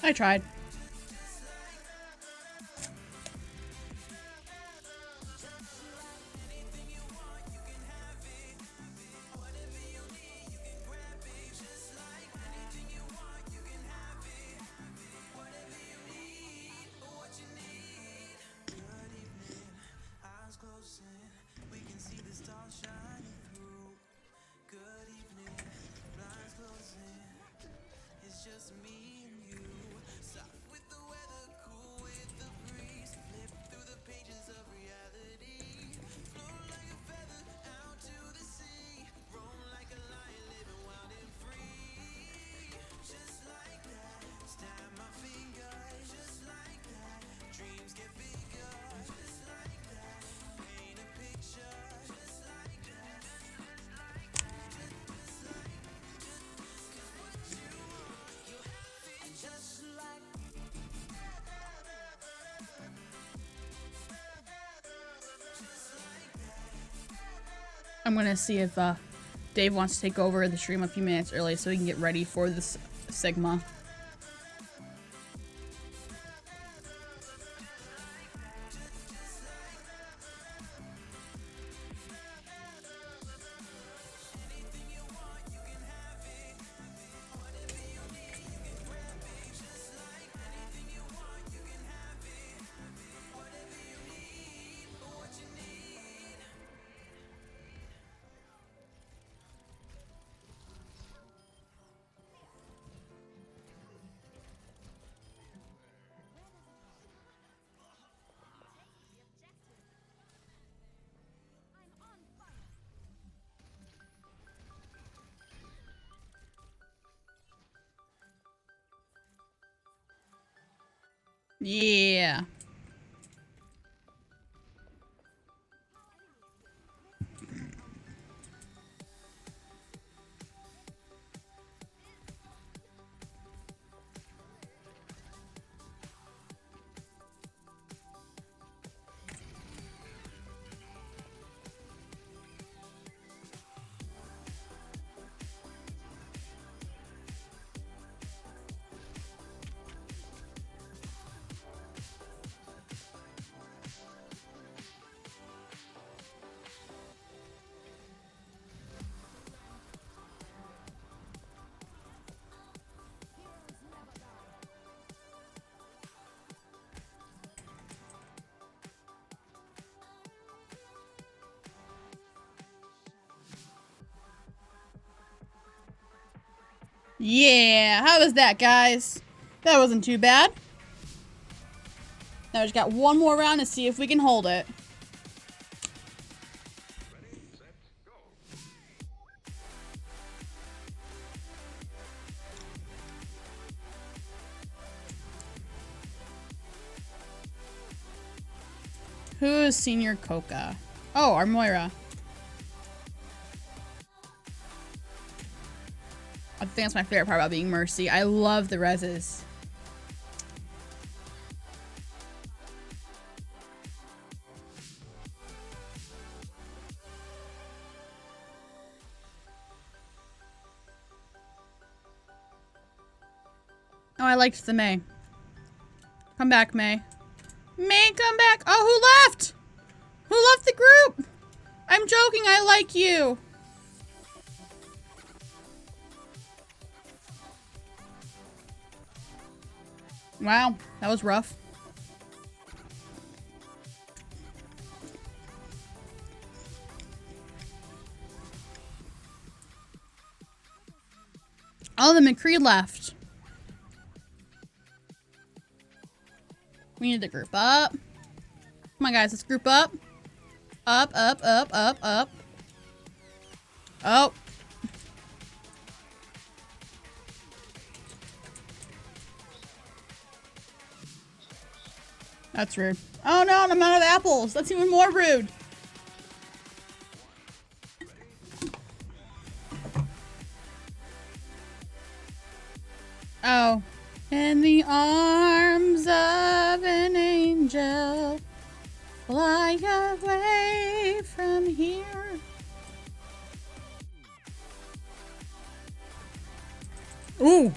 I tried. I'm gonna see if Dave wants to take over the stream a few minutes early so we can get ready for this Sigma. Yeah. Yeah, how was that, guys? That wasn't too bad. Now we just got one more round to see if we can hold it. Who is Senior Coca? Oh, our Moira. I think that's my favorite part about being Mercy. I love the reses. Oh, I liked the May. Come back, May. May, come back. Oh, who left? Who left the group? I'm joking. I like you. Wow, that was rough. Oh, the McCree left. We need to group up. Come on, guys, let's group up. Up, up, up, up, up. Oh. That's rude. Oh no, I'm out of apples. That's even more rude. Oh. In the arms of an angel, fly away from here. Ooh.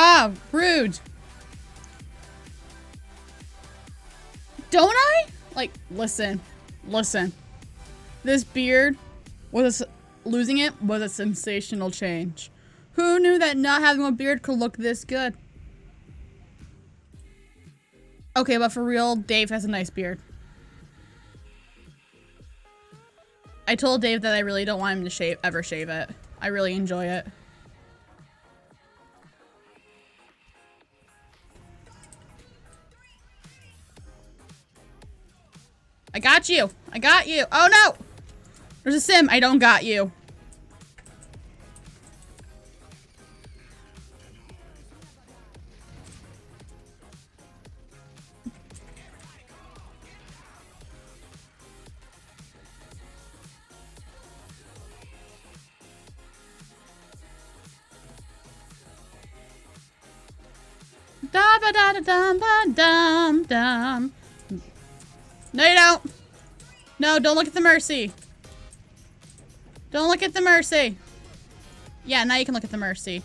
Ah, rude. Don't I? Like, listen. This beard losing it was a sensational change. Who knew that not having a beard could look this good? Okay, but for real, Dave has a nice beard. I told Dave that I really don't want him to ever shave it. I really enjoy it. I got you. I got you. Oh no! There's a sim. I don't got you. Da ba da da dum ba dum dum. No, you don't. No, don't look at the mercy. Don't look at the mercy. Yeah, now you can look at the mercy.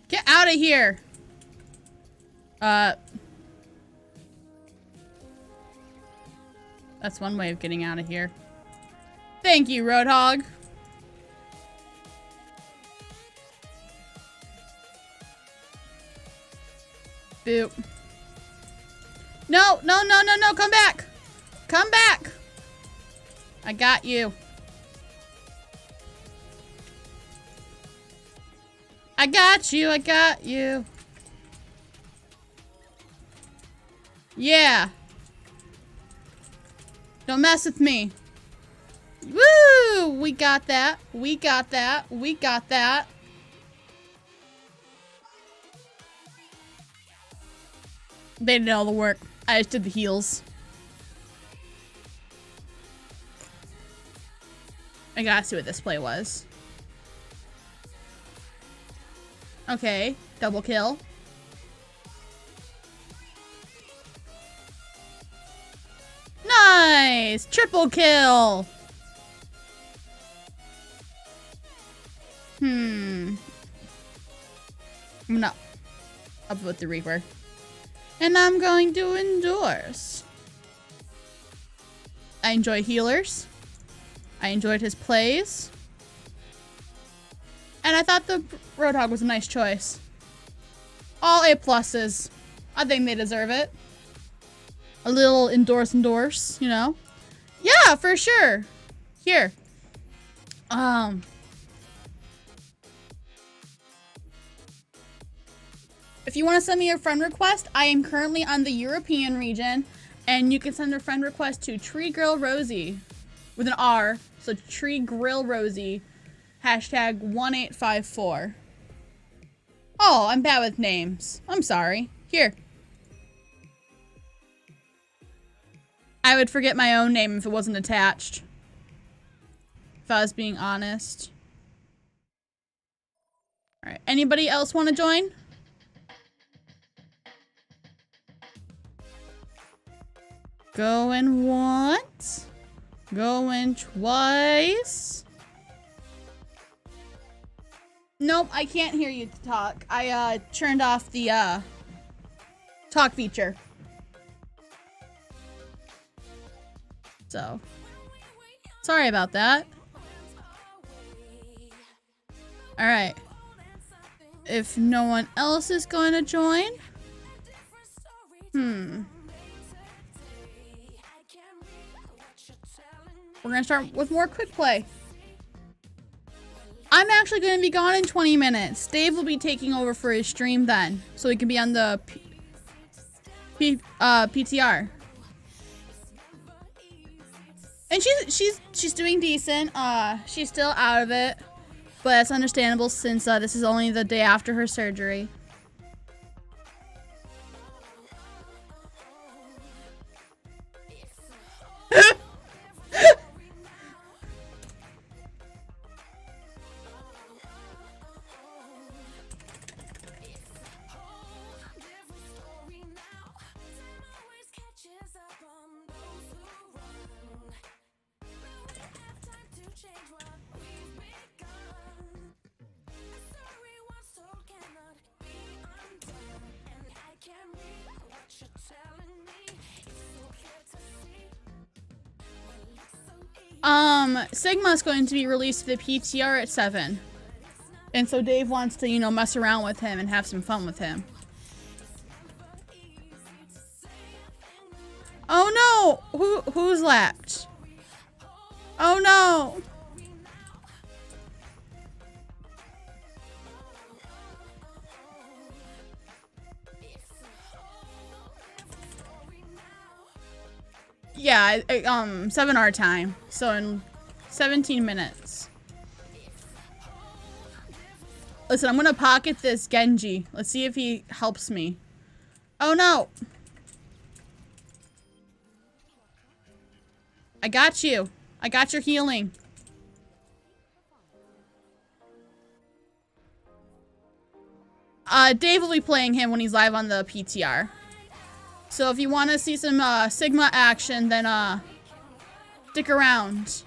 Get out of here. That's one way of getting out of here. Thank you, Roadhog. Boop. No, no, no, no, no, come back. Come back. I got you. I got you, I got you. Yeah. Don't mess with me. Woo! We got that. We got that. We got that. They did all the work. I just did the heals. I gotta see what this play was. Okay, double kill. Nice! Triple kill! I'm gonna up with the Reaper. And I'm going to endorse. I enjoy healers. I enjoyed his plays. And I thought the Roadhog was a nice choice. All A pluses. I think they deserve it. A little endorse, you know? Yeah, for sure. Here. If you want to send me a friend request, I am currently on the European region, and you can send a friend request to TreegirlRosie with an R. So TreegirlRosie, hashtag 1854. Oh, I'm bad with names. I'm sorry. Here. I would forget my own name if it wasn't attached. If I was being honest. Alright, anybody else want to join? Going once. Going twice. Nope, I can't hear you talk. I turned off the talk feature. So, sorry about that. Alright. If no one else is going to join. We're going to start with more quick play. I'm actually going to be gone in 20 minutes. Dave will be taking over for his stream then. So he can be on the PTR. And she's doing decent. She's still out of it. But that's understandable since this is only the day after her surgery. Sigma's going to be released to the PTR at 7. And so Dave wants to, you know, mess around with him and have some fun with him. Oh no! Who's lapped? Oh no! Yeah, 7 our time. So in 17 minutes. Listen, I'm gonna pocket this Genji. Let's see if he helps me. Oh no! I got you. I got your healing. Dave will be playing him when he's live on the PTR. So if you want to see some Sigma action, then stick around.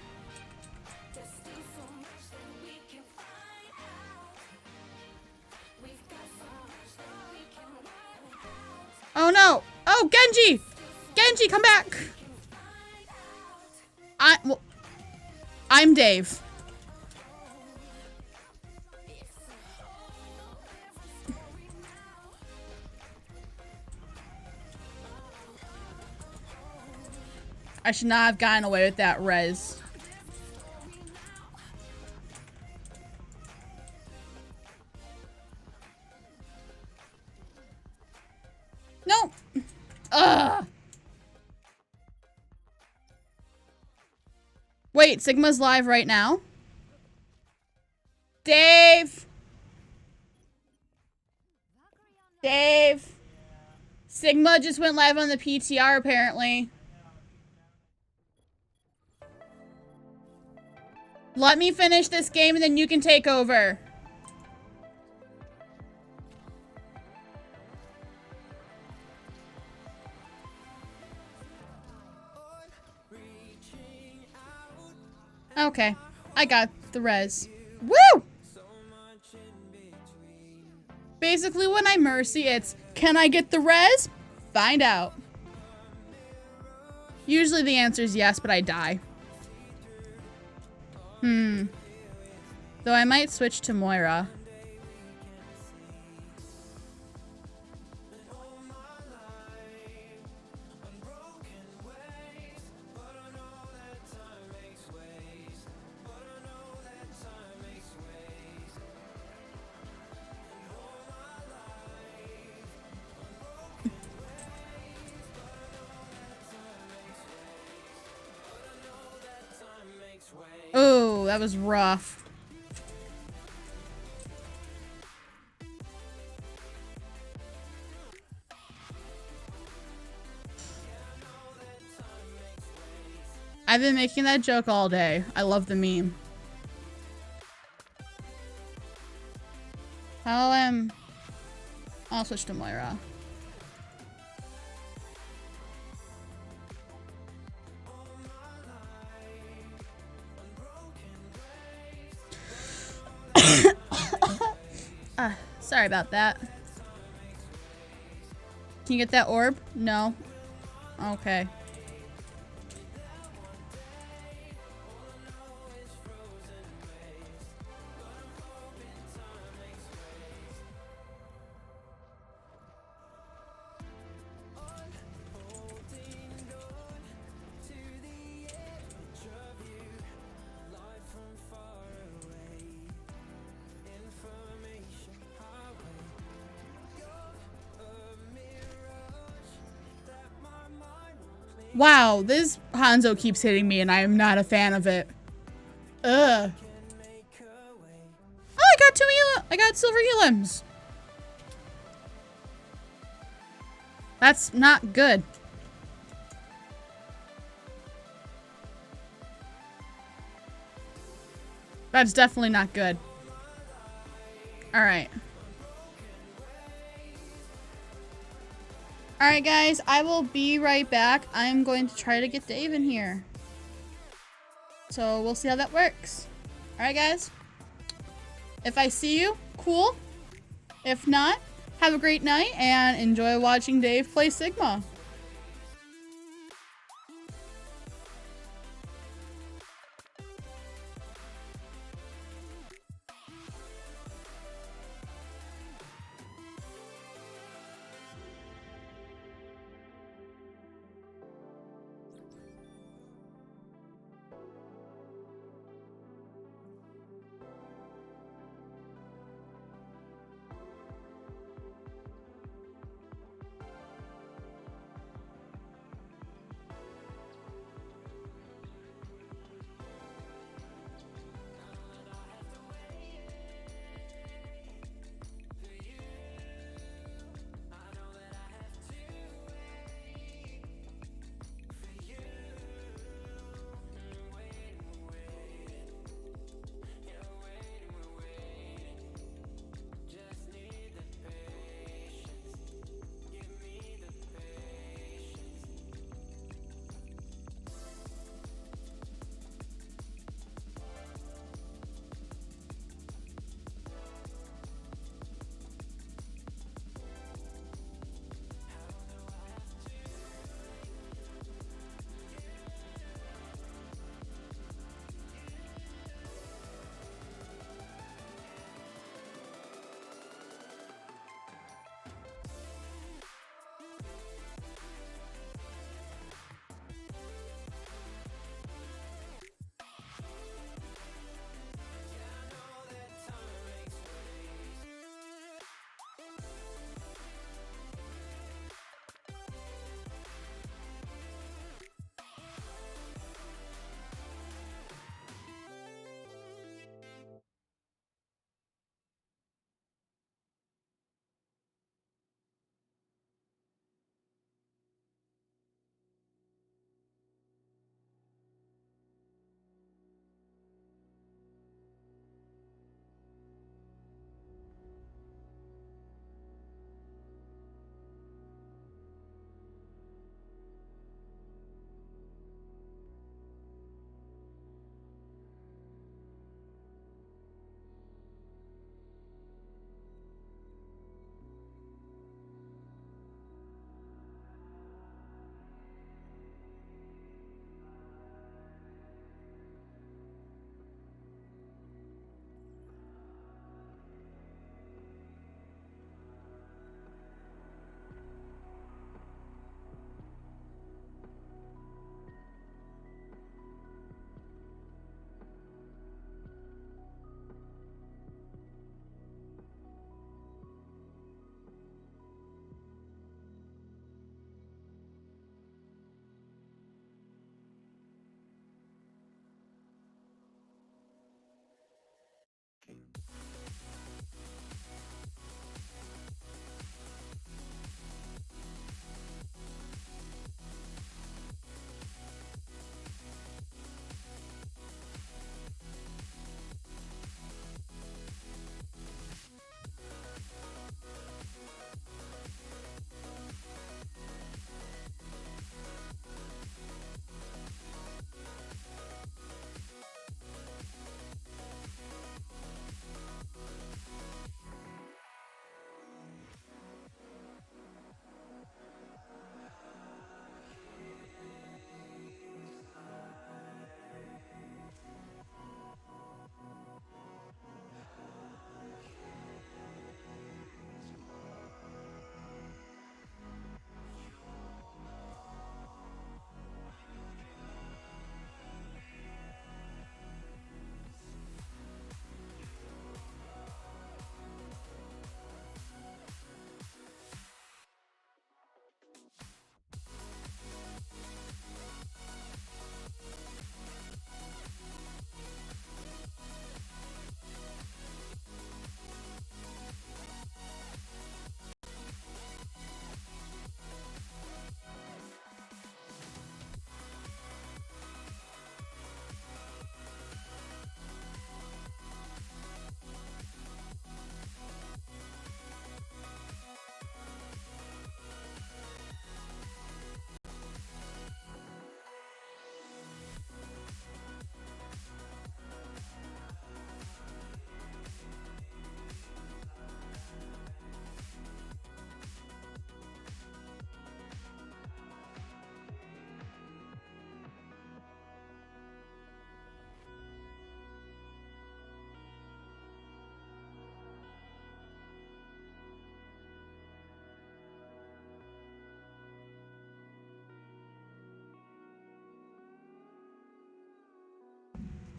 Oh no! Oh, Genji! Genji, come back! I'm Dave. I should not have gotten away with that res. No! Ugh! Wait, Sigma's live right now? Dave! Dave! Sigma just went live on the PTR, apparently. Let me finish this game and then you can take over. Okay, I got the res. Woo! Basically, when I mercy, it's, can I get the res? Find out. Usually the answer is yes, but I die. Though I might switch to Moira. Oh, that was rough. I've been making that joke all day. I love the meme. I'll switch to Moira. Sorry about that. Can you get that orb? No. Okay. Wow, this Hanzo keeps hitting me and I am not a fan of it. Ugh. Oh, I got silver elims. That's not good. That's definitely not good. All right. Alright guys, I will be right back. I'm going to try to get Dave in here. So we'll see how that works. Alright guys. If I see you, cool. If not, have a great night and enjoy watching Dave play Sigma.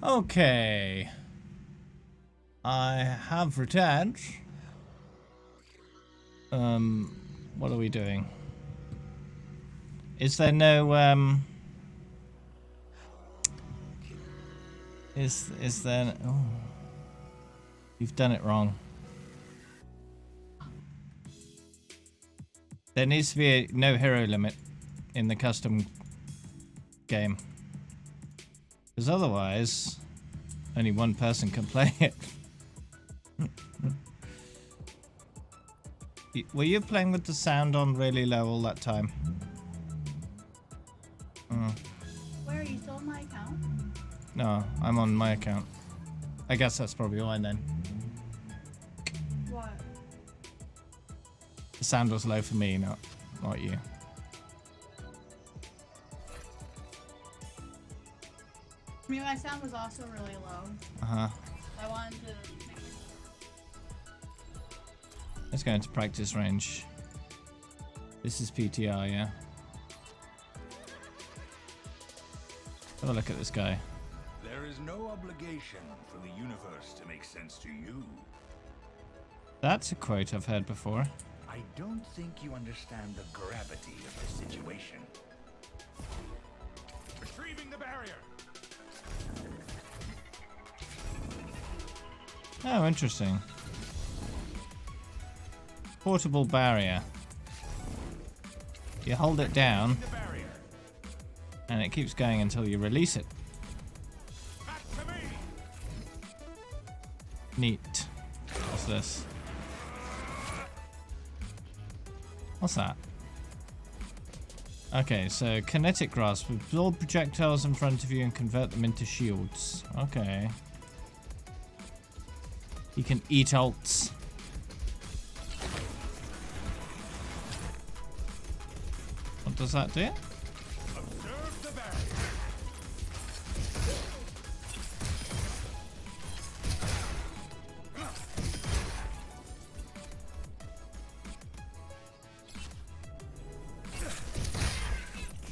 Okay. I have returned. What are we doing? Is there no is there oh, you've done it wrong. There needs to be a no hero limit in the custom game. Because otherwise only one person can play it. Were you playing with the sound on really low all that time? Where are you still on my account? No, I'm on my account. I guess that's probably why then. What? The sound was low for me, not you. I mean, my sound was also really low. Uh-huh. I wanted to make it. Let's go into practice range. This is PTR, yeah? Have a look at this guy. There is no obligation for the universe to make sense to you. That's a quote I've heard before. I don't think you understand the gravity of the situation. Retrieving the barrier. Oh, interesting. Portable barrier. You hold it down, The barrier. and it keeps going until you release it. Back to me. Neat. What's this? What's that? Okay, so kinetic grasp. Absorb projectiles in front of you and convert them into shields. Okay. You can eat ults. What does that do? Observe the barrier.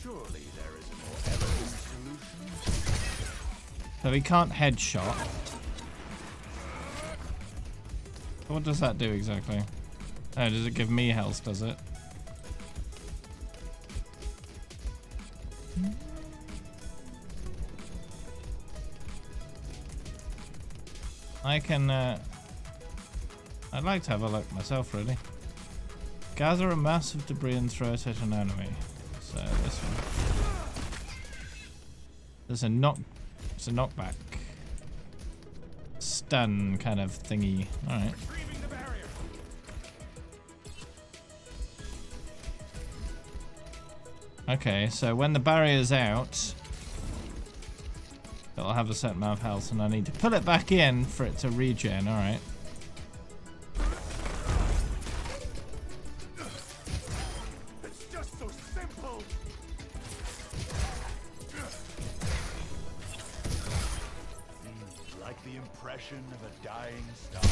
Surely there is a more elegant solution. So he can't headshot. What does that do exactly? Oh, does it give me health, does it? I can, I'd like to have a look myself, really. Gather a mass of debris and throw it at an enemy. So, this one. There's it's a knockback. Stun kind of thingy. Alright. Retrieving the barrier. Okay, so when the barrier's out, it'll have a certain amount of health, and I need to pull it back in for it to regen. Alright. It's just so simple. Like the impression of a dying star.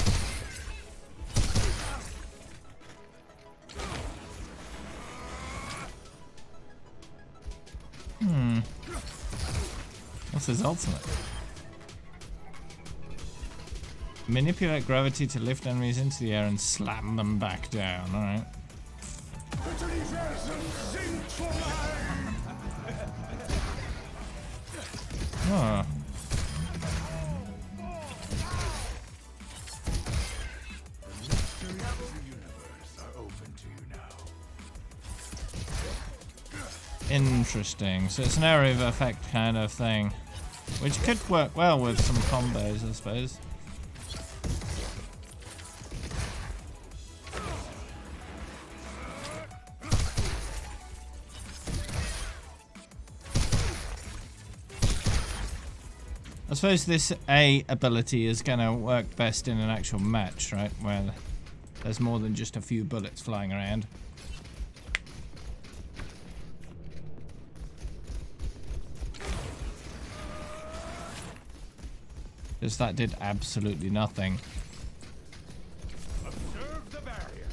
What's his ultimate? Manipulate gravity to lift enemies into the air and slam them back down. Alright. Oh. Interesting. So it's an area of effect kind of thing. Which could work well with some combos, I suppose. I suppose this A ability is going to work best in an actual match, right? Where there's more than just a few bullets flying around. Because that did absolutely nothing. Observe the barrier.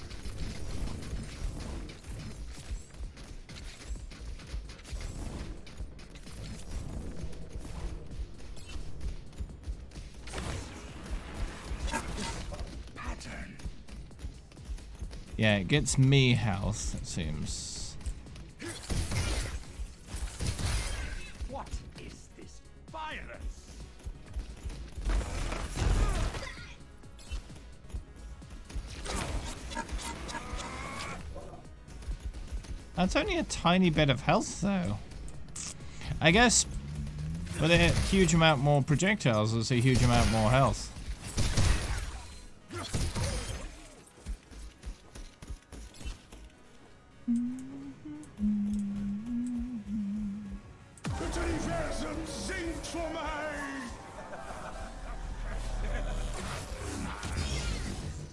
Yeah, it gets me health, it seems. What is this violence? That's only a tiny bit of health, though. I guess with a huge amount more projectiles, there's a huge amount more health.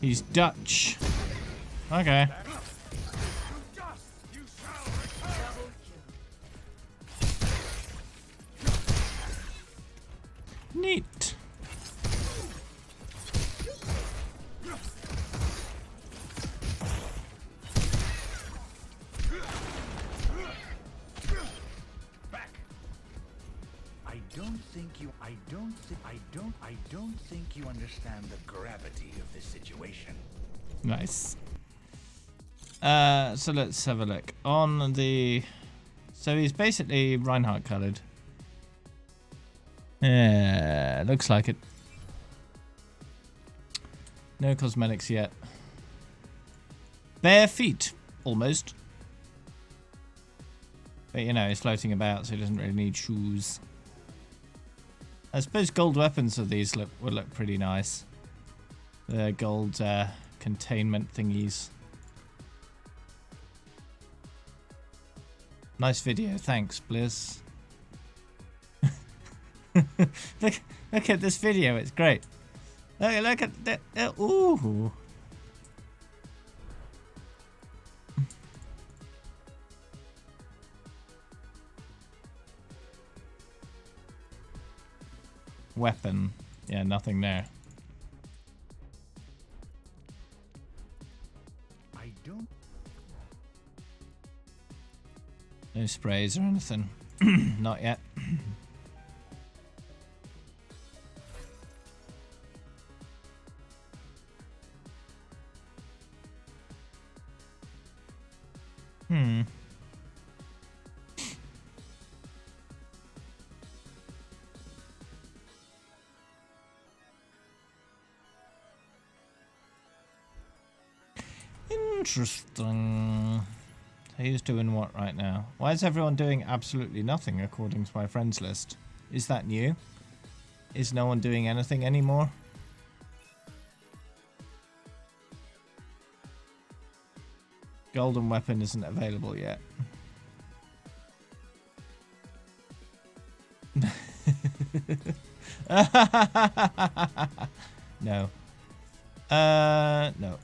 He's Dutch. Okay. Neat. I don't think you understand the gravity of this situation. Nice. So let's have a look. On the... So he's basically Reinhardt coloured. Yeah, looks like it. No cosmetics yet. Bare feet, almost. But you know, he's floating about, so he doesn't really need shoes. I suppose gold weapons of these would look pretty nice. The gold containment thingies. Nice video, thanks, Blizz. look at this video, it's great. Look at that. Ooh. Weapon. Yeah, nothing there. I don't. No sprays or anything. Not yet. Interesting. Who's doing what right now? Why is everyone doing absolutely nothing according to my friends list? Is that new? Is no one doing anything anymore? Golden weapon isn't available yet. No. No.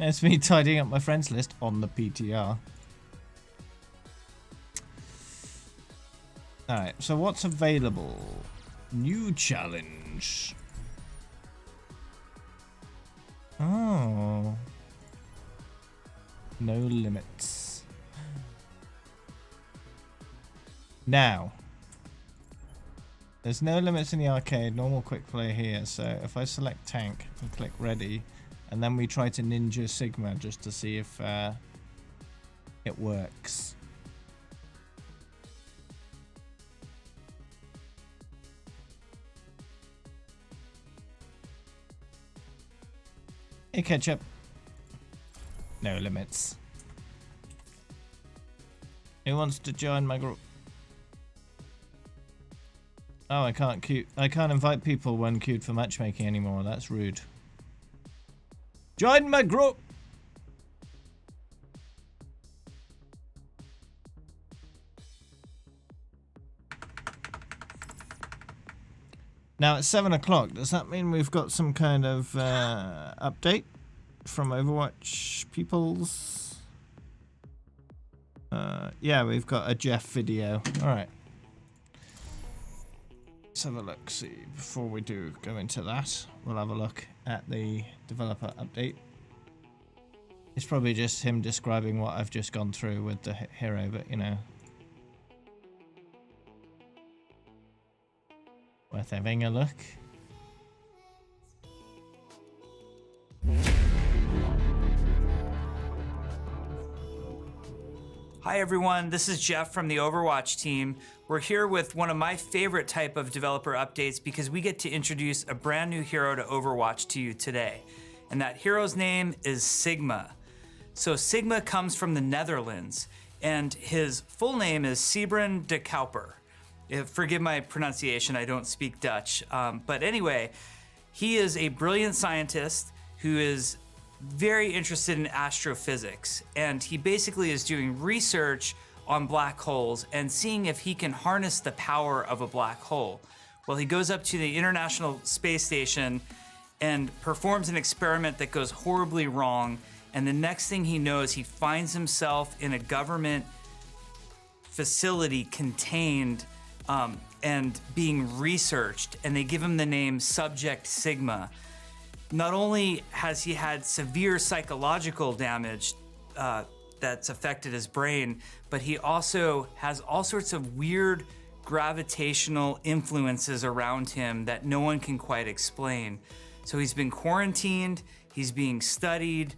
It's me tidying up my friends list on the PTR. Alright, so what's available? New challenge. Oh. No limits. Now. There's no limits in the arcade, normal quick play here, so if I select tank and click ready, and then we try to Ninja Sigma just to see if it works. Hey Ketchup. No limits. Who wants to join my group? Oh, I can't invite people when queued for matchmaking anymore. That's rude. Join my group. Now it's 7 o'clock. Does that mean we've got some kind of update from Overwatch peoples? Yeah, we've got a Jeff video. All right. Let's have a look, see, before we do go into that, we'll have a look at the developer update. It's probably just him describing what I've just gone through with the hero, but you know. Worth having a look. Hi everyone, this is Jeff from the Overwatch team. We're here with one of my favorite type of developer updates because we get to introduce a brand new hero to Overwatch to you today. And that hero's name is Sigma. So Sigma comes from the Netherlands, and his full name is Sybren de Kauper. Forgive my pronunciation, I don't speak Dutch. But anyway, he is a brilliant scientist who is very interested in astrophysics, and he basically is doing research on black holes and seeing if he can harness the power of a black hole. Well, he goes up to the International Space Station and performs an experiment that goes horribly wrong, and the next thing he knows, he finds himself in a government facility contained and being researched, and they give him the name Subject Sigma. Not only has he had severe psychological damage that's affected his brain, but he also has all sorts of weird gravitational influences around him that no one can quite explain. So he's been quarantined, he's being studied,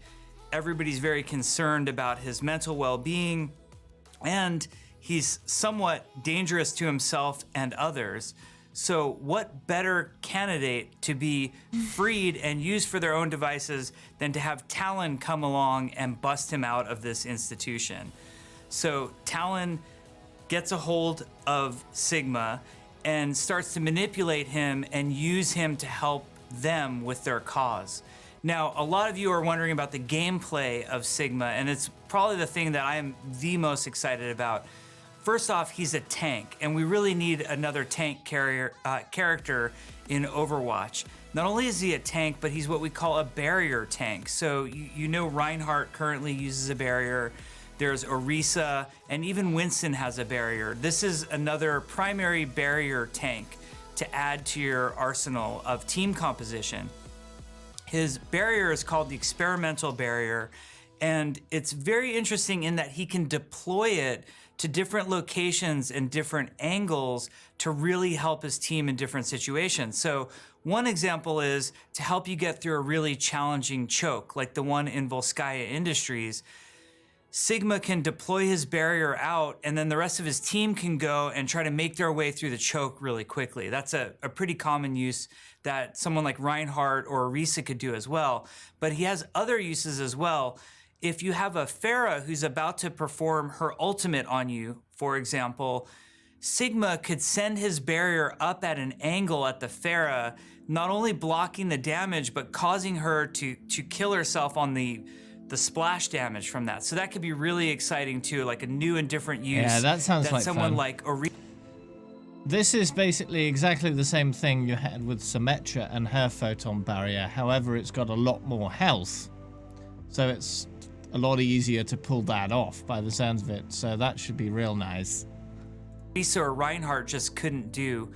everybody's very concerned about his mental well-being, and he's somewhat dangerous to himself and others. So what better candidate to be freed and used for their own devices than to have Talon come along and bust him out of this institution? So Talon gets a hold of Sigma and starts to manipulate him and use him to help them with their cause. Now, a lot of you are wondering about the gameplay of Sigma, and it's probably the thing that I am the most excited about. First off, he's a tank, and we really need another tank character in Overwatch. Not only is he a tank, but he's what we call a barrier tank. So you know Reinhardt currently uses a barrier. There's Orisa, and even Winston has a barrier. This is another primary barrier tank to add to your arsenal of team composition. His barrier is called the experimental barrier, and it's very interesting in that he can deploy it to different locations and different angles to really help his team in different situations. So one example is to help you get through a really challenging choke, like the one in Volskaya Industries. Sigma can deploy his barrier out, and then the rest of his team can go and try to make their way through the choke really quickly. That's a pretty common use that someone like Reinhardt or Orisa could do as well. But he has other uses as well. If you have a Pharah who's about to perform her ultimate on you, for example, Sigma could send his barrier up at an angle at the Pharah, not only blocking the damage, but causing her to kill herself on the splash damage from that. So that could be really exciting too, like a new and different use. Yeah, that sounds like someone fun. like Orisa. This is basically exactly the same thing you had with Symmetra and her photon barrier. However, it's got a lot more health. So it's a lot easier to pull that off by the sounds of it. So that should be real nice. Orisa or Reinhardt just couldn't do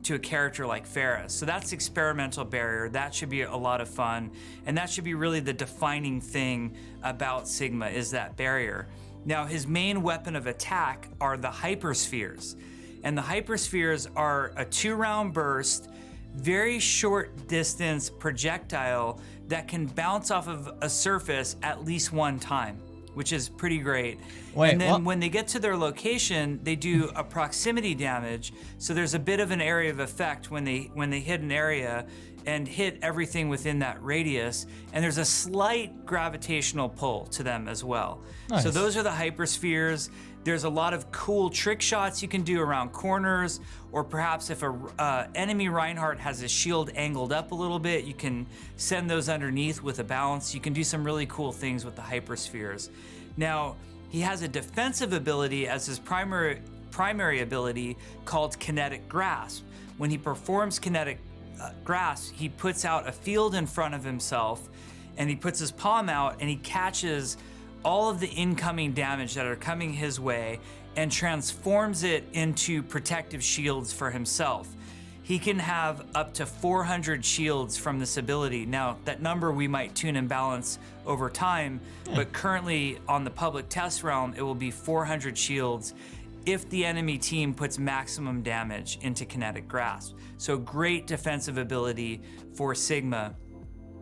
to a character like Pharah. So that's experimental barrier. That should be a lot of fun. And that should be really the defining thing about Sigma is that barrier. Now, his main weapon of attack are the hyperspheres. And the hyperspheres are a 2-round burst, very short distance projectile that can bounce off of a surface at least one time, which is pretty great. Wait, and then what? when they get to their location, they do a proximity damage. So there's a bit of an area of effect when they hit an area and hit everything within that radius. And there's a slight gravitational pull to them as well. Nice. So those are the hyperspheres. There's a lot of cool trick shots you can do around corners, or perhaps if a enemy Reinhardt has his shield angled up a little bit, you can send those underneath with a bounce. You can do some really cool things with the hyperspheres. Now, he has a defensive ability as his primary ability called Kinetic Grasp. When he performs Kinetic Grasp, he puts out a field in front of himself, and he puts his palm out and he catches all of the incoming damage that are coming his way and transforms it into protective shields for himself. He can have up to 400 shields from this ability. Now, that number we might tune and balance over time, but currently on the public test realm, it will be 400 shields if the enemy team puts maximum damage into Kinetic Grasp. So great defensive ability for Sigma.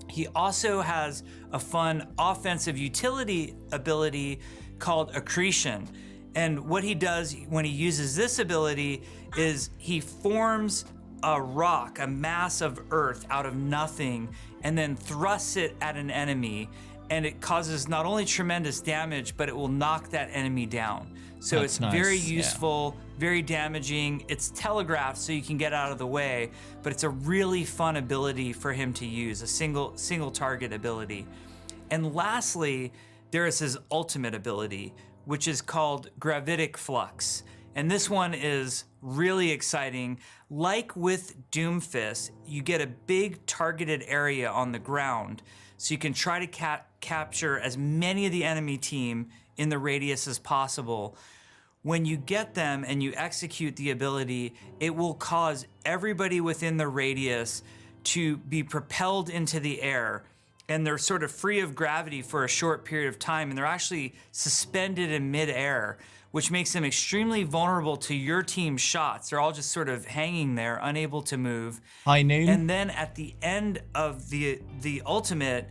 He also has a fun offensive utility ability called accretion. And what he does when he uses this ability is he forms a rock, a mass of earth out of nothing, and then thrusts it at an enemy. And it causes not only tremendous damage, but it will knock that enemy down. So That's it's nice, very yeah. useful, very damaging. It's telegraphed so you can get out of the way, but it's a really fun ability for him to use, a single target ability. And lastly, there is his ultimate ability, which is called Gravitic Flux. And this one is really exciting. Like with Doomfist, you get a big targeted area on the ground, so you can try to capture as many of the enemy team in the radius as possible. When you get them and you execute the ability, it will cause everybody within the radius to be propelled into the air, and they're sort of free of gravity for a short period of time, and they're actually suspended in midair, which makes them extremely vulnerable to your team's shots. They're all just sort of hanging there, unable to move. High noon. And then at the end of the ultimate,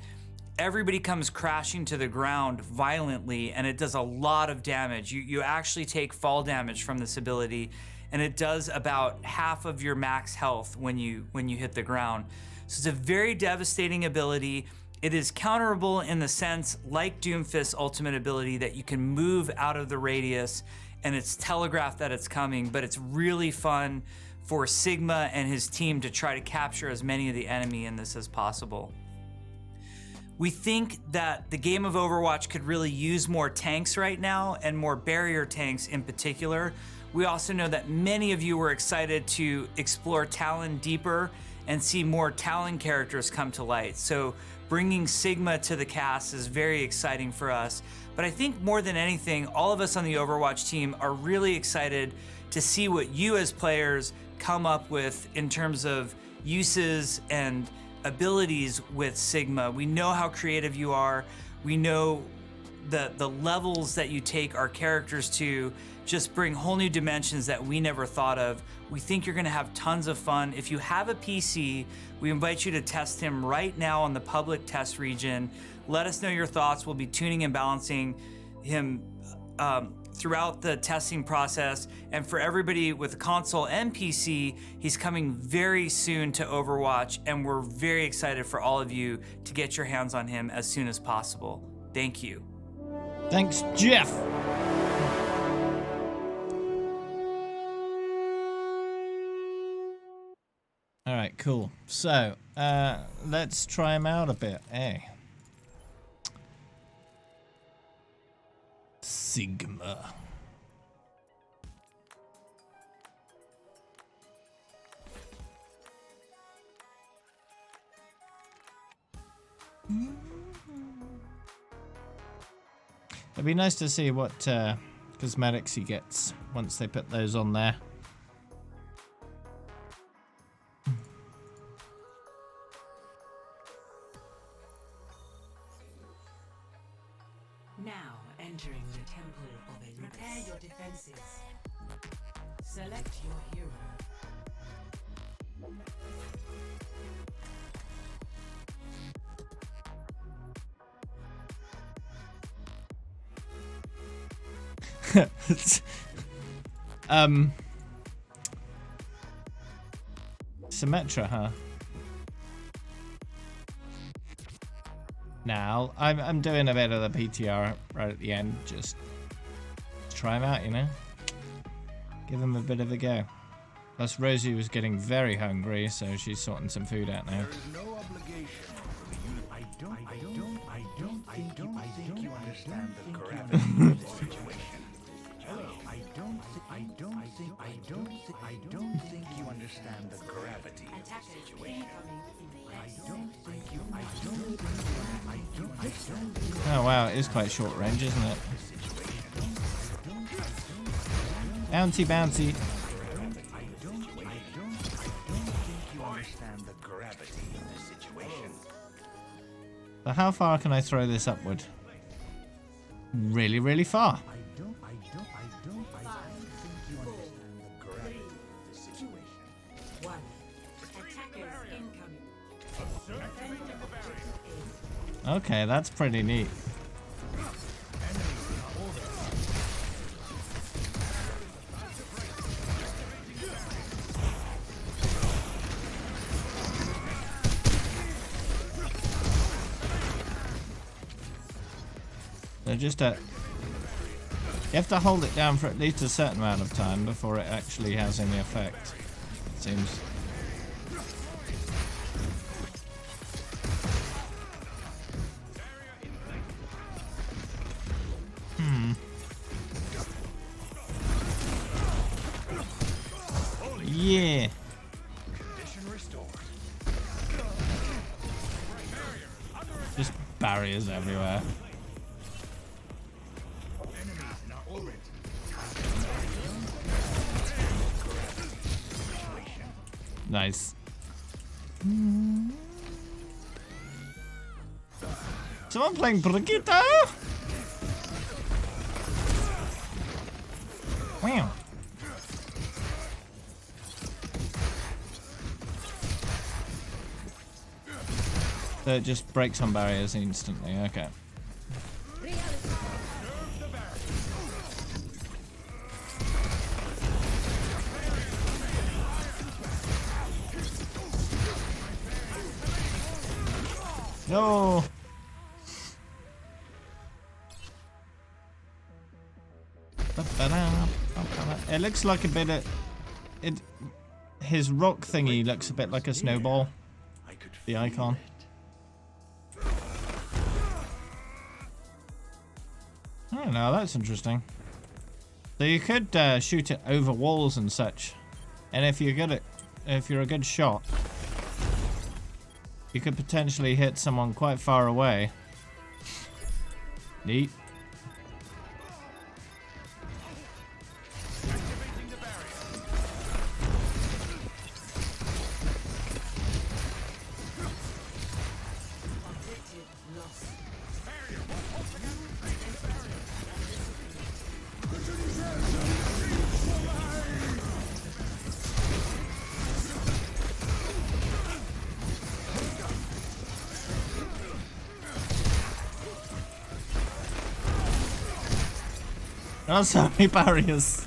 everybody comes crashing to the ground violently, and it does a lot of damage. You actually take fall damage from this ability, and it does about half of your max health when you hit the ground. So it's a very devastating ability. It is counterable in the sense, like Doomfist's ultimate ability, that you can move out of the radius, and it's telegraphed that it's coming, but it's really fun for Sigma and his team to try to capture as many of the enemy in this as possible. We think that the game of Overwatch could really use more tanks right now, and more barrier tanks in particular. We also know that many of you were excited to explore Talon deeper and see more Talon characters come to light. So bringing Sigma to the cast is very exciting for us. But I think more than anything, all of us on the Overwatch team are really excited to see what you as players come up with in terms of uses and abilities with Sigma. We know how creative you are. We know the levels that you take our characters to just bring whole new dimensions that we never thought of. We think you're gonna have tons of fun. If you have a PC, we invite you to test him right now on the public test region. Let us know your thoughts. We'll be tuning and balancing him throughout the testing process. And for everybody with a console and PC, he's coming very soon to Overwatch, and we're very excited for all of you to get your hands on him as soon as possible. Thank you. Thanks, Jeff. All right, cool. So, let's try him out a bit, eh? Sigma. It'd be nice to see what cosmetics he gets once they put those on there. Now entering the Temple of Olympus. Prepare your defenses. Select your hero. Symmetra, huh? Now, I'm doing a bit of the PTR right at the end, just to try him out, you know? Give him a bit of a go. Plus, Rosie was getting very hungry, so she's sorting some food out now. There is no obligation for you. I don't think you understand the gravity of the situation. I don't think you understand the gravity of the situation. Oh wow, it is quite short range, isn't it? Bouncy, bouncy. I don't think you understand the gravity of the situation. So how far can I throw this upward? Really, really far. I don't think you understand the gravity of the situation. One. Attackers incoming. Okay, that's pretty neat. They're just a... You have to hold it down for at least a certain amount of time before it actually has any effect, it seems. Yeah. Just barriers everywhere. Nice. Someone playing Brigitte? Wow. So it just breaks on barriers instantly, okay. No. It looks like a bit of his rock thingy looks a bit like a snowball. The icon. I don't know, that's interesting. So you could shoot it over walls and such, and if you're a good shot, you could potentially hit someone quite far away. Neat. Oh, so many barriers.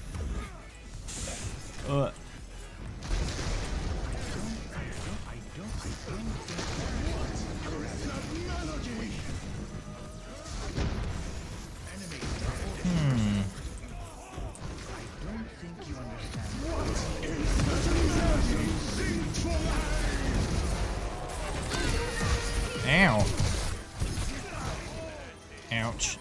Ow. Ouch.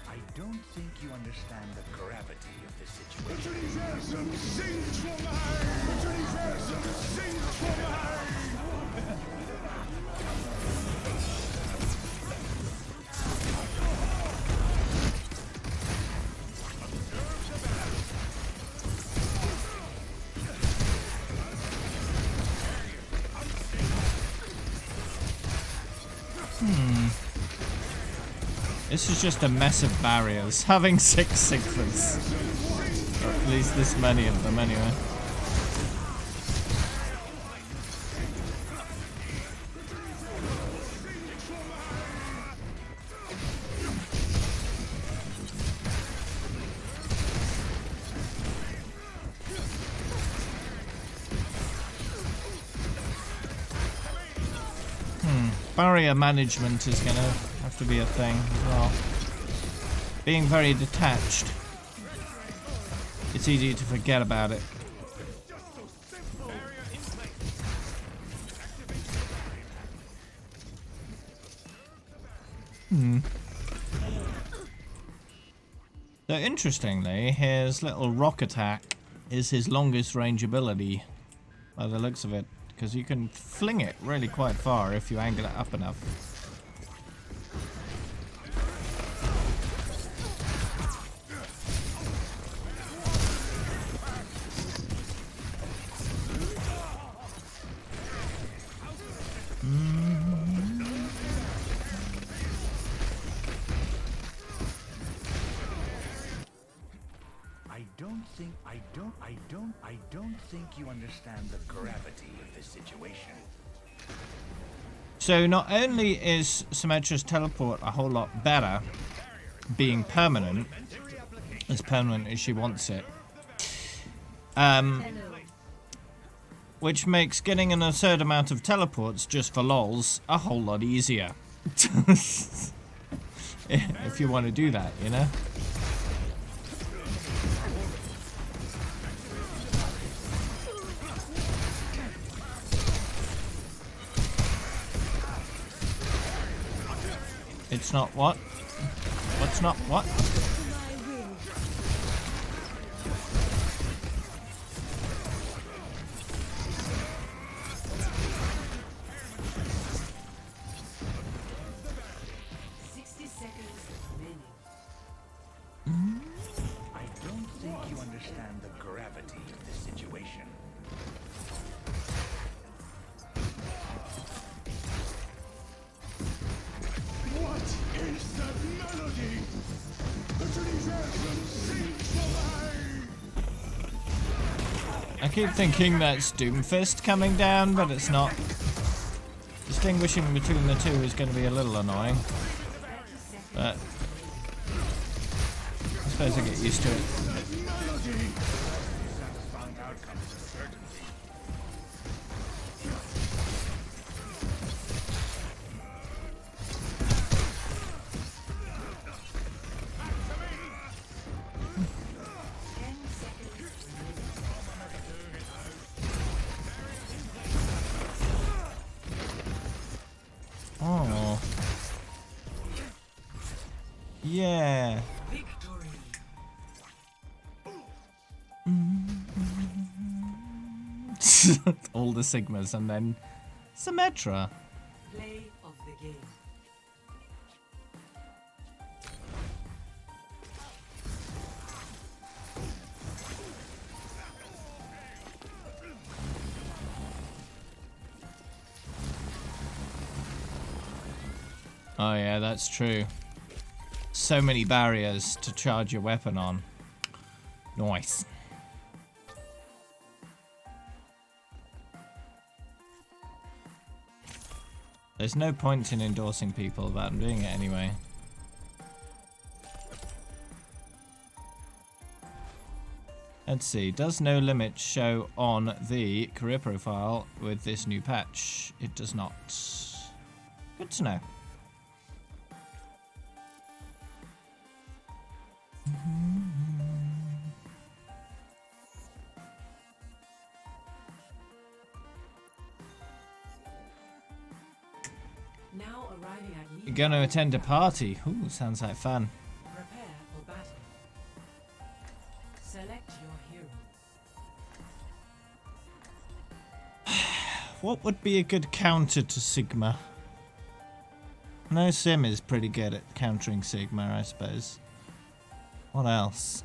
I don't think you understand the gravity of the situation. This is just a mess of barriers. Having 6 Sigfords. Or at least this many of them anyway. Barrier management is gonna have to be a thing as well. Being very detached, it's easy to forget about it. So interestingly, his little rock attack is his longest range ability, by the looks of it. Because you can fling it really quite far if you angle it up enough. I don't think you understand the gravity of the situation. So not only is Symmetra's teleport a whole lot better, being permanent, as permanent as she wants it, Which makes getting an absurd amount of teleports just for lols a whole lot easier. If you want to do that, you know? It's not what? What's not what? 60 seconds remaining. I don't think you understand the gravity of this situation. What is that melody? The Treegirl sings for I keep thinking that's Doomfist coming down, but it's not. Distinguishing between the two is going to be a little annoying. But I suppose I get used to it. satisfying outcome is a certainty. Oh. Yeah. Victory. All the Sigmas and then Symmetra. Play of the game. Oh yeah, that's true. So many barriers to charge your weapon on. Nice. There's no point in endorsing people about them doing it anyway. Let's see, does no limit show on the career profile with this new patch? It does not. Good to know. Now arriving at You're Lead. going to attend a party. Ooh, sounds like fun. Prepare for battle. Select your hero. What would be a good counter to Sigma? No, Sim is pretty good at countering Sigma, I suppose. What else?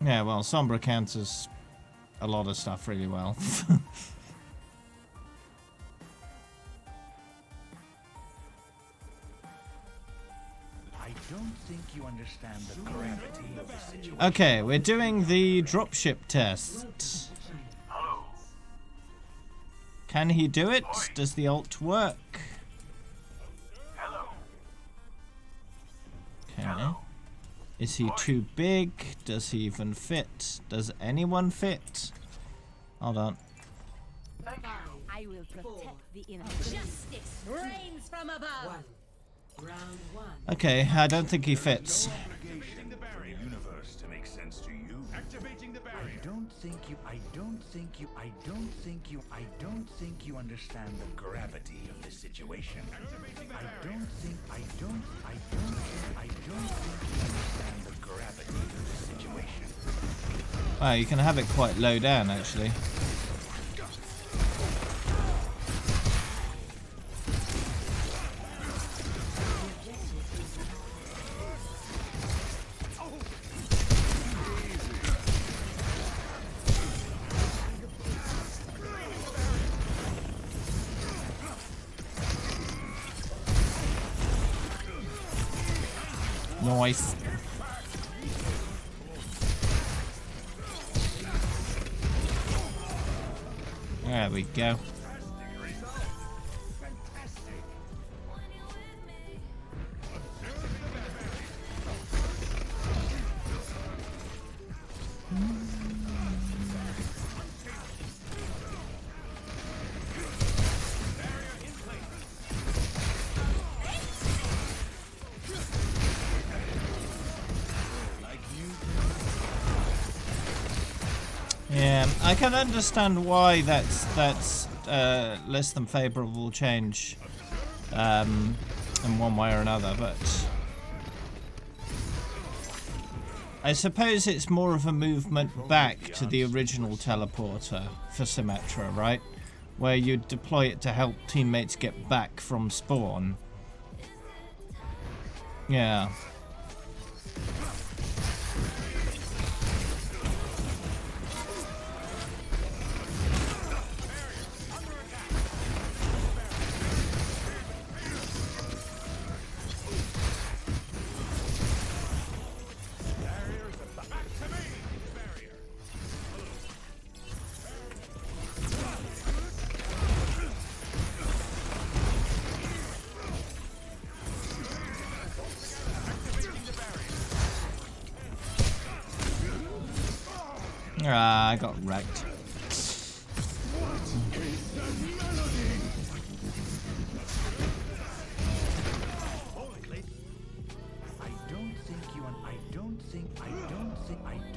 Yeah, well, Sombra counters a lot of stuff really well. I don't think you understand the gravity of the situation. Okay, we're doing the dropship test. Can he do it? Does the ult work? Okay. Is he too big? Does he even fit? Does anyone fit? Hold on. I will protect the innocent. Justice reigns from above. One. Round one. Okay, I don't think he fits. Obligation for the universe to make sense to you. Activating the barrier. I don't think you understand the gravity of this situation. I don't think you understand the gravity of this situation. Wow, you can have it quite low down actually. Nice. There we go. Yeah, I can understand why that's less than favourable change in one way or another, but I suppose it's more of a movement back to the original teleporter for Symmetra, right? Where you deploy it to help teammates get back from spawn. Yeah. Ah, I got wrecked. I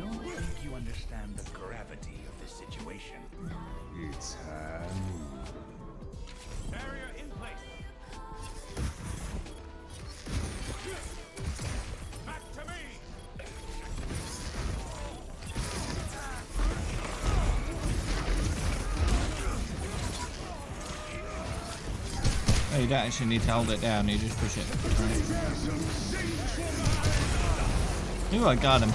don't think you understand the gravity of this situation. It's barrier in place. Back to me. Oh, you don't actually need to hold it down, you just push it. Right. Ooh, I got him.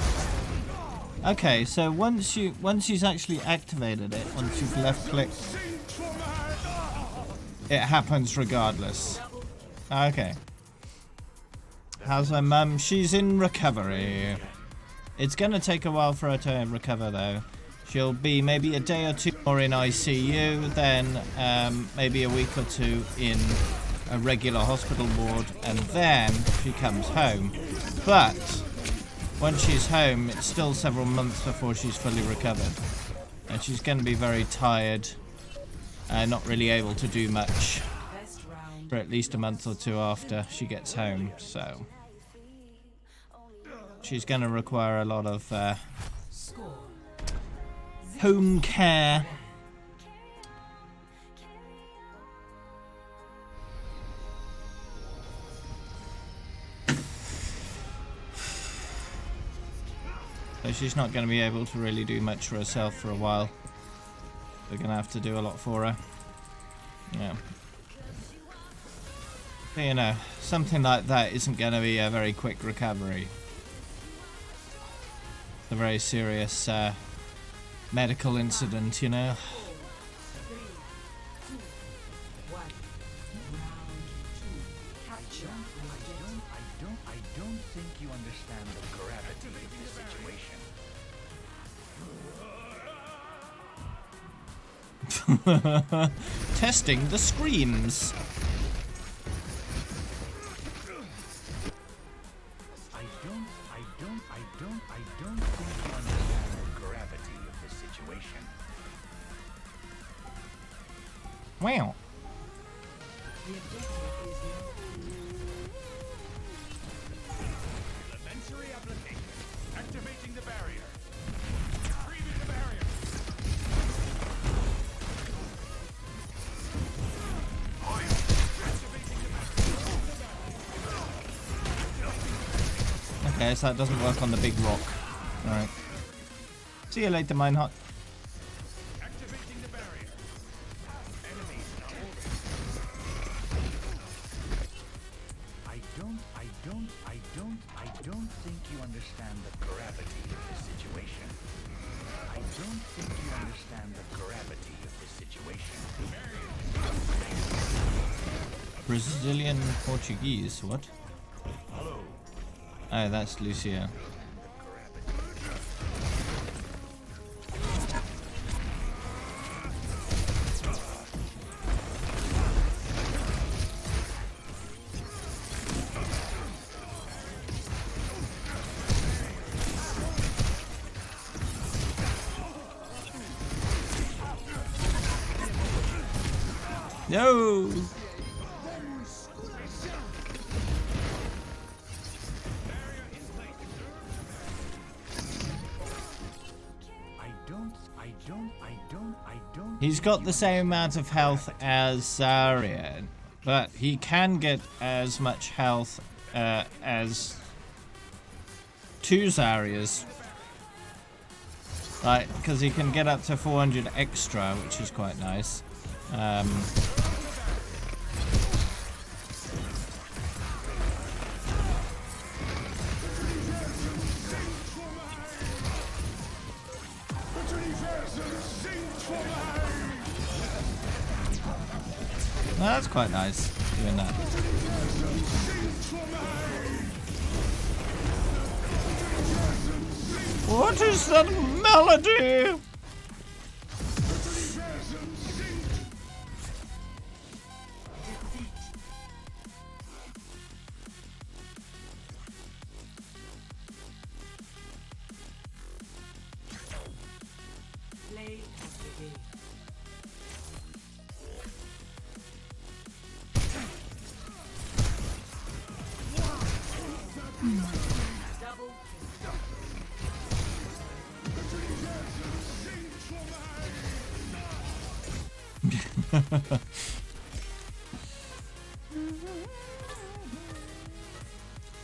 Okay, so once he's actually activated it, once you've left clicked, it happens regardless. Okay. How's her mum? She's in recovery. It's gonna take a while for her to recover though. She'll be maybe a day or two more in ICU, then maybe a week or two in a regular hospital ward, and then she comes home. But once she's home, it's still several months before she's fully recovered. And she's going to be very tired, not really able to do much for at least a month or two after she gets home. So she's going to require a lot of home care. So she's not going to be able to really do much for herself for a while. We're going to have to do a lot for her. Yeah. But, you know, something like that isn't going to be a very quick recovery. It's a very serious medical incident, you know. I don't think you understand the gravity of this situation. Testing the screams. I don't think you understand the gravity of this situation. Wow. Elementary application. Activating the barrier. Retrieving the barrier. Okay, so that doesn't work on the big rock. Alright. See you later, Minehot. Activating the barrier. Enemies double. I don't think you understand the gravity of this situation. I don't think you understand the gravity of this situation. Brazilian Portuguese, what? Hello. Oh, that's Lucia. No! He's got the same amount of health as Zarya, but he can get as much health as 2 Zaryas. Like, because he can get up to 400 extra, which is quite nice. Well, that's quite nice, doing that. What is that melody? Play of the game. Double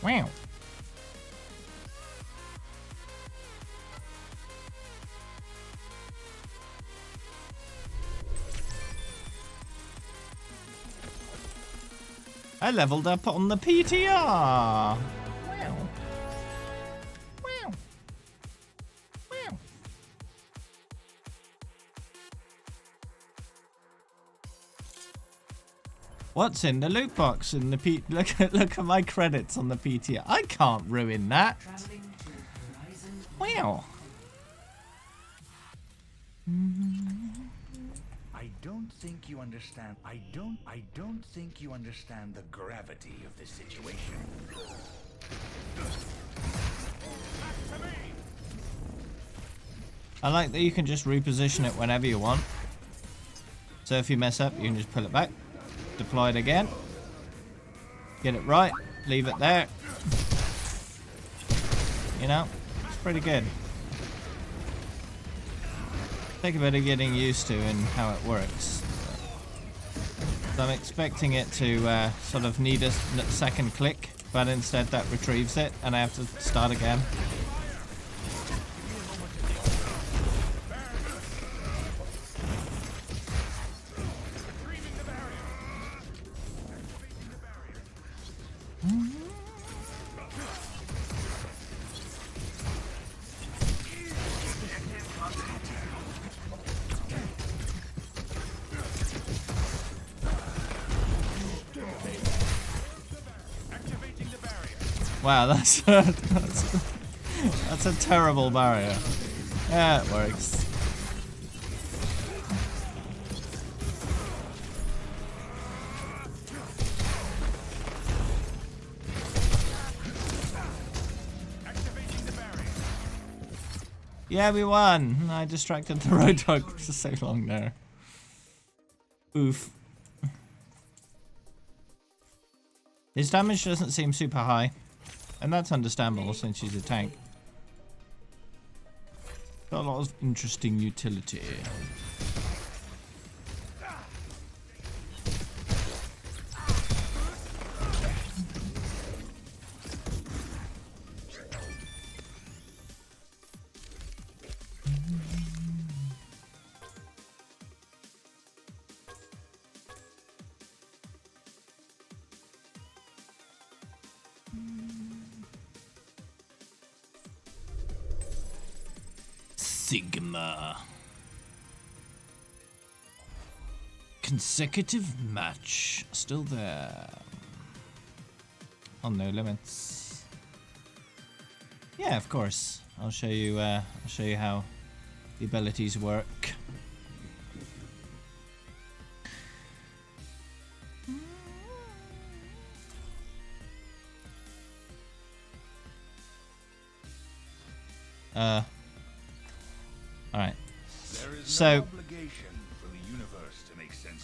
Wow. I leveled up on the PTR. Wow. Wow. Wow. What's in the loot box in the look at my credits on the PTR. I can't ruin that. traveling to Horizon. Wow. I don't think you understand. I don't think you understand the gravity of this situation. I like that you can just reposition it whenever you want. So if you mess up, you can just pull it back, deploy it again, get it right, leave it there. You know, it's pretty good. Take a bit of getting used to in how it works. So I'm expecting it to sort of need a second click, but instead that retrieves it and I have to start again. Wow, that's a terrible barrier. Yeah, it works. Yeah, we won. I distracted the road dog for so long there. Oof. His damage doesn't seem super high, and that's understandable since he's a tank. Got a lot of interesting utility. Sigma. Consecutive match. Still there. On No Limits. Yeah, of course. I'll show you how the abilities work. Alright. So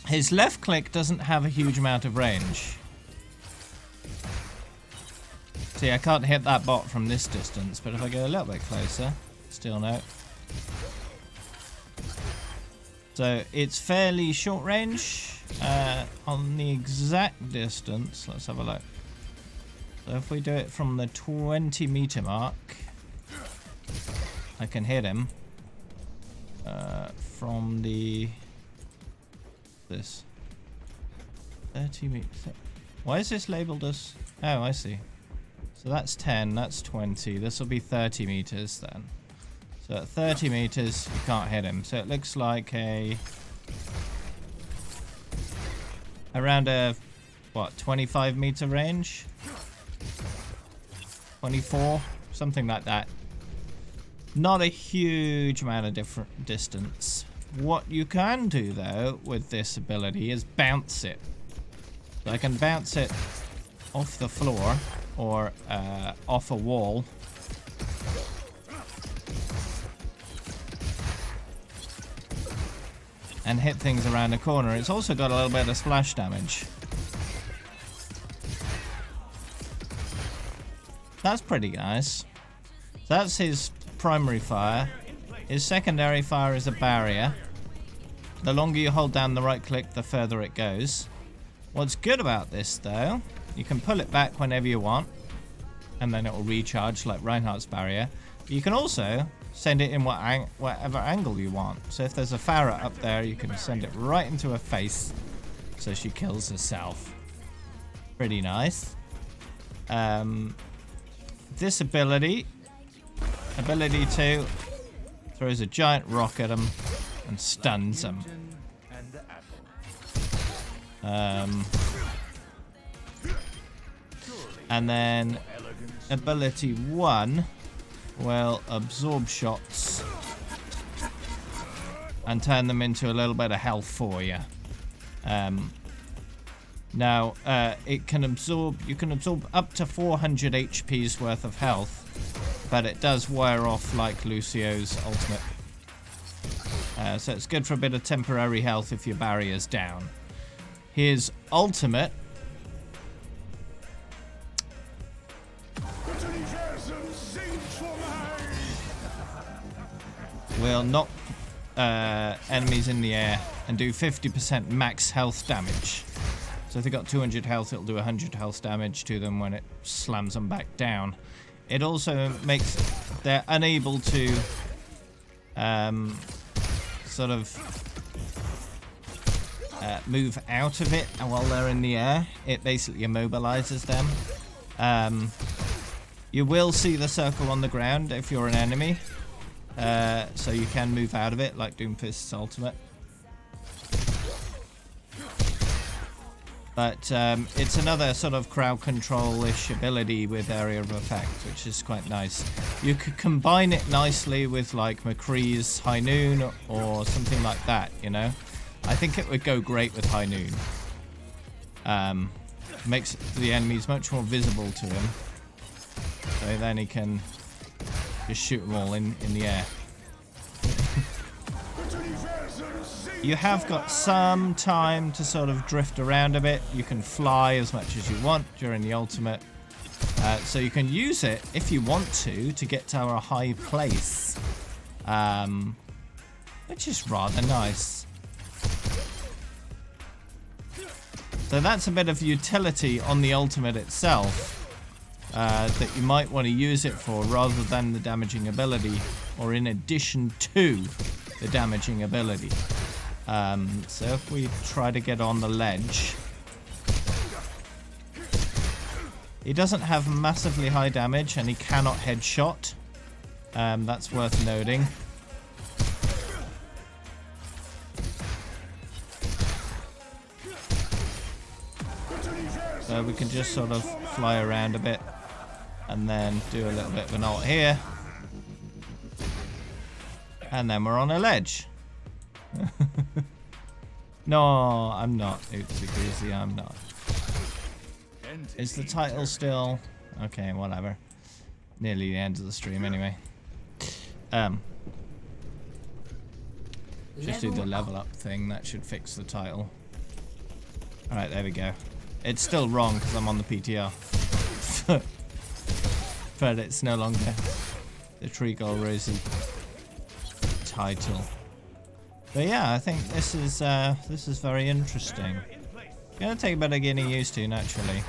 his left click doesn't have a huge amount of range. See, I can't hit that bot from this distance, but if I go a little bit closer, still no. So it's fairly short range. On the exact distance, let's have a look. So if we do it from the 20-meter mark, I can hit him. From the... this. 30 meters. Why is this labeled as... oh, I see. So that's 10, that's 20. This will be 30 meters then. So at 30 meters, you can't hit him. So it looks like around a, what, 25 meter range? 24? Something like that. Not a huge amount of different distance. What you can do, though, with this ability is bounce it. So I can bounce it off the floor or off a wall. And hit things around the corner. It's also got a little bit of splash damage. That's pretty nice. So that's his primary fire. His secondary fire is a barrier. The longer you hold down the right click, the further it goes. What's good about this, though, you can pull it back whenever you want, and then it will recharge like Reinhardt's barrier. But you can also send it in whatever angle you want. So if there's a Farah up there, you can send it right into her face so she kills herself. Pretty nice. This ability 2, throws a giant rock at him and stuns him. And then ability 1 will absorb shots and turn them into a little bit of health for you. Now, it can absorb, you can absorb up to 400 HP's worth of health, but it does wear off like Lucio's ultimate. So it's good for a bit of temporary health if your barrier's down. His ultimate will knock enemies in the air and do 50% max health damage. So if they got 200 health, it'll do 100 health damage to them when it slams them back down. It also makes they're unable to sort of move out of it while they're in the air. It basically immobilizes them. You will see the circle on the ground if you're an enemy. So you can move out of it, like Doomfist's ultimate. But it's another sort of crowd control-ish ability with area of effect, which is quite nice. You could combine it nicely with like McCree's High Noon or something like that, you know? I think it would go great with High Noon. Makes the enemies much more visible to him. So then he can just shoot them all in the air. You have got some time to sort of drift around a bit. You can fly as much as you want during the ultimate. So you can use it, if you want to get to a high place. Which is rather nice. So that's a bit of utility on the ultimate itself. That you might want to use it for rather than the damaging ability. Or in addition to the damaging ability. So if we try to get on the ledge, he doesn't have massively high damage and he cannot headshot. That's worth noting. So we can just sort of fly around a bit and then do a little bit of an ult here. And then we're on a ledge. No, I'm not. Oopsie greasy, I'm not. Is the title still? Okay, whatever. Nearly the end of the stream anyway. Just do the level up thing. That should fix the title. Alright, there we go. It's still wrong because I'm on the PTR. But it's no longer the TreegirlRosie title. But yeah, I think this is very interesting. Gonna take a bit of getting used to naturally,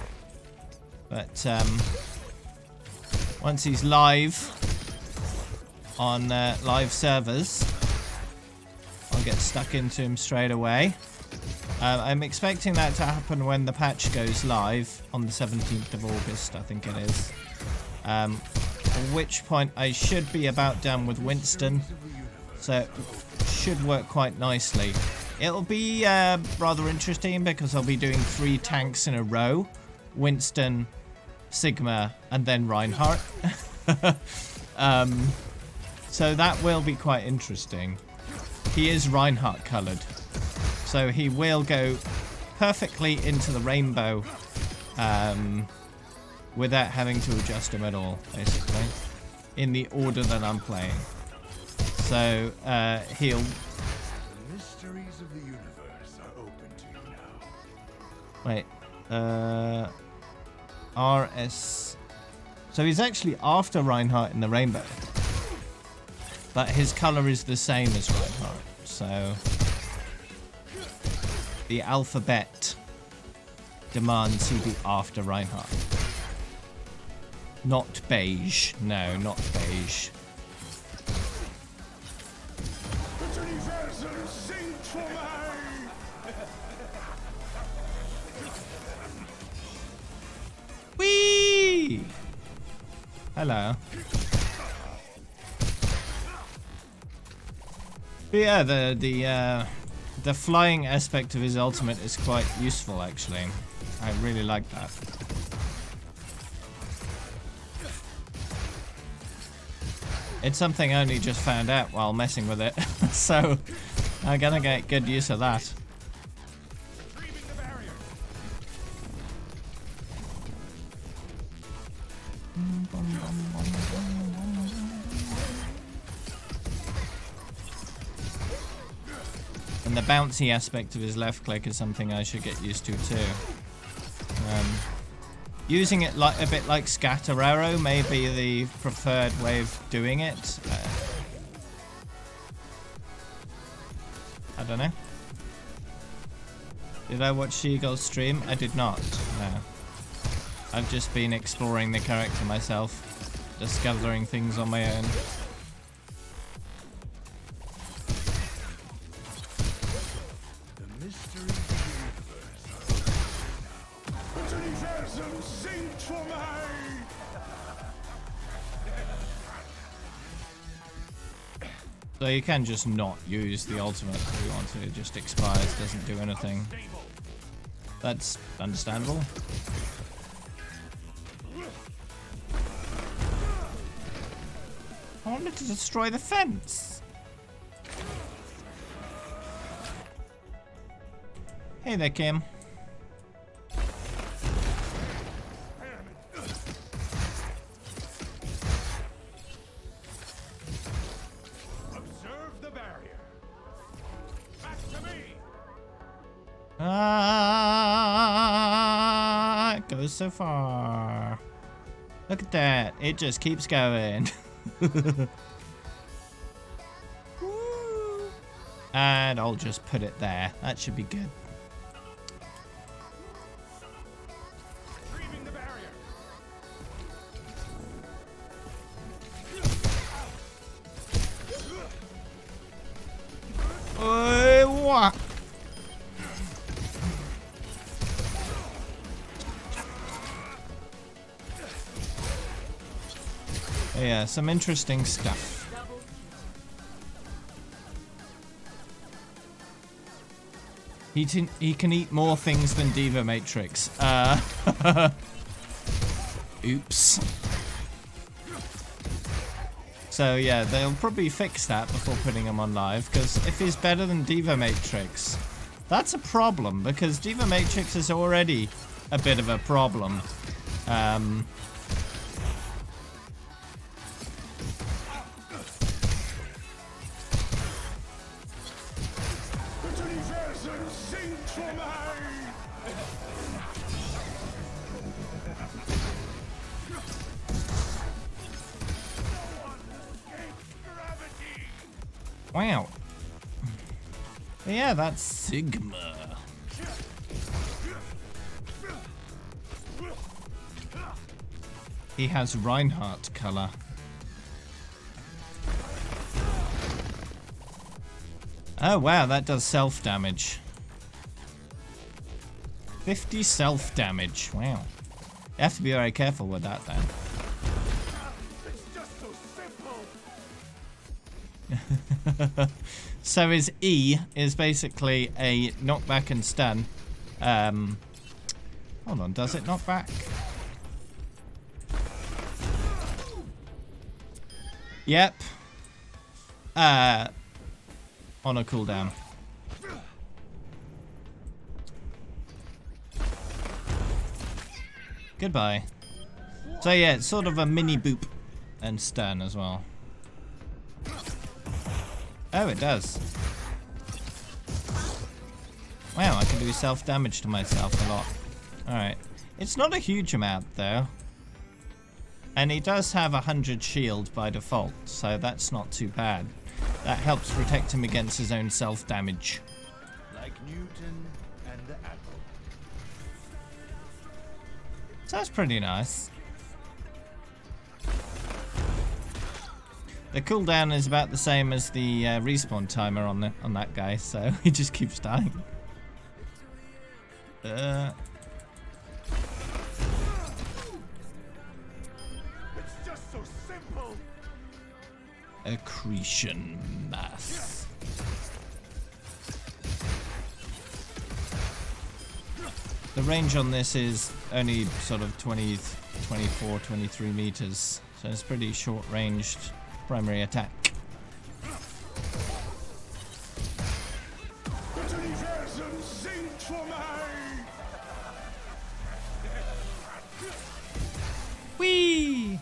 but once he's live on live servers, I'll get stuck into him straight away. I'm expecting that to happen when the patch goes live on the 17th of August, I think it is. At which point I should be about done with Winston, so it should work quite nicely. It'll be rather interesting because I'll be doing 3 tanks in a row. Winston, Sigma, and then Reinhardt. So that will be quite interesting. He is Reinhardt coloured, so he will go perfectly into the rainbow without having to adjust him at all, basically, in the order that I'm playing. So he'll... The mysteries of the universe are open to you now. Wait, RS... So he's actually after Reinhardt in the rainbow, but his colour is the same as Reinhardt, so... The alphabet demands he be after Reinhardt. Not beige. No, not beige. Whee! Hello. But yeah, the flying aspect of his ultimate is quite useful, actually. I really like that. It's something I only just found out while messing with it, so I'm gonna get good use of that. And the bouncy aspect of his left click is something I should get used to too. Using it like a bit like Scatter Arrow may be the preferred way of doing it. I don't know. Did I watch Seagull's stream? I did not, no. I've just been exploring the character myself, discovering things on my own. So you can just not use the ultimate if you want to, it just expires, doesn't do anything. That's understandable. I wanted to destroy the fence! Hey there, Kim. It goes so far. Look at that. It just keeps going. And I'll just put it there. That should be good. What? Yeah, some interesting stuff. He can eat more things than Diva Matrix. Oops. So yeah, they'll probably fix that before putting him on live, because if he's better than Diva Matrix, that's a problem, because Diva Matrix is already a bit of a problem. Wow. But yeah, that's Sigma. He has Reinhardt color. Oh wow, that does self damage. 50 self damage. Wow. You have to be very careful with that then. It's just so simple. So his E is basically a knockback and stun. Hold on, does it knock back? Yep. On a cooldown. Goodbye. So yeah, it's sort of a mini boop and stun as well. Oh, it does. Wow, I can do self-damage to myself a lot. Alright. It's not a huge amount though. And he does have 100 shield by default, so that's not too bad. That helps protect him against his own self-damage. Like Newton and the apple. So that's pretty nice. The cooldown is about the same as the respawn timer on that guy, so he just keeps dying. It's just so simple. Accretion mass. The range on this is only sort of 20, 24, 23 meters, so it's pretty short-ranged primary attack. Whee!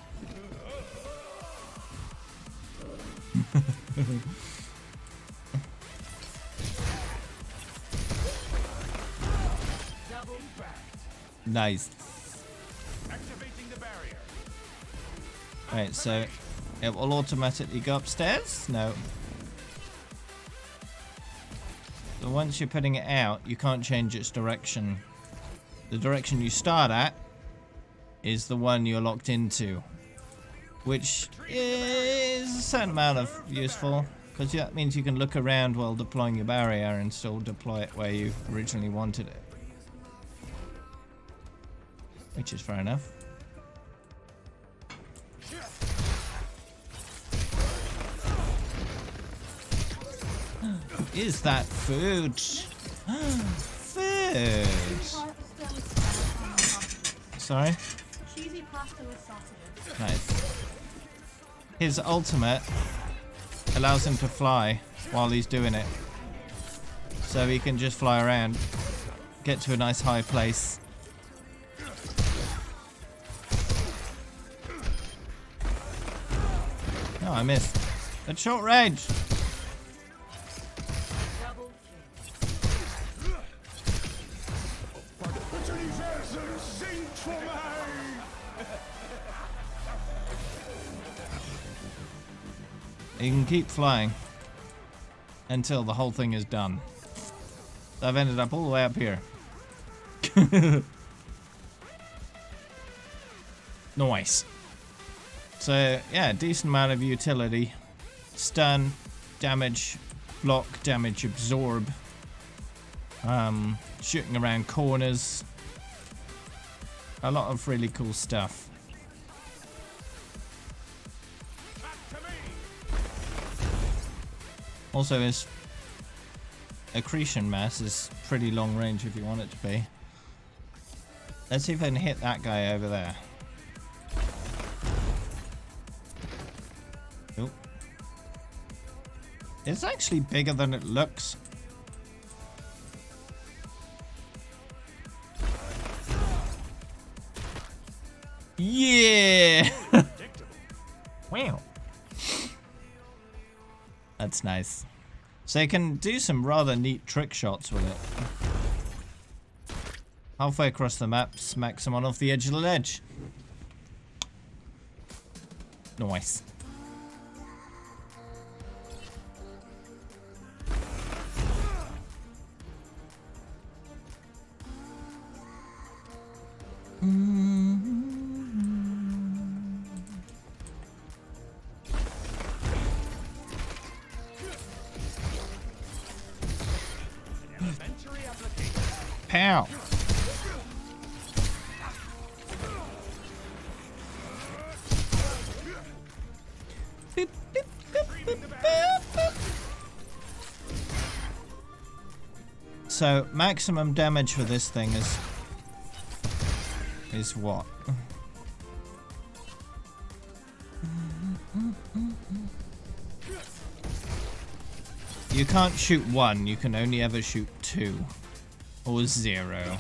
Nice. Activating the barrier. Right, so it will automatically go upstairs? No. So once you're putting it out, you can't change its direction. The direction you start at is the one you're locked into, which is a certain amount of useful, because that means you can look around while deploying your barrier and still deploy it where you originally wanted it. Which is fair enough. Is that food? Food! Sorry? Cheesy pasta with sausages. Nice. His ultimate allows him to fly while he's doing it. So he can just fly around, get to a nice high place. Oh, I missed. At short range! You can keep flying until the whole thing is done. So I've ended up all the way up here. Nice. So yeah, decent amount of utility. Stun, damage, block, damage, absorb. Shooting around corners. A lot of really cool stuff. Also, his accretion mass is pretty long range if you want it to be. Let's see if I can hit that guy over there. Nope. It's actually bigger than it looks. Yeah! Wow. That's nice. So you can do some rather neat trick shots with it. Halfway across the map, smack someone off the edge of the ledge. Nice. Pow! Boop, boop, boop, boop, boop, boop. So maximum damage for this thing is what? You can't shoot 1, you can only ever shoot 2 or 0.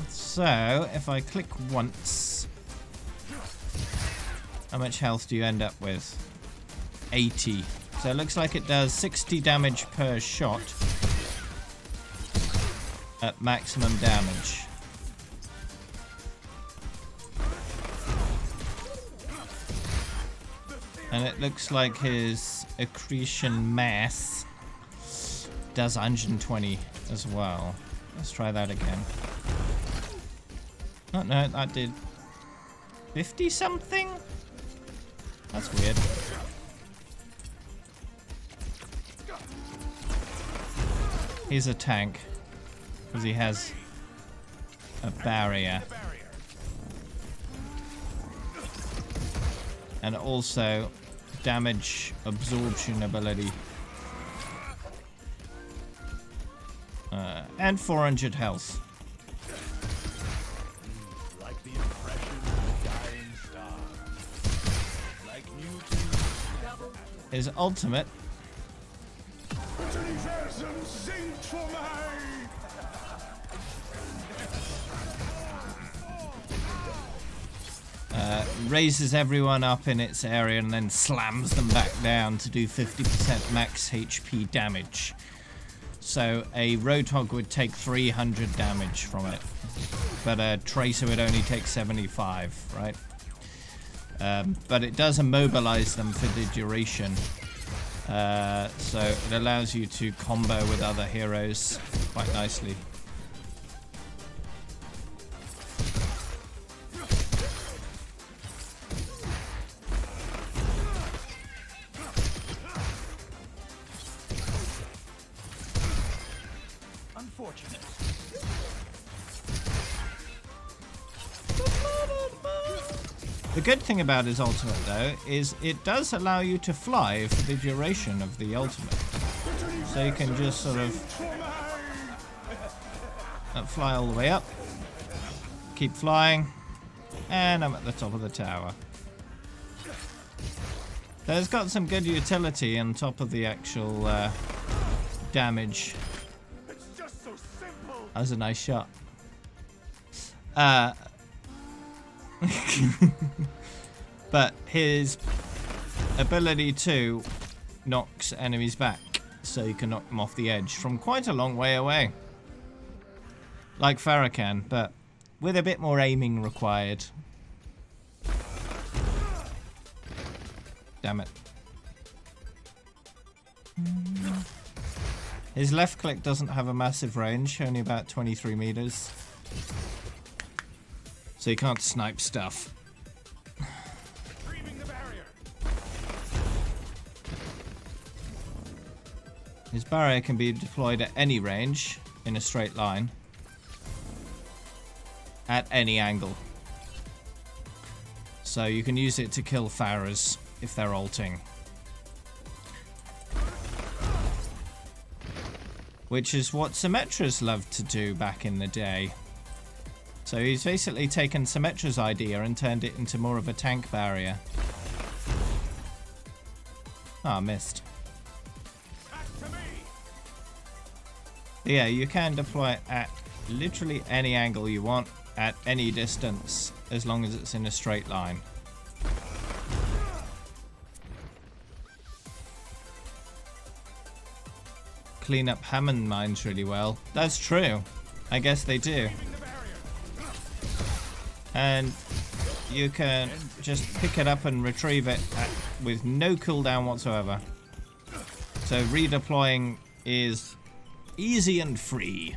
So if I click once, how much health do you end up with? 80. So it looks like it does 60 damage per shot at maximum damage. And it looks like his accretion mass does 120 as well. Let's try that again. Oh no, that did 50 something? That's weird. He's a tank because he has a barrier. And also damage absorption ability. And 400 health. Like the impression of a dying star. Like Newton. His ultimate raises everyone up in its area and then slams them back down to do 50% max HP damage. So a Roadhog would take 300 damage from it, but a Tracer would only take 75, right? But it does immobilize them for the duration. So it allows you to combo with other heroes quite nicely. Unfortunate. The good thing about his ultimate, though, is it does allow you to fly for the duration of the ultimate. So you can just sort of fly all the way up, keep flying, and I'm at the top of the tower. So it's got some good utility on top of the actual damage. It's just so simple. That was a nice shot. But his ability to knocks enemies back, so you can knock them off the edge from quite a long way away. Like Farrakhan, but with a bit more aiming required. Damn it. His left click doesn't have a massive range, only about 23 meters. So you can't snipe stuff. His barrier can be deployed at any range in a straight line. At any angle. So you can use it to kill Pharahs if they're ulting. Which is what Symmetra's loved to do back in the day. So he's basically taken Symmetra's idea and turned it into more of a tank barrier. Ah, missed. Yeah, you can deploy it at literally any angle you want, at any distance, as long as it's in a straight line. Clean up Hammond mines really well. That's true. I guess they do. And you can just pick it up and retrieve it with no cooldown whatsoever. So redeploying is easy and free.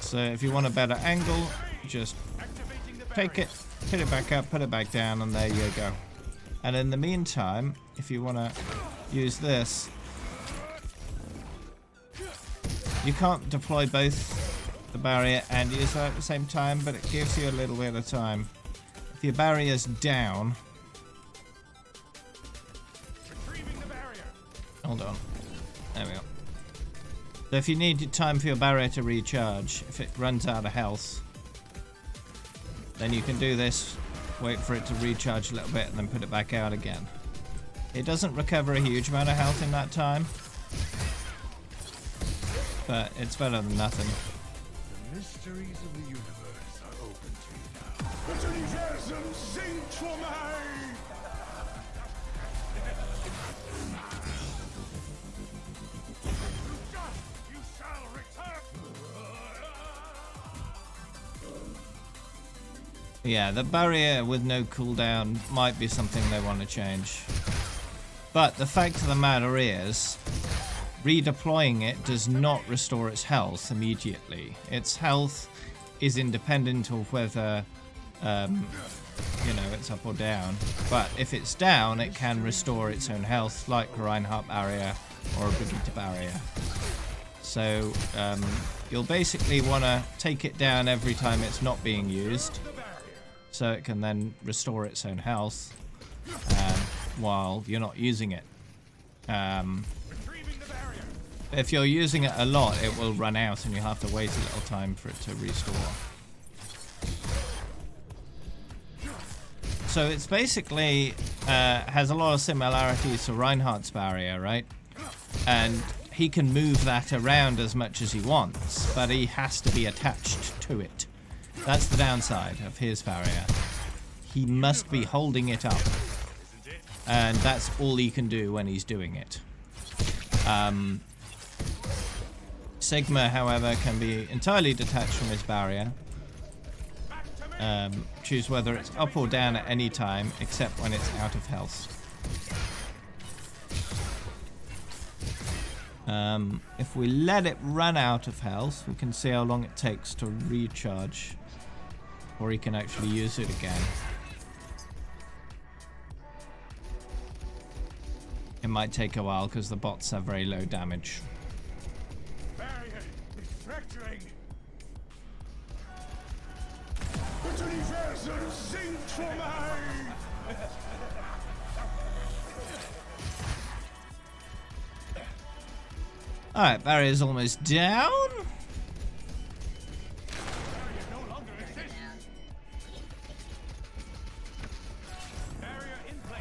So if you want a better angle, just take it, put it back up, put it back down, and there you go. And in the meantime, if you want to use this, You can't deploy both the barrier and use that at the same time, but it gives you a little bit of time. If your barrier's down... Hold on. There we go. So if you need time for your barrier to recharge, if it runs out of health, then you can do this, wait for it to recharge a little bit, and then put it back out again. It doesn't recover a huge amount of health in that time, but it's better than nothing. The mysteries of the universe are open to you now. The universum singt for me! You shall return! Yeah, the barrier with no cooldown might be something they want to change. But the fact of the matter is, redeploying it does not restore its health immediately. Its health is independent of whether, you know, it's up or down. But if it's down, it can restore its own health, like a Reinhardt barrier or a Brigitte barrier. So you'll basically want to take it down every time it's not being used, so it can then restore its own health while you're not using it. If you're using it a lot, it will run out and you'll have to wait a little time for it to restore. So it's basically has a lot of similarities to Reinhardt's barrier, right? And he can move that around as much as he wants, but he has to be attached to it. That's the downside of his barrier. He must be holding it up, and that's all he can do when he's doing it. Sigma, however, can be entirely detached from his barrier. Choose whether it's up or down at any time, except when it's out of health. If we let it run out of health, we can see how long it takes to recharge, or he can actually use it again. It might take a while because the bots have very low damage. Barrier is fracturing. The universum singt for me! Alright, barrier's almost down.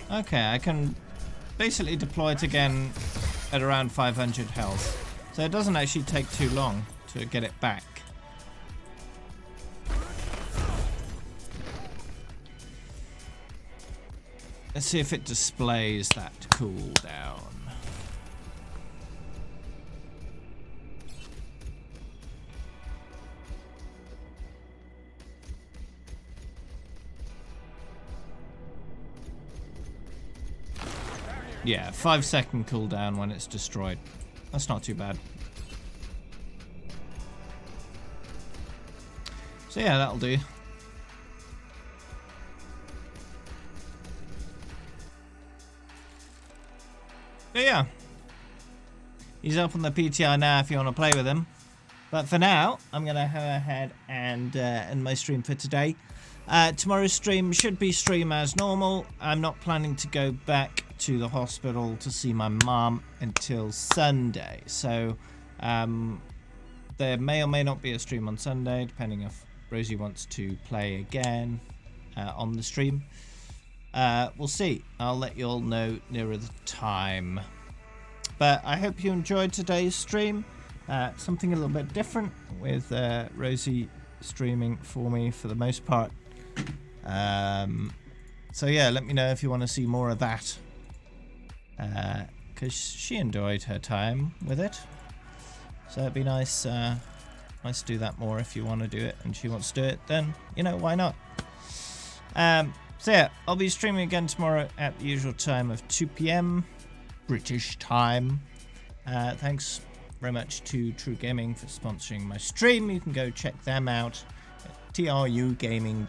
Okay, I can basically deploy it again at around 500 health. So it doesn't actually take too long to get it back. Let's see if it displays that cooldown. Yeah, 5-second cooldown when it's destroyed. That's not too bad. So yeah, that'll do. But yeah, he's up on the PTR now if you want to play with him. But for now, I'm going to go ahead and end my stream for today. Tomorrow's stream should be stream as normal. I'm not planning to go back to the hospital to see my mom until Sunday. So there may or may not be a stream on Sunday, depending if Rosie wants to play again on the stream. We'll see. I'll let you all know nearer the time. But I hope you enjoyed today's stream. Something a little bit different with Rosie streaming for me for the most part. So yeah, let me know if you want to see more of that. Because she enjoyed her time with it. So it'd be nice nice to do that more if you want to do it and she wants to do it, then, you know, why not? So yeah, I'll be streaming again tomorrow at the usual time of 2 PM British time. Thanks very much to True Gaming for sponsoring my stream. You can go check them out at trugaming.com.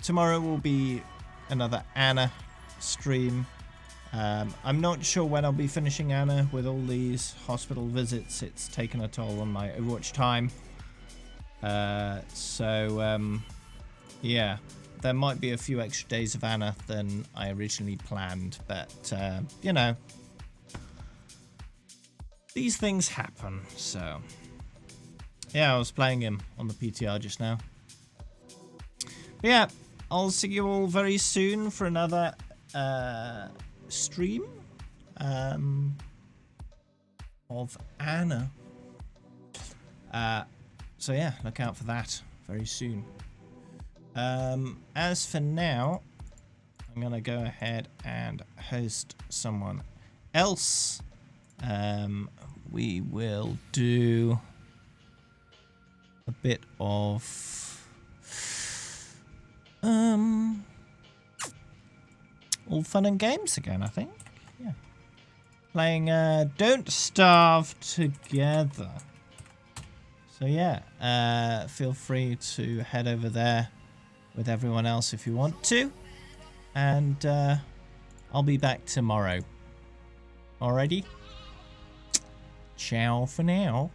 Tomorrow will be another Anna stream. I'm not sure when I'll be finishing Anna. With all these hospital visits, it's taken a toll on my Overwatch time. Yeah, there might be a few extra days of Anna than I originally planned, but you know, these things happen. So yeah, I was playing him on the PTR just now. But yeah, I'll see you all very soon for another stream of Anna. So yeah, look out for that very soon. As for now, I'm gonna go ahead and host someone else. We will do a bit of all fun and games again, I think. Yeah, playing Don't Starve Together. So yeah, feel free to head over there with everyone else if you want to. And I'll be back tomorrow. Alrighty? Ciao for now.